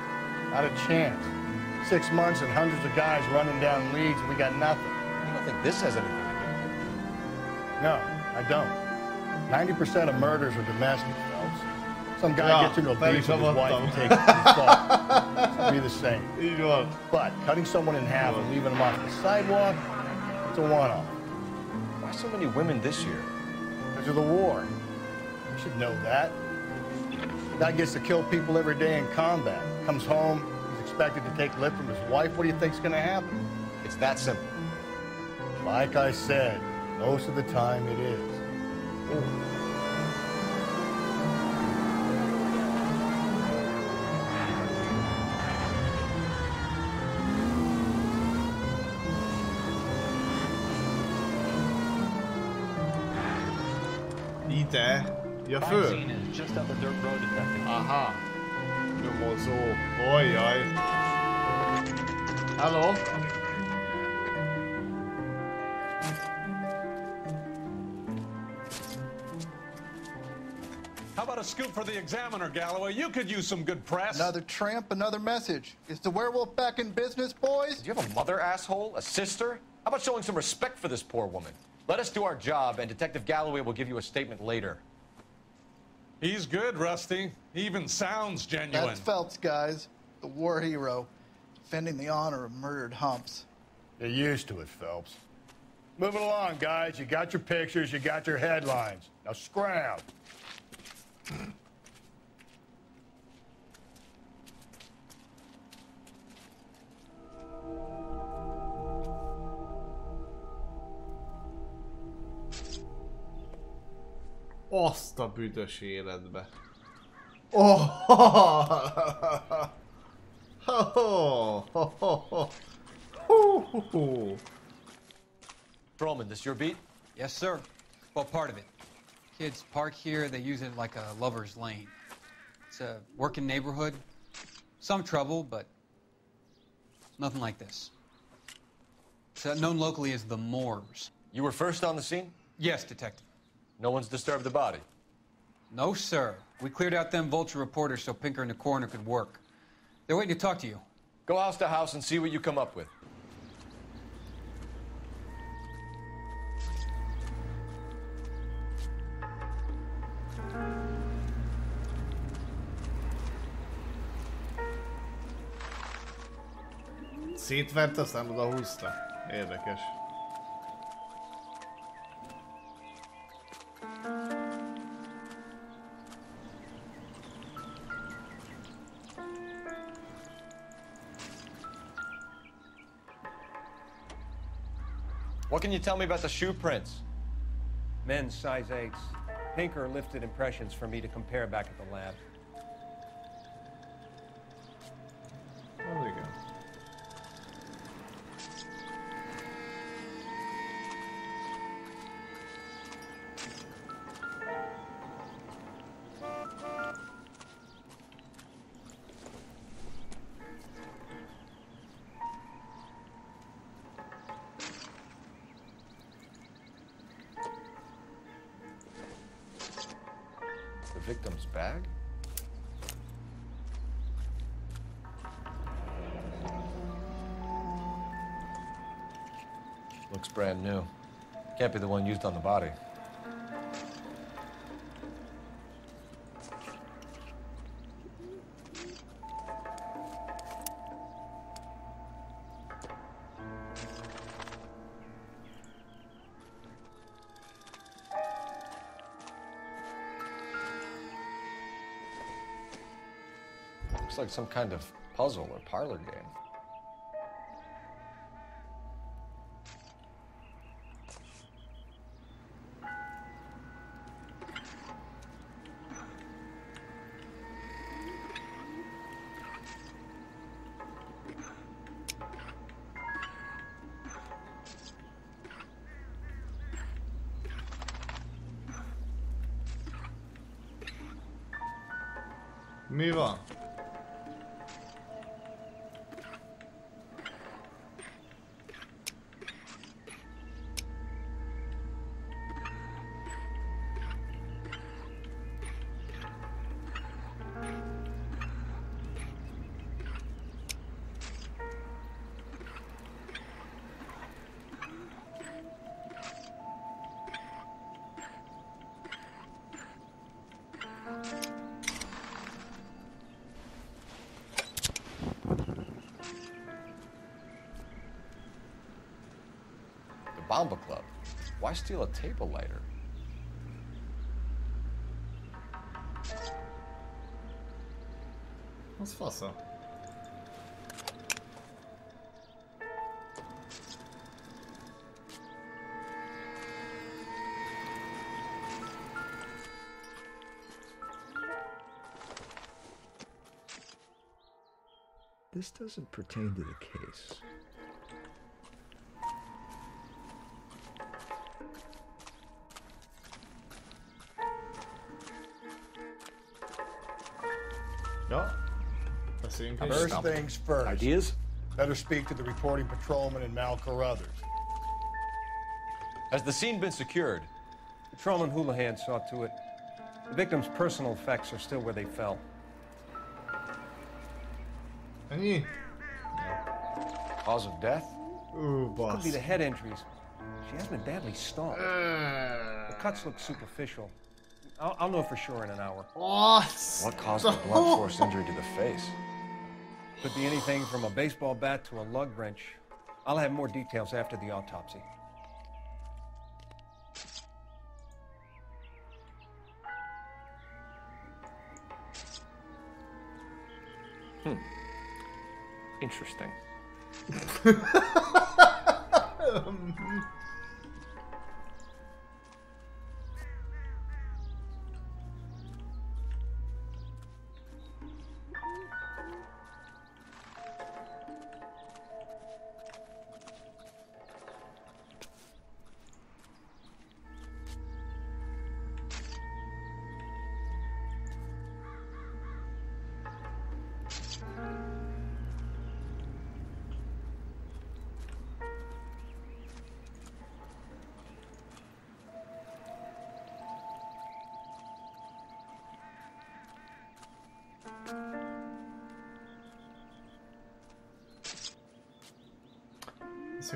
Not a chance. 6 months and hundreds of guys running down leads, and we got nothing. You don't think this has anything to do with it? No, I don't. 90% of murders are domestic, Phelps. Some guy gets into a beef with his wife and takes it to the fault. It'll be the same. But cutting someone in half and leaving them off the sidewalk, it's a one-off. Why so many women this year? Because of the war. You should know that. Guy gets to kill people every day in combat. Comes home, he's expected to take lip from his wife. What do you think's gonna happen? It's that simple. Like I said, most of the time it is. Ide? Ja, föl? Just up a dirt road, detective. Aha. Nyomozó. Ojjaj. Hello? How about a scoop for the Examiner, Galloway? You could use some good press. Another tramp, another message. Is the werewolf back in business, boys? Do you have a mother, asshole? A sister? How about showing some respect for this poor woman? Let us do our job, and Detective Galloway will give you a statement later. He's good, Rusty. He even sounds genuine. That's Phelps, guys. The war hero. Defending the honor of murdered humps. You're used to it, Phelps. Moving along, guys. You got your pictures, you got your headlines. Now scram. Azt a büdös életbe. Oh! Patrolman, this your beat? Yes, sir. Well, part of it. Kids park here, they use it like a lover's lane. It's a working neighborhood. Some trouble, but nothing like this. It's known locally as the Moors. You were first on the scene? Yes, Detective. No one's disturbed the body? No, sir. We cleared out them vulture reporters so Pinker and the coroner could work. They're waiting to talk to you. Go house to house and see what you come up with. Szétvert, aztán oda húzta. Érdekes. What can you tell me about the shoe prints? Men's size 8s. Pinker lifted impressions for me to compare back at the lab. There we go. The victim's bag? Looks brand new. Can't be the one used on the body. Looks like some kind of puzzle or parlor game. Mi van? Mamba Club. Why steal a table lighter? Az fasza. This doesn't pertain to the case. Ja. First things first. Ideas? Better speak to the reporting patrolman and Mal Carruthers. Has the scene been secured? Patrolman Houlihan saw to it. The victim's personal effects are still where they fell. Ennyi? Cause of death? Ó, Could be the head injuries. She hasn't been badly stalked. The cuts look superficial. I'll know for sure in an hour. What caused the blunt force injury to the face? Could be anything from a baseball bat to a lug wrench. I'll have more details after the autopsy. Interesting.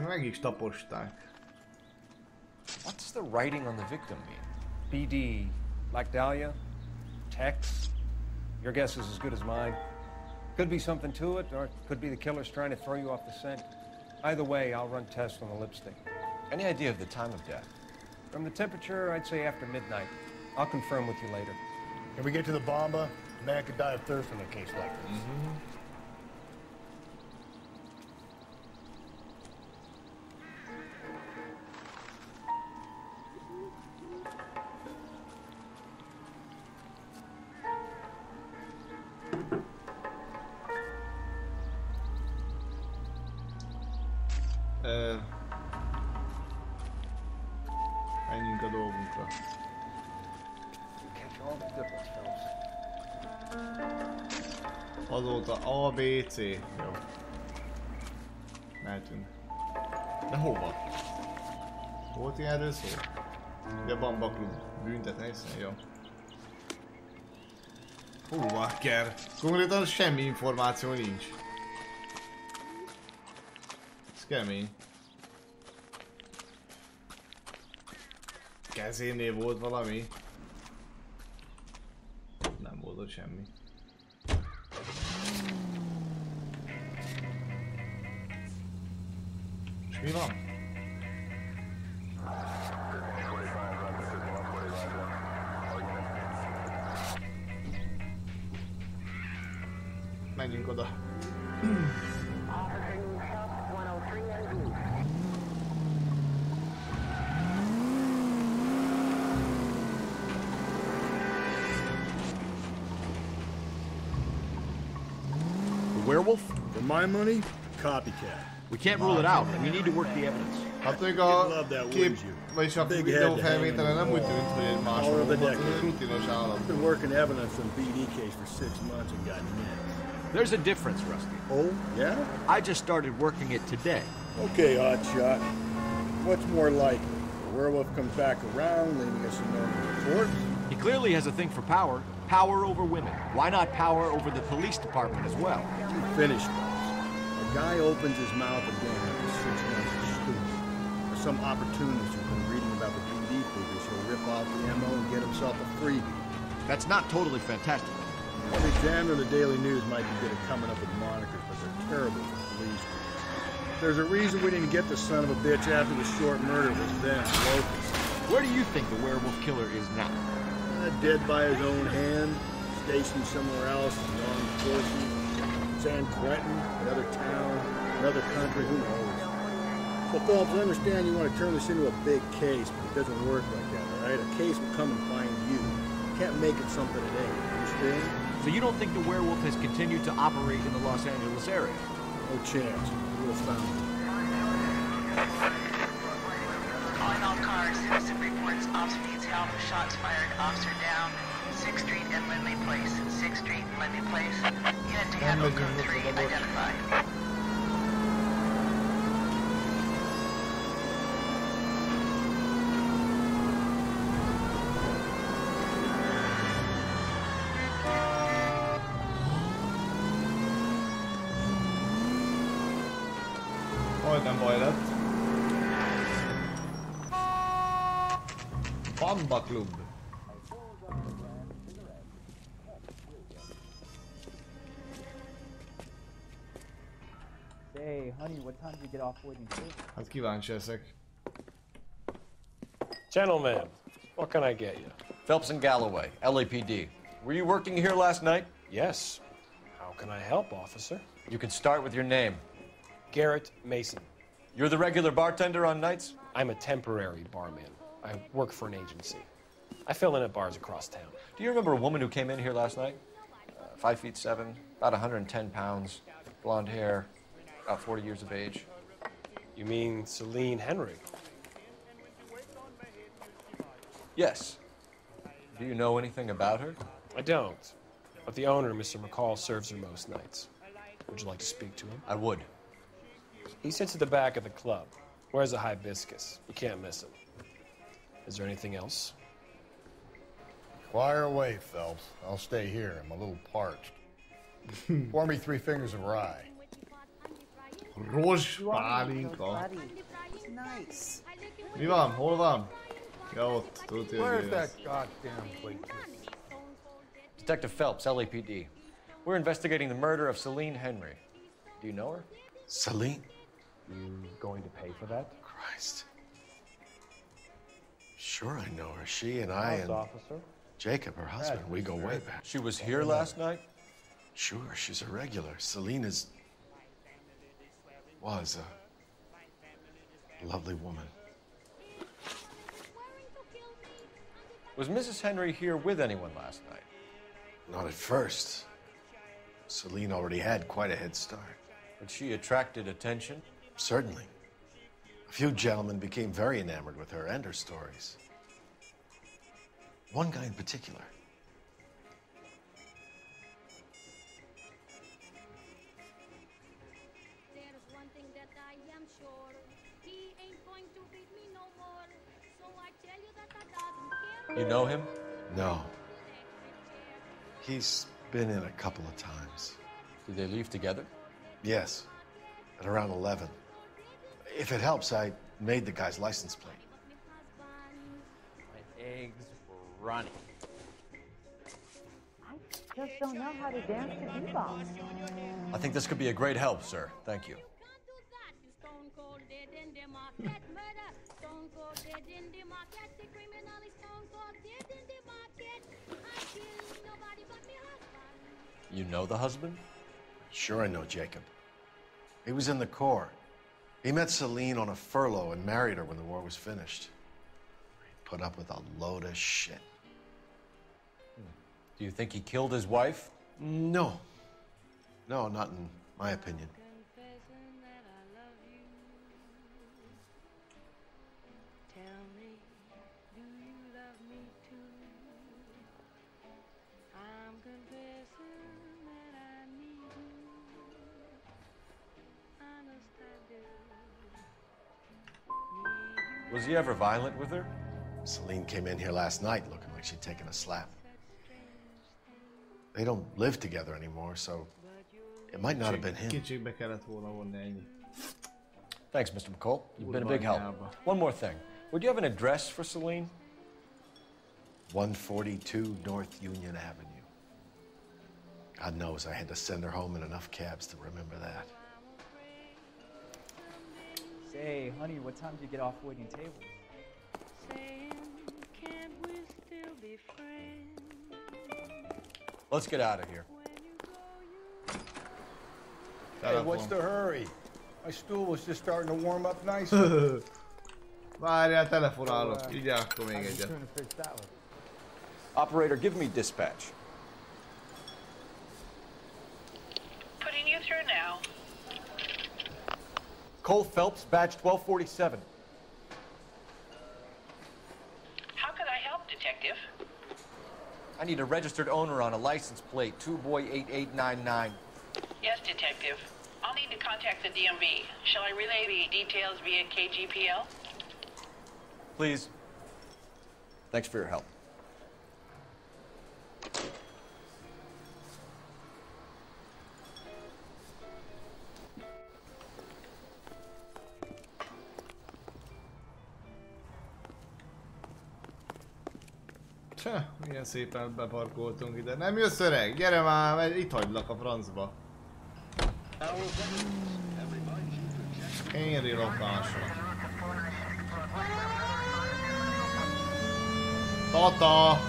Meg is taposták. What's the writing on the victim mean? BD, Black Dahlia, Tex. Your guess is as good as mine. Could be something to it, or it could be the killer's trying to throw you off the scent. Either way, I'll run tests on the lipstick. Any idea of the time of death? From the temperature, I'd say after midnight. I'll confirm with you later. If we get to the Mamba, a man could die of thirst in a case like this. Menjünk a dolgunkra. Azóta A, B, C. Jó. Mehetünk. De hova? Volt ilyenről szó? Ugye Mamba klub. Büntetni hiszen, jó. Hova kell? Konkrétan semmi információ nincs. Ez kemény. Kezénél volt valami? Nem volt ott semmi. És mi van? Menjünk oda. Werewolf? For my money, copycat. We can't rule it out. We need to work the evidence. Hát még a kép, vagyis a videó felvétele nem úgy tűnt, hogy egy máshol volt, hogy rutinos állam. I've been working evidence on BD case for 6 months and got nits. There's a difference, Rusty. Oh, yeah? I just started working it today. Okay, hotshot. What's more likely? The werewolf comes back around, leaving us a known corpse? He clearly has a thing for power. Power over women. Why not power over the police department as well? You finished, boss. A guy opens his mouth again after 6 months of stupid. Or some opportunist who's been reading about the BD figures, he'll rip off the MO and get himself a freebie. That's not totally fantastic. Every examiner of the Daily News might be good at coming up with monikers, but they're terrible for police. There's a reason we didn't get the son of a bitch after the short murder was them, Locust. Where do you think the werewolf killer is now? Dead by his own hand, stationed somewhere else, long forces, San Quentin, another town, another country, who knows? So, Phelps, I understand you want to turn this into a big case, but it doesn't work like that, all right? A case will come and find you. You can't make it something it ain't, understand? So you don't think the werewolf has continued to operate in the Los Angeles area? No chance. We'll found him. Calling all cars, citizen reports officer needs help, shots fired, officer down, 6th Street and Lindley Place, 6th Street and Lindley Place, unit to handle code 3, identified. Majdnem baj lett. Mamba Club. Hey, honey, what time do you get off waiting tables? Hát kíváncsi leszek. Gentlemen, what can I get you? Phelps and Galloway, LAPD. Were you working here last night? Yes. How can I help, officer? You can start with your name. Garrett Mason. You're the regular bartender on nights? I'm a temporary barman. I work for an agency. I fill in at bars across town. Do you remember a woman who came in here last night? 5'7", about 110 pounds, blonde hair, about 40 years of age. You mean Celine Henry? Yes. Do you know anything about her? I don't. But the owner, Mr. McCall, serves her most nights. Would you like to speak to him? I would. He sits at the back of the club. Wears a hibiscus. You can't miss him. Is there anything else? Fire away, Phelps. I'll stay here. I'm a little parched. Pour me 3 fingers of rye. Rozs pálinka. Nice. Mi van? Hol van? Ja, ott. Tudod, hogy Where's ez. that goddamn waitress? Detective Phelps, LAPD. We're investigating the murder of Celine Henry. Do you know her? Celine? You going to pay for that? Christ. Sure I know her. She and I and officer? Jacob, her husband, we go way back. She was here last night? Sure, she's a regular. Celine was a lovely woman. Was Mrs. Henry here with anyone last night? Not at first. Celine already had quite a head start. But she attracted attention? Certainly. A few gentlemen became very enamored with her and her stories. One guy in particular. There's one thing that I am sure. He ain't going to beat me no more. So I tell you that I doesn't care. You know him? No. He's been in a couple of times. Did they leave together? Yes. At around 11. If it helps, I made the guy's license plate. My eggs were running. Just don't know how to dance to bebop. I think this could be a great help, sir. Thank you. You know the husband? Sure I know Jacob. He was in the Corps. He met Celine on a furlough and married her when the war was finished. He put up with a load of shit. Do you think he killed his wife? No. No, not in my opinion. Was he ever violent with her? Celine came in here last night looking like she'd taken a slap. They don't live together anymore, so it might not have been him. Kicsikbe kellett volna vonni, ennyi. Thanks, Mr. McCall. You've been a big help. One more thing. Would you have an address for Celine? 142 North Union Avenue. God knows I had to send her home in enough cabs to remember that. Say, honey, what time do you get off waiting tables? Let's get out of here. Hey, what's the hurry? My stool was just starting to warm up nicely. Várjál, telefonálok. Így akkor még egyet. Operator, give me dispatch. Putting you through now. Cole Phelps, badge 1247. How could I help, Detective? I need a registered owner on a license plate, 2boy8899. Yes, Detective. I'll need to contact the DMV. Shall I relay the details via KGPL? Please. Thanks for your help. Milyen szépen beparkoltunk ide. Nem jössz öreg? Gyere már, itt hagylak a francba. Én rilokásra. Tata!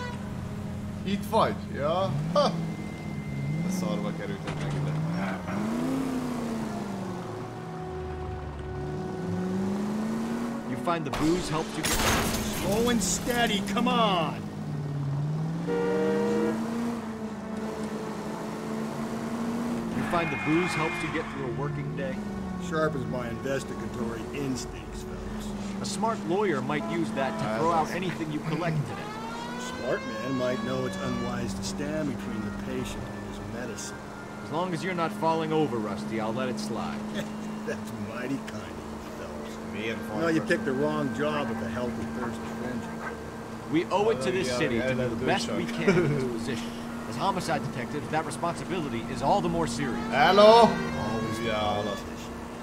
Itt vagy? Ja? Ha! De szarba kerültek meg ide. You find the booze helped you get... Slow and steady, come on! You find the booze helps you get through a working day? Sharpens my investigatory instincts, fellas. A smart lawyer might use that to throw out anything you collect today. A smart man might know it's unwise to stand between the patient and his medicine. As long as you're not falling over, Rusty, I'll let it slide. That's mighty kind of you, fellas. No, you picked the wrong job with a healthy thirst for vengeance. We owe it to this city to do the best we can in this position. As homicide detectives, that responsibility is all the more serious. Hello?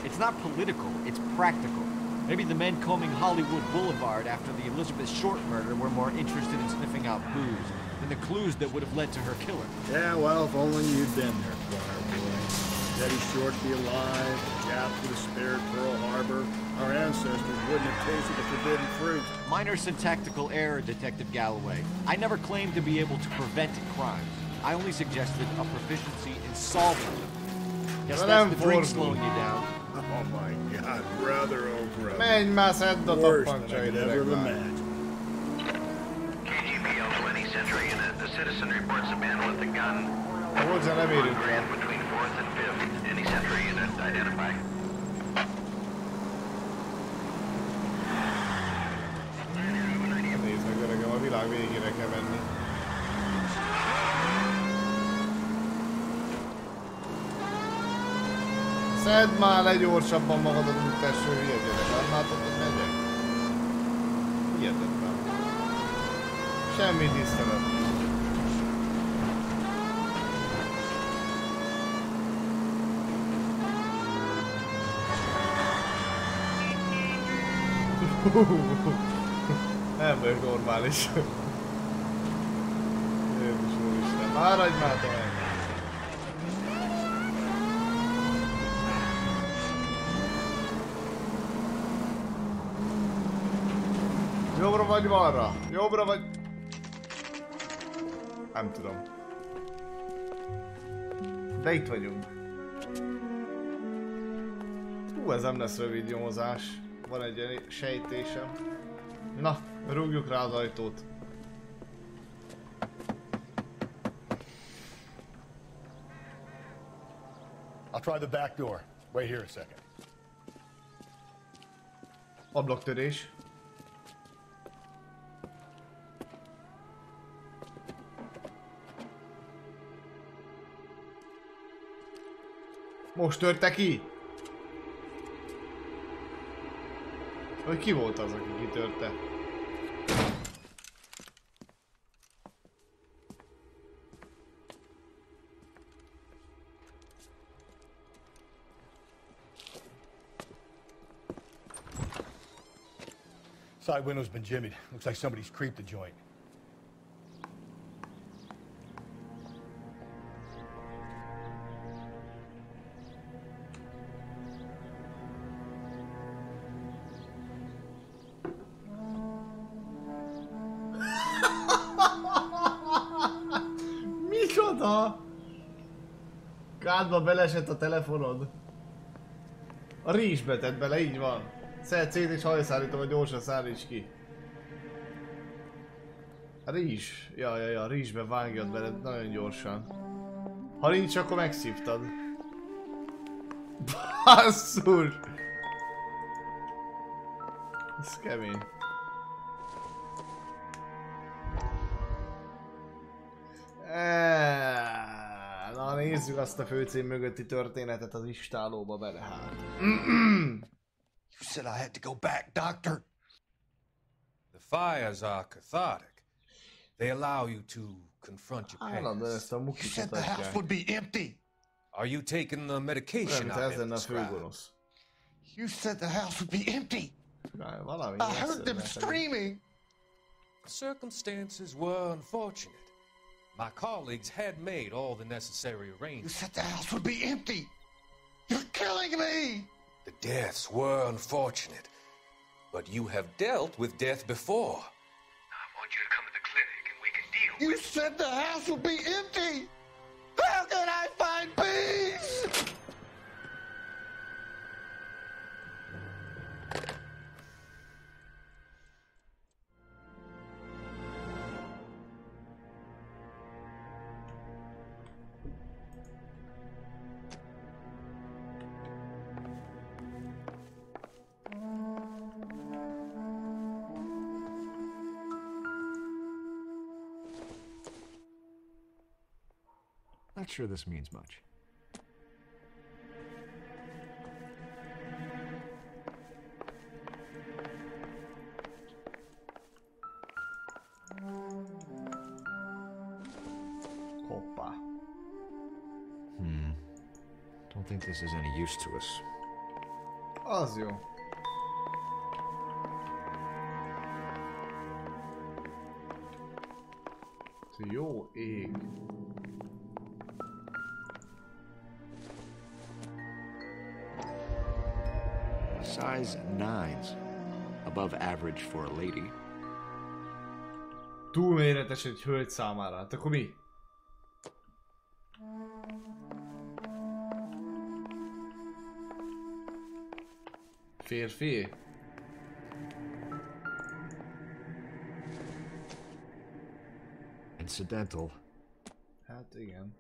It's not political, it's practical. Maybe the men combing Hollywood Boulevard after the Elizabeth Short murder were more interested in sniffing out booze than the clues that would have led to her killer. Yeah, well, if only you'd been there, Choir Boy. Teddy Short be alive, the Japs would have spared Pearl Harbor, our ancestors wouldn't have tasted the forbidden fruit. Minor syntactical error, Detective Galloway. I never claimed to be able to prevent crimes. I only suggested a proficiency in solving them. Guess that's the drink slowing you down. Oh my God, brother, oh brother. Menj már, szedd a tappancsait, never imagined. KGPL 20 Century Unit. The citizen reports a man with a gun. Hozzá nem érünk el. Between 4th and 5th. Any Century Unit identify. Nézd meg, öregem, a világ végére kell menni. Szedd már le gyorsabban magadat, mint teső hülye gyerek. Nem látod, hogy megyek? Hihetetlen. Semmi tisztelet. Nem vagyok normális. Jézus úristen, maradj már te meg! Jobbra vagy balra? Jobbra vagy... Nem tudom. De itt vagyunk. Hú, ez nem lesz rövid nyomozás. Van egy sejtésem. Na, rúgjuk rá az ajtót. I'll try the back door. Wait here a second. Ablaktörés. Most törte ki? Vagy ki volt az, aki kitörte? Side window's been jimmied. Looks like somebody's creeped the joint. Micsoda? Kádba belesett a telefonod. A rizsbe tett bele, így van. Szedd szét és hajszállítom, hogy gyorsan szállíts ki. A rizs. Ja, rizsbe vágjad bele nagyon gyorsan. Ha nincs, akkor megszívtad. Basszus! Ez kemény. Na nézzük azt a főcím mögötti történetet az istálóba bele hát. You said I had to go back, Doctor. The fires are cathartic. They allow you to confront your past. You said the house would be empty. Are you taking the medication I have prescribed? You said the house would be empty. I heard them screaming. The circumstances were unfortunate. My colleagues had made all the necessary arrangements. You said the house would be empty. You're killing me. The deaths were unfortunate, but you have dealt with death before. I want you to come to the clinic and we can deal You said the house would be empty. How can I find peace? Not sure this means much. Hoppa. Don't think this is any use to us. Az jó. Jó ég. Size 9s. Above average for a lady. Túlméretes egy hölgy számára. Hát akkor mi? Férfi? Incidental. Hát igen.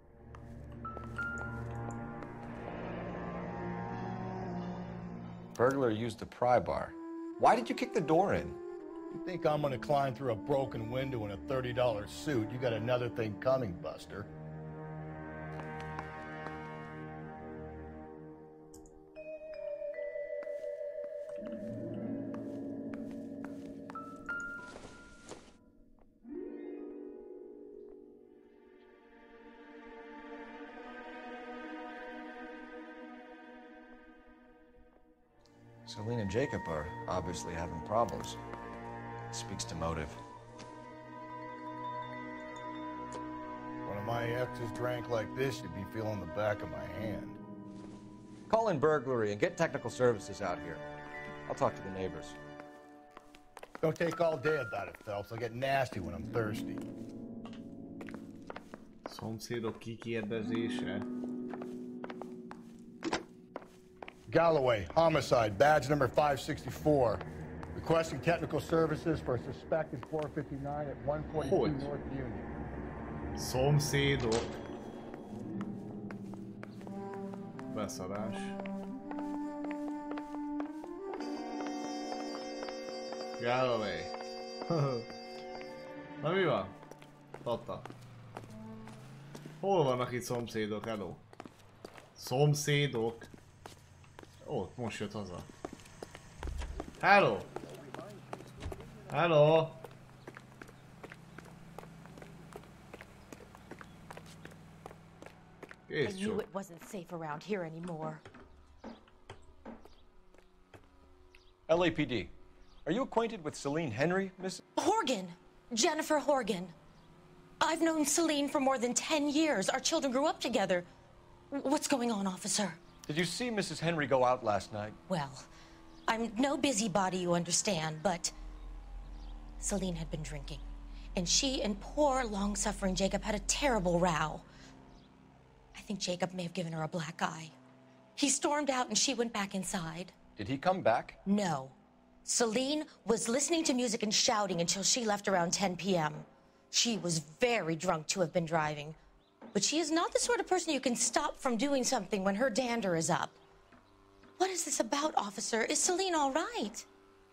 Burglar used the pry bar. Why did you kick the door in? You think I'm gonna climb through a broken window in a $30 suit? You got another thing coming, Buster. Celine and Jacob are obviously having problems. Speaks to motive. One of my exes drank like this, you'd be feeling the back of my hand. Call in burglary and get technical services out here. I'll talk to the neighbors. Don't take all day about it, Phelps. I'll get nasty when I'm thirsty. Szomszédok kikérdezése. Galloway, homicide, badge number 564. Requesting technical services for a suspected 459 at 142 Hogy? North Union. Szomszédok. Beszarás. Galloway. Na mi van? Tata. Hol vannak itt szomszédok? Hello. Szomszédok. Ó, most jött haza. Hello! Hello! I knew it wasn't safe around here anymore. LAPD. Are you acquainted with Celine Henry, Miss? Horgan! Jennifer Horgan. I've known Celine for more than 10 years. Our children grew up together. What's going on, officer? Did you see Mrs. Henry go out last night? Well, I'm no busybody, you understand, but Celine had been drinking. And she and poor, long-suffering Jacob had a terrible row. I think Jacob may have given her a black eye. He stormed out and she went back inside. Did he come back? No. Celine was listening to music and shouting until she left around 10 p.m. She was very drunk to have been driving. But she is not the sort of person you can stop from doing something when her dander is up. What is this about, officer? Is Celine all right?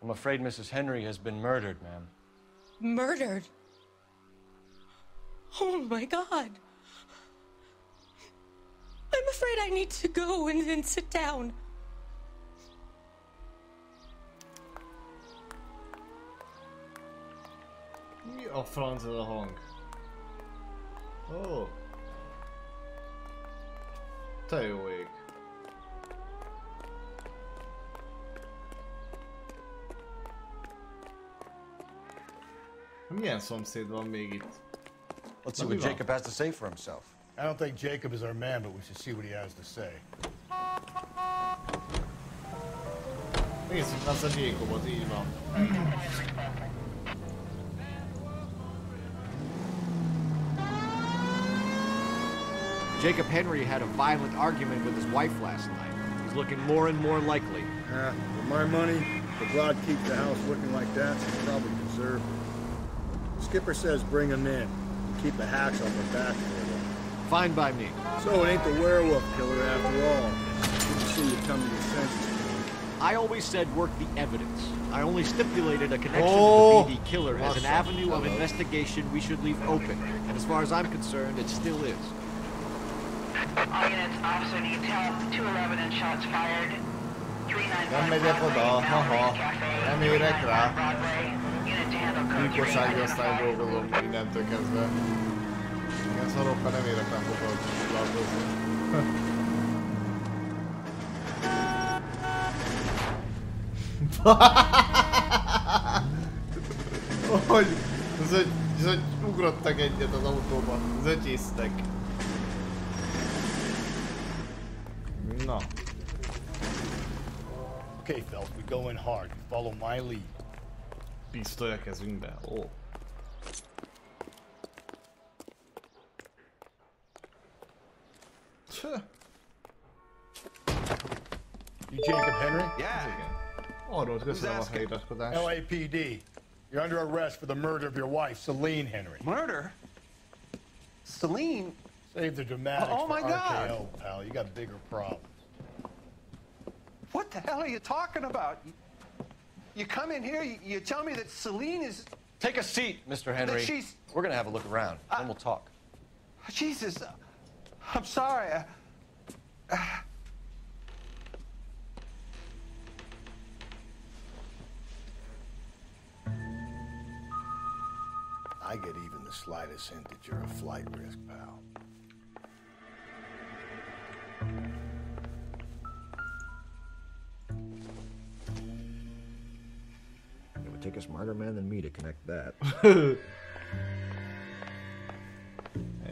I'm afraid Mrs. Henry has been murdered, ma'am. Murdered? Oh my God. I'm afraid I need to go and sit down. Mi a franc ez a hang? Ó. Te jó ég. Milyen szomszéd van még itt? Let's see what Jacob has to say for himself. I don't think Jacob is our man, but we should see what he has to say. Nézzük azt a Jacobot, így van. Jacob Henry had a violent argument with his wife last night. He's looking more and more likely. For my money, if God keeps the house looking like that, it's probably conservative. Skipper says bring him in. Keep the hacks off the back for a while. Fine by me. So it ain't the werewolf killer after all. Good to see you come to your senses. I always said work the evidence. I only stipulated a connection with the BD killer as an avenue of investigation we should leave open. And as far as I'm concerned, it still is. All units, Officer Intel, 211 and shots fired. 395 Nem megyek oda, haha. Nem érek rá. Gyilkossági osztályon dolgozom mindentől kezdve. Igen, szarokkal nem érek rá foglalkozni. Hogy ugrottak egyet az autóban, zötyésztek. Na. Okay, fellas, we go in hard. Follow my lead. Pisztoly a kezünkbe. Ó. You Jacob Henry? Yeah. Arról köszönöm a feliratkozást. LAPD. You're under arrest for the murder of your wife, Celine Henry. Murder? Celine? Save the dramatics Oh my for God. RKO, pal. You got bigger problems. What the hell are you talking about? You come in here, you tell me that Celine is... Take a seat, Mr. Henry. We're gonna have a look around, then we'll talk. Jesus, I'm sorry. I get even the slightest hint that you're a flight risk, pal. It would take a smarter man than me to connect that.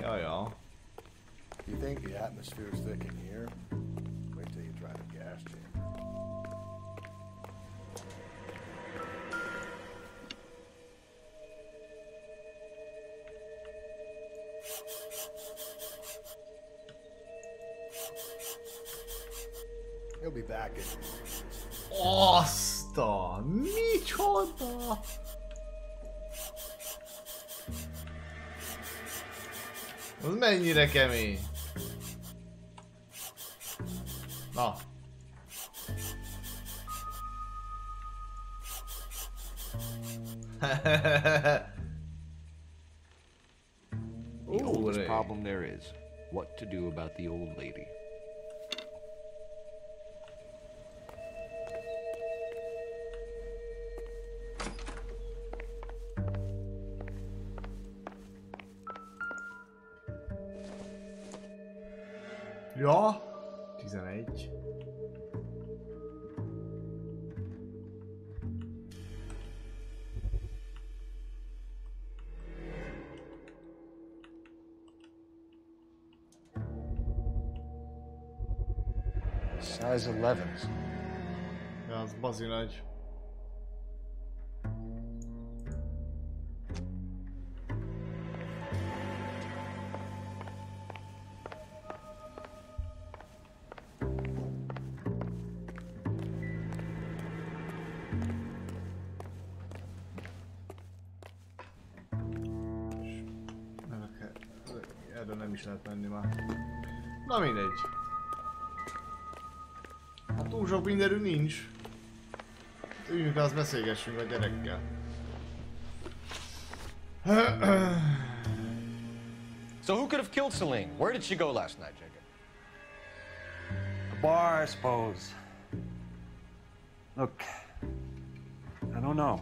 Ja. You think the atmosphere's thick in here? Wait till you try the gas chamber. He'll be back in. Azt a micsoda! Az mennyire kemény? Na. The oldest problem there is what to do about the old lady. Ja, 11. Size 11s. Ja, az bazi nagy. Erre nem is lehet menni már. Na mindegy. Hát túl sok mindenünk nincs. Üljünk, azt beszélgessünk a gyerekkel. So who could have killed Celine? Where did she go last night, Jacob? The bar, I suppose. Look, I don't know.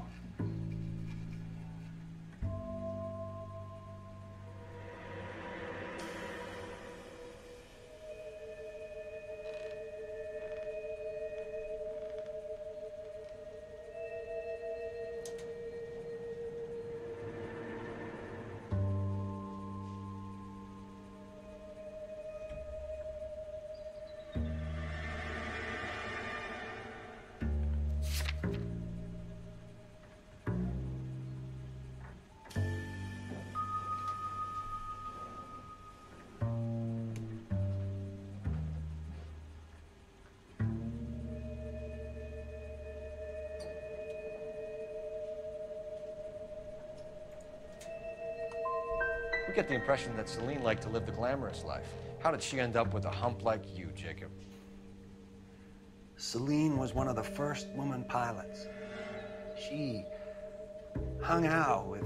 We get the impression that Celine liked to live the glamorous life. How did she end up with a hump like you, Jacob? Celine was one of the first woman pilots. She hung out with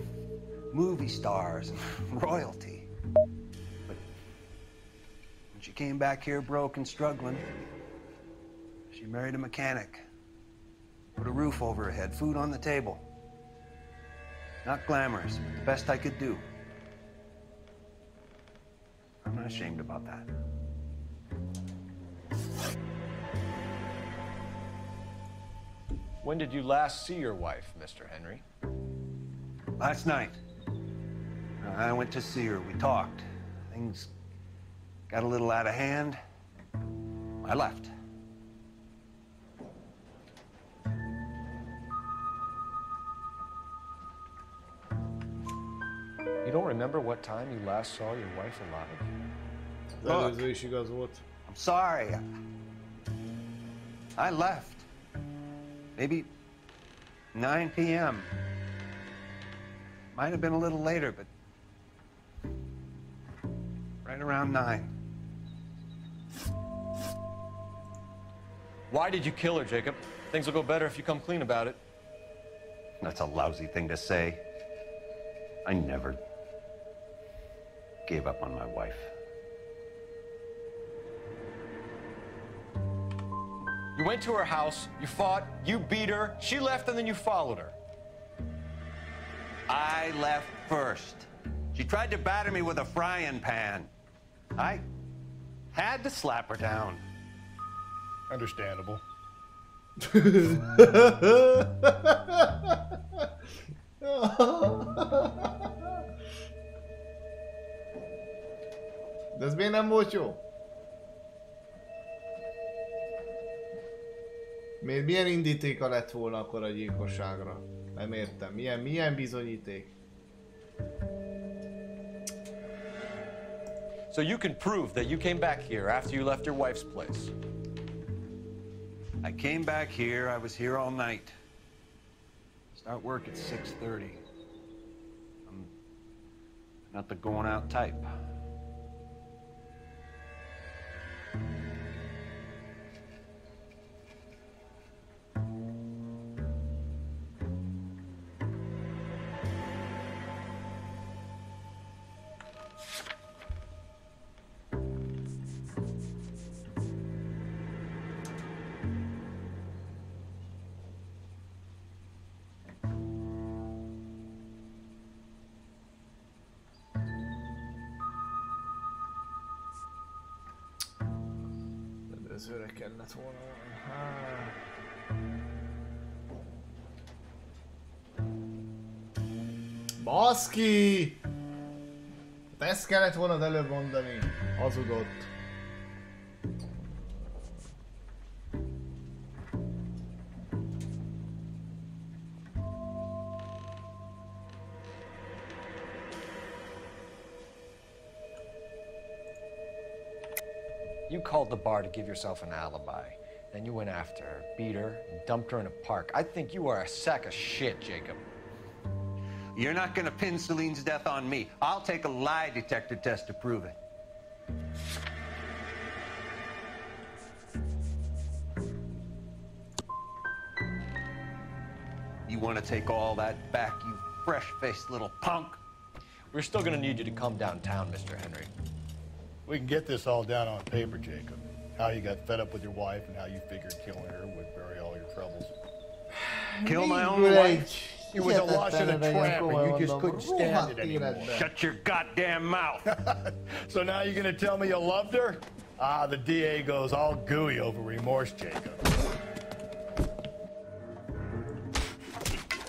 movie stars and royalty. But when she came back here broke and struggling, she married a mechanic. Put a roof over her head, food on the table. Not glamorous, but the best I could do. I'm not ashamed about that. When did you last see your wife, Mr. Henry? Last night. I went to see her. We talked. Things got a little out of hand. I left. You don't remember what time you last saw your wife alive? Look, I'm sorry. I left. Maybe 9 p.m. Might have been a little later, but right around 9. Why did you kill her, Jacob? Things will go better if you come clean about it. That's a lousy thing to say. I never gave up on my wife. You went to her house, you fought, you beat her, she left, and then you followed her. I left first. She tried to batter me with a frying pan. I had to slap her down. Understandable. De ez miért nem volt jó? Milyen indítéka lett volna akkor a gyilkosságra? Nem értem. Milyen bizonyíték? So you can prove that you came back here after you left your wife's place. I came back here. I was here all night. Start work at 6:30. I'm not the going out type. Előzőre kellett volna. Baszki! Ezt kellett volna előbb mondani. Hazudott. You called the bar to give yourself an alibi. Then you went after her, beat her, and dumped her in a park. I think you are a sack of shit, Jacob. You're not gonna pin Celine's death on me. I'll take a lie detector test to prove it. You wanna take all that back, you fresh-faced little punk? We're still gonna need you to come downtown, Mr. Henry. We can get this all down on paper, Jacob. How you got fed up with your wife and how you figured killing her would bury all your troubles. Kill my own wife? It was a wash and a tramp and you just couldn't stand it anymore. Shut your goddamn mouth. So now you're gonna tell me you loved her? Ah, the DA goes all gooey over remorse, Jacob.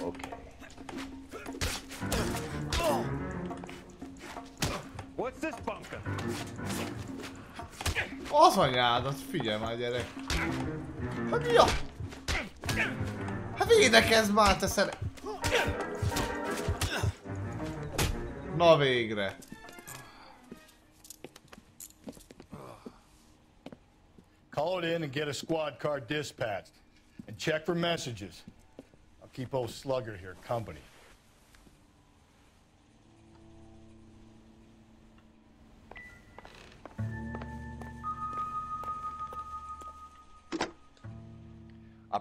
Okay. What's this bunker? Az anyádat, figyelj már gyerek. Hát mi a... Hát védekezz már, te szere... Na végre. Call it in and get a squad car dispatched. And check for messages. I'll keep old Slugger here company.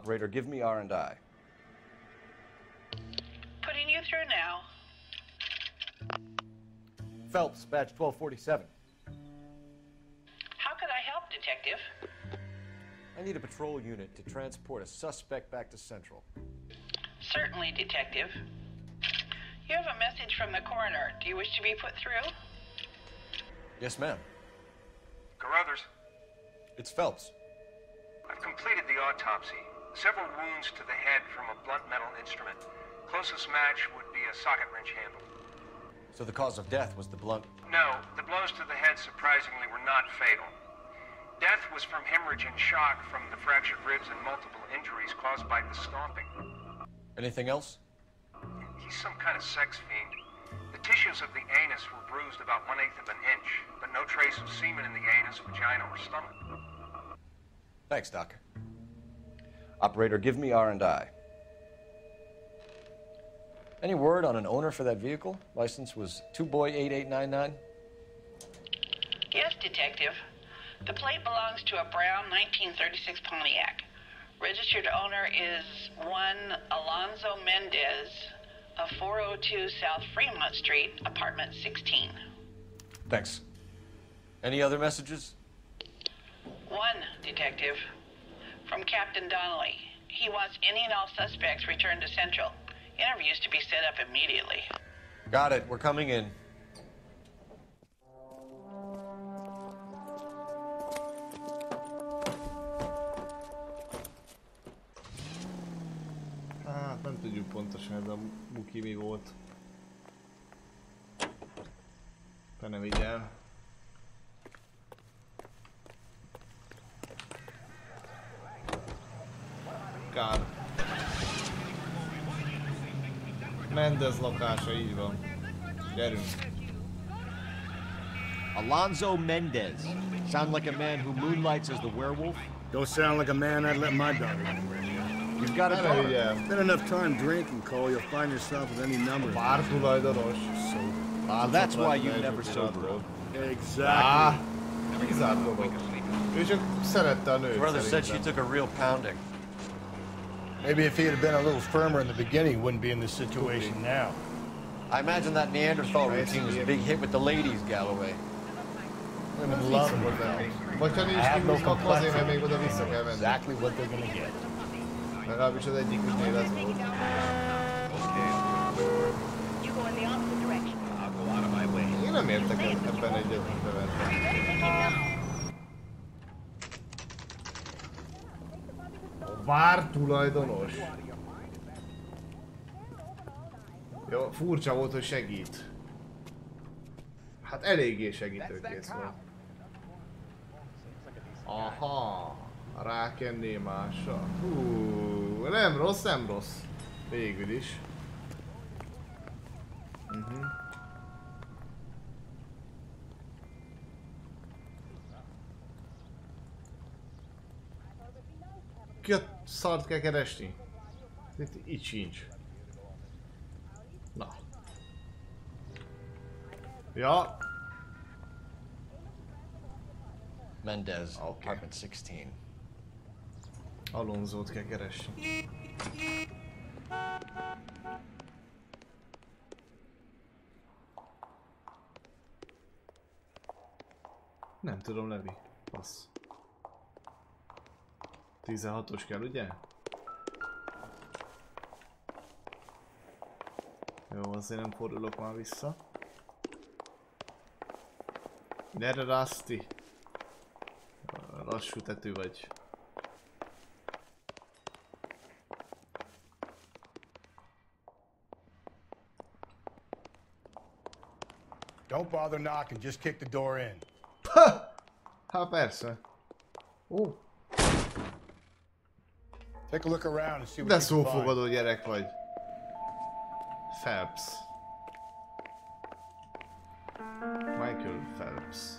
Operator, give me R&I. Putting you through now. Phelps, badge 1247. How could I help, Detective? I need a patrol unit to transport a suspect back to Central. Certainly, Detective. You have a message from the coroner. Do you wish to be put through? Yes, ma'am. Carruthers, It's Phelps. I've completed the autopsy. Several wounds to the head from a blunt metal instrument. Closest match would be a socket wrench handle. So the cause of death was the blunt... No, the blows to the head surprisingly were not fatal. Death was from hemorrhage and shock from the fractured ribs and multiple injuries caused by the stomping. Anything else? He's some kind of sex fiend. The tissues of the anus were bruised about 1/8 of an inch, but no trace of semen in the anus, vagina, or stomach. Thanks, Doc. Operator, give me R&I. Any word on an owner for that vehicle? License was 2boy8899. Yes, Detective. The plate belongs to a brown 1936 Pontiac. Registered owner is one Alonzo Mendez of 402 South Fremont Street, apartment 16. Thanks. Any other messages? One, Detective. From Captain Donnelly. He wants any and all suspects returned to Central. Interviews to be set up immediately. Got it. We're coming in. Hát nem tudjuk pontosan, ez a muki mi volt. Te ne vigyel. Kár. Mendez lakása, így van. Gyerünk. Alonzo Mendez. Sound like a man who moonlights as the werewolf? Don't sound like a man I'd let my daughter anywhere near. You've got a daughter. Been enough time drinking, Cole. You'll find yourself with any number. Bár tulajdonos. So that's why you never sober up. Exactly. Kizárt dolog. Ő csak szerette a nőt. Brother said she took a real pounding. Maybe if he had been a little firmer in the beginning, he wouldn't be in this situation now. I imagine that Neanderthal routine was a big hit with the ladies, Galloway. Women love them. Vagy ha nincs kimúznak azért, mert még oda vissza kell menni. Exactly what they're gonna get. Legalábbis az egyiküknél ez volt. Én nem értek ebben egyet, mint bevettem. Vár tulajdonos. Jó, furcsa volt, hogy segít. Hát eléggé segítőkész volt. Aha, rákenné másra. Hú, nem rossz, nem rossz. Végül is. Ki a szart kell keresni? Itt sincs. Na. Ja. Mendez, apartment 16. Alonzót kell keresni. Nem tudom, Levi. Passz. 16-os kell, ugye? Jó, azért nem fordulok már vissza. Gyere, Rusty! Lassú tető vagy. Don't bother knocking, just kick the door in. Hát persze. Ó. Take a look around and see what De you can find. szófogadó gyerek vagy. Phelps. Michael Phelps.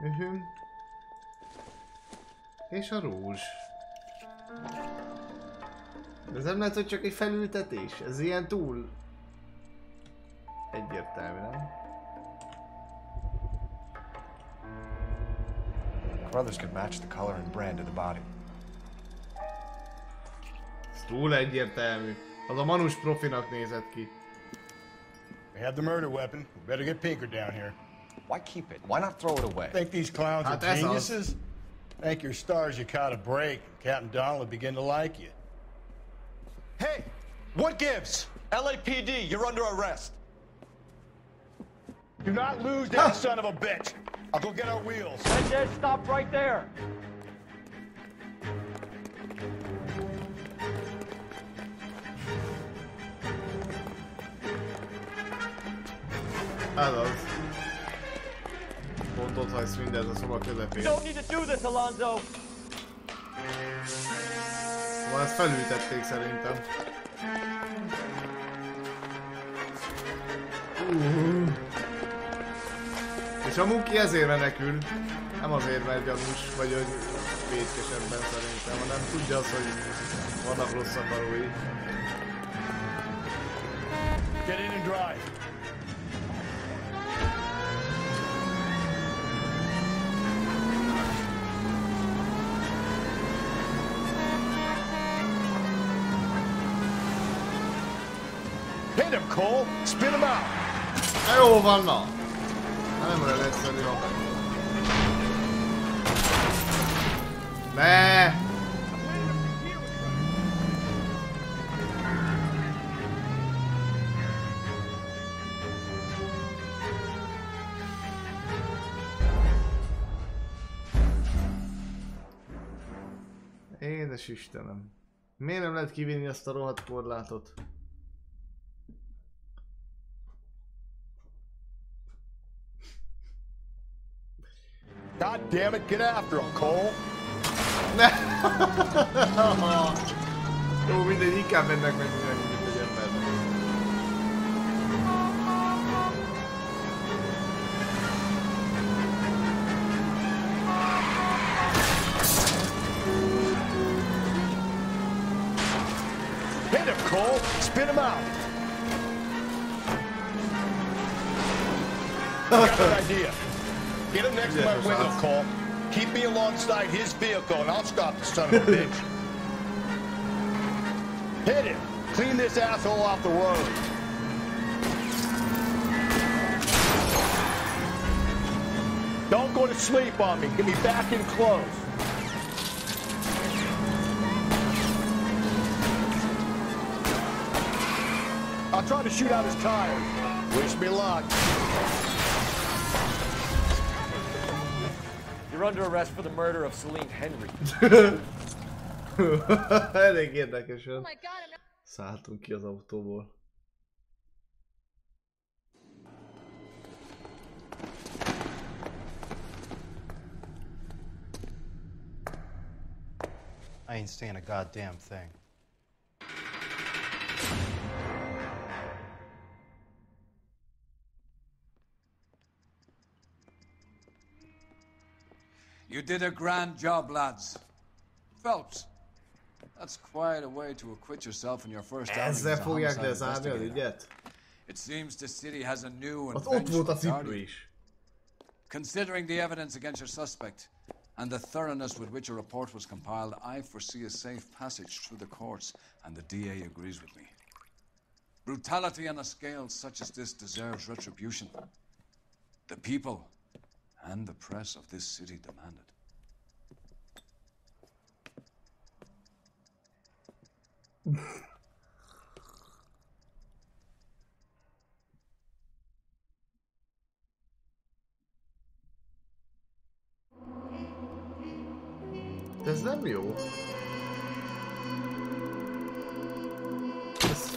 arrived. És a rózs. Ez nem lehet, hogy csak egy felültetés? Ez ilyen túl... egyértelmű, nem? Brothers could match the color and brand of the body. Ez túl egyértelmű. Az a manus profinak nézett ki. We have the murder weapon. We better get Pinker down here. Why keep it? Why not throw it away? Think these clowns are geniuses? Thank your stars you caught a break. Captain Donald will begin to like you. Hey! What gives? LAPD, you're under arrest. Do not lose that son of a bitch. I'll go get our wheels. Sanchez, stop right there. Ez az. Pont ott hagysz mindez a szoba közepén. You don't need to do this, Alonzo. Szóval ezt felültették szerintem. És a Muki ezért menekül. Nem azért, mert gyanús vagy, hogy vétkesebben szerintem, hanem tudja azt, hogy vannak rossz akarói. Get in and drive. Hit him, Cole! Spin him out! Jó van, na! Nem olyan egyszerű, ha... Ne! Édes Istenem! Miért nem lehet kivinni azt a rohadt korlátot? God damn it, get after him, Cole! Jó, mindegy, inkább mennek meg mindenki, mint egy embernek. Hit him, Cole! Spin him out! Got an idea. Get him next to my window, Cole. Keep me alongside his vehicle and I'll stop the son of a bitch. Hit him! Clean this asshole off the road. Don't go to sleep on me. Get me back in close. I'll try to shoot out his tires. Wish me luck. You're under arrest for the murder of Celine Henry. Elég érdekesen szálltunk ki az autóból. I ain't saying a goddamn thing. You did a grand job, lads. Phelps, that's quite a way to acquit yourself in your first outing as a homicide investigator. It seems the city has a new and vengeful guardian. Considering the evidence against your suspect and the thoroughness with which a report was compiled, I foresee a safe passage through the courts, and the DA agrees with me. Brutality on a scale such as this deserves retribution. The people and the press of this city demand it. Ez nem jó.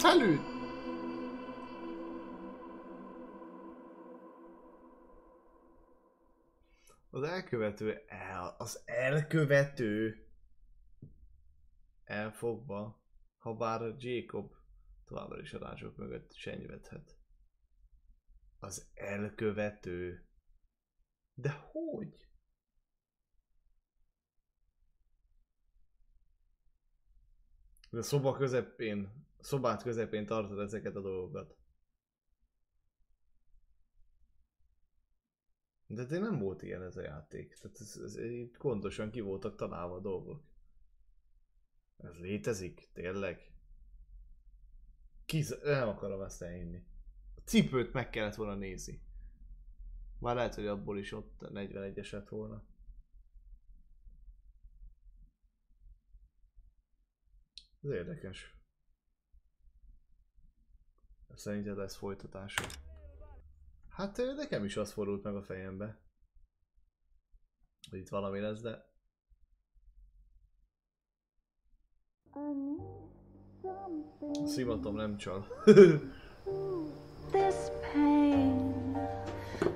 Felült! Az elkövető elfogva, ha bár Jacob továbbra is a rázsok mögött senyvedhet. Az elkövető. De hogy? De szobát közepén tartod ezeket a dolgokat. De tényleg nem volt ilyen ez a játék. Tehát ez itt gondosan ki voltak találva a dolgok. Ez létezik? Tényleg? Nem akarom ezt elhinni. A cipőt meg kellett volna nézni. Már lehet, hogy abból is ott 41-es lett volna. Ez érdekes. Szerinted lesz folytatása? Hát nekem is az fordult meg a fejembe, hogy itt valami lesz, de... A szimatom nem csal. This pain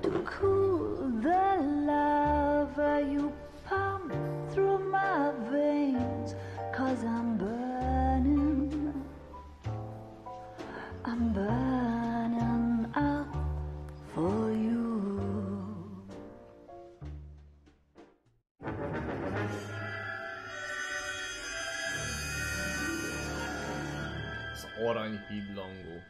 to cool the lava you pump through my veins, 'cause I'm burning up for you. Az arany hídlangó.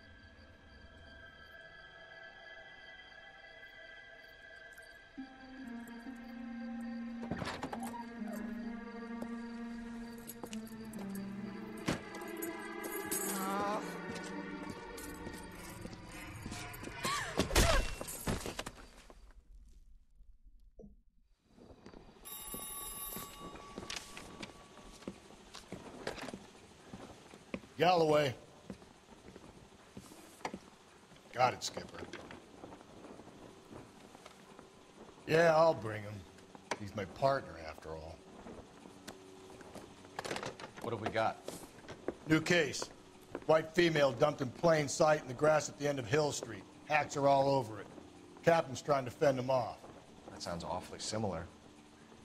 Galloway. Got it, Skipper. Yeah, I'll bring him. He's my partner, after all. What have we got? New case. White female dumped in plain sight in the grass at the end of Hill Street. Hacks are all over it. Captain's trying to fend them off. That sounds awfully similar.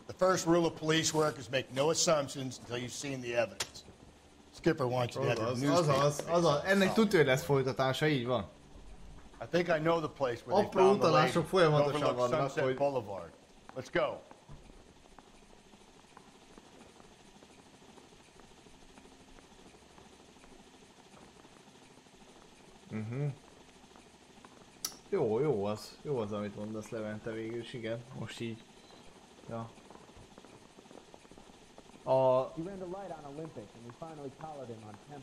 The first rule of police work is make no assumptions until you've seen the evidence. Skipper wants you to have your newspaper. Azaz. Ennek tudja, hogy lesz folytatása, így van. I think I know the place where they found the lady. Overlook Sunset Boulevard. Let's go. Jó az, amit mondasz, Levente, végül is, igen. Most így. Ja.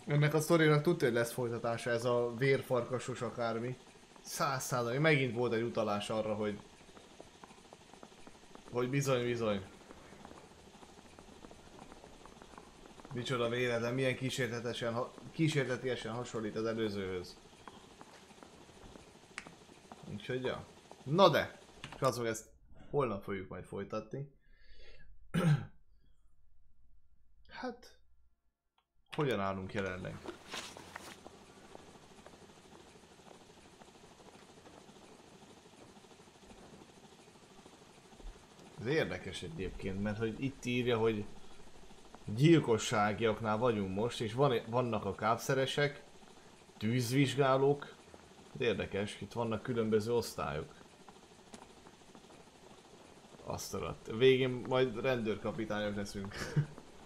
Ennek a sztorinak tudja, hogy lesz folytatása, ez a vérfarkasos akármi. 100%. Megint volt egy utalás arra, hogy bizony. Micsoda véletlen, milyen kísértetiesen hasonlít az előzőhöz. Úgyhogy ja. Na de, srácok, ezt holnap fogjuk majd folytatni. Hát, hogyan állunk jelenleg? Ez érdekes egyébként, mert hogy itt írja, hogy gyilkosságiaknál vagyunk most, és vannak a kápszeresek, tűzvizsgálók. Ez érdekes, itt vannak különböző osztályok. Azt alatt. Végén majd rendőrkapitányok leszünk.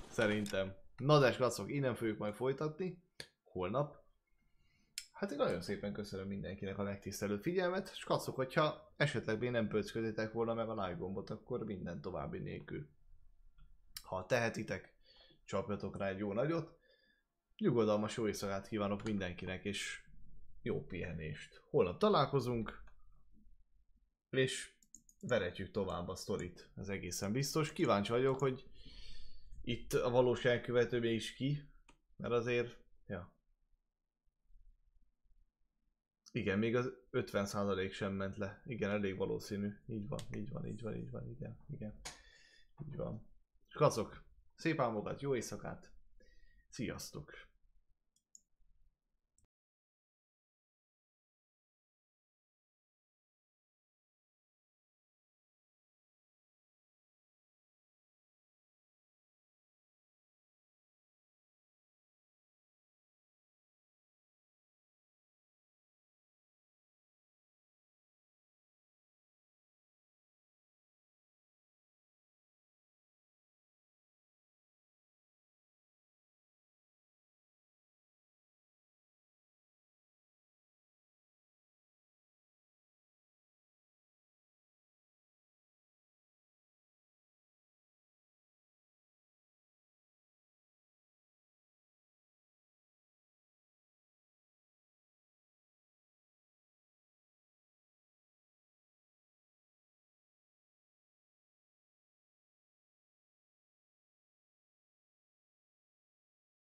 Szerintem. Na de srácok, innen fogjuk majd folytatni. Holnap. Hát én nagyon szépen köszönöm mindenkinek a megtisztelő figyelmet. Srácok, hogyha esetleg még nem pöcköditek volna meg a like gombot, akkor minden további nélkül. Ha tehetitek, csapjatok rá egy jó nagyot. Nyugodalmas jó éjszakát kívánok mindenkinek, és jó pihenést. Holnap találkozunk, és veretjük tovább a sztorit, ez egészen biztos. Kíváncsi vagyok, hogy itt a valóság követője is ki, mert azért, ja. Igen, még az 50% sem ment le. Igen, elég valószínű. Így van, igen. Így van. Srácok, szép álmokat, jó éjszakát, sziasztok!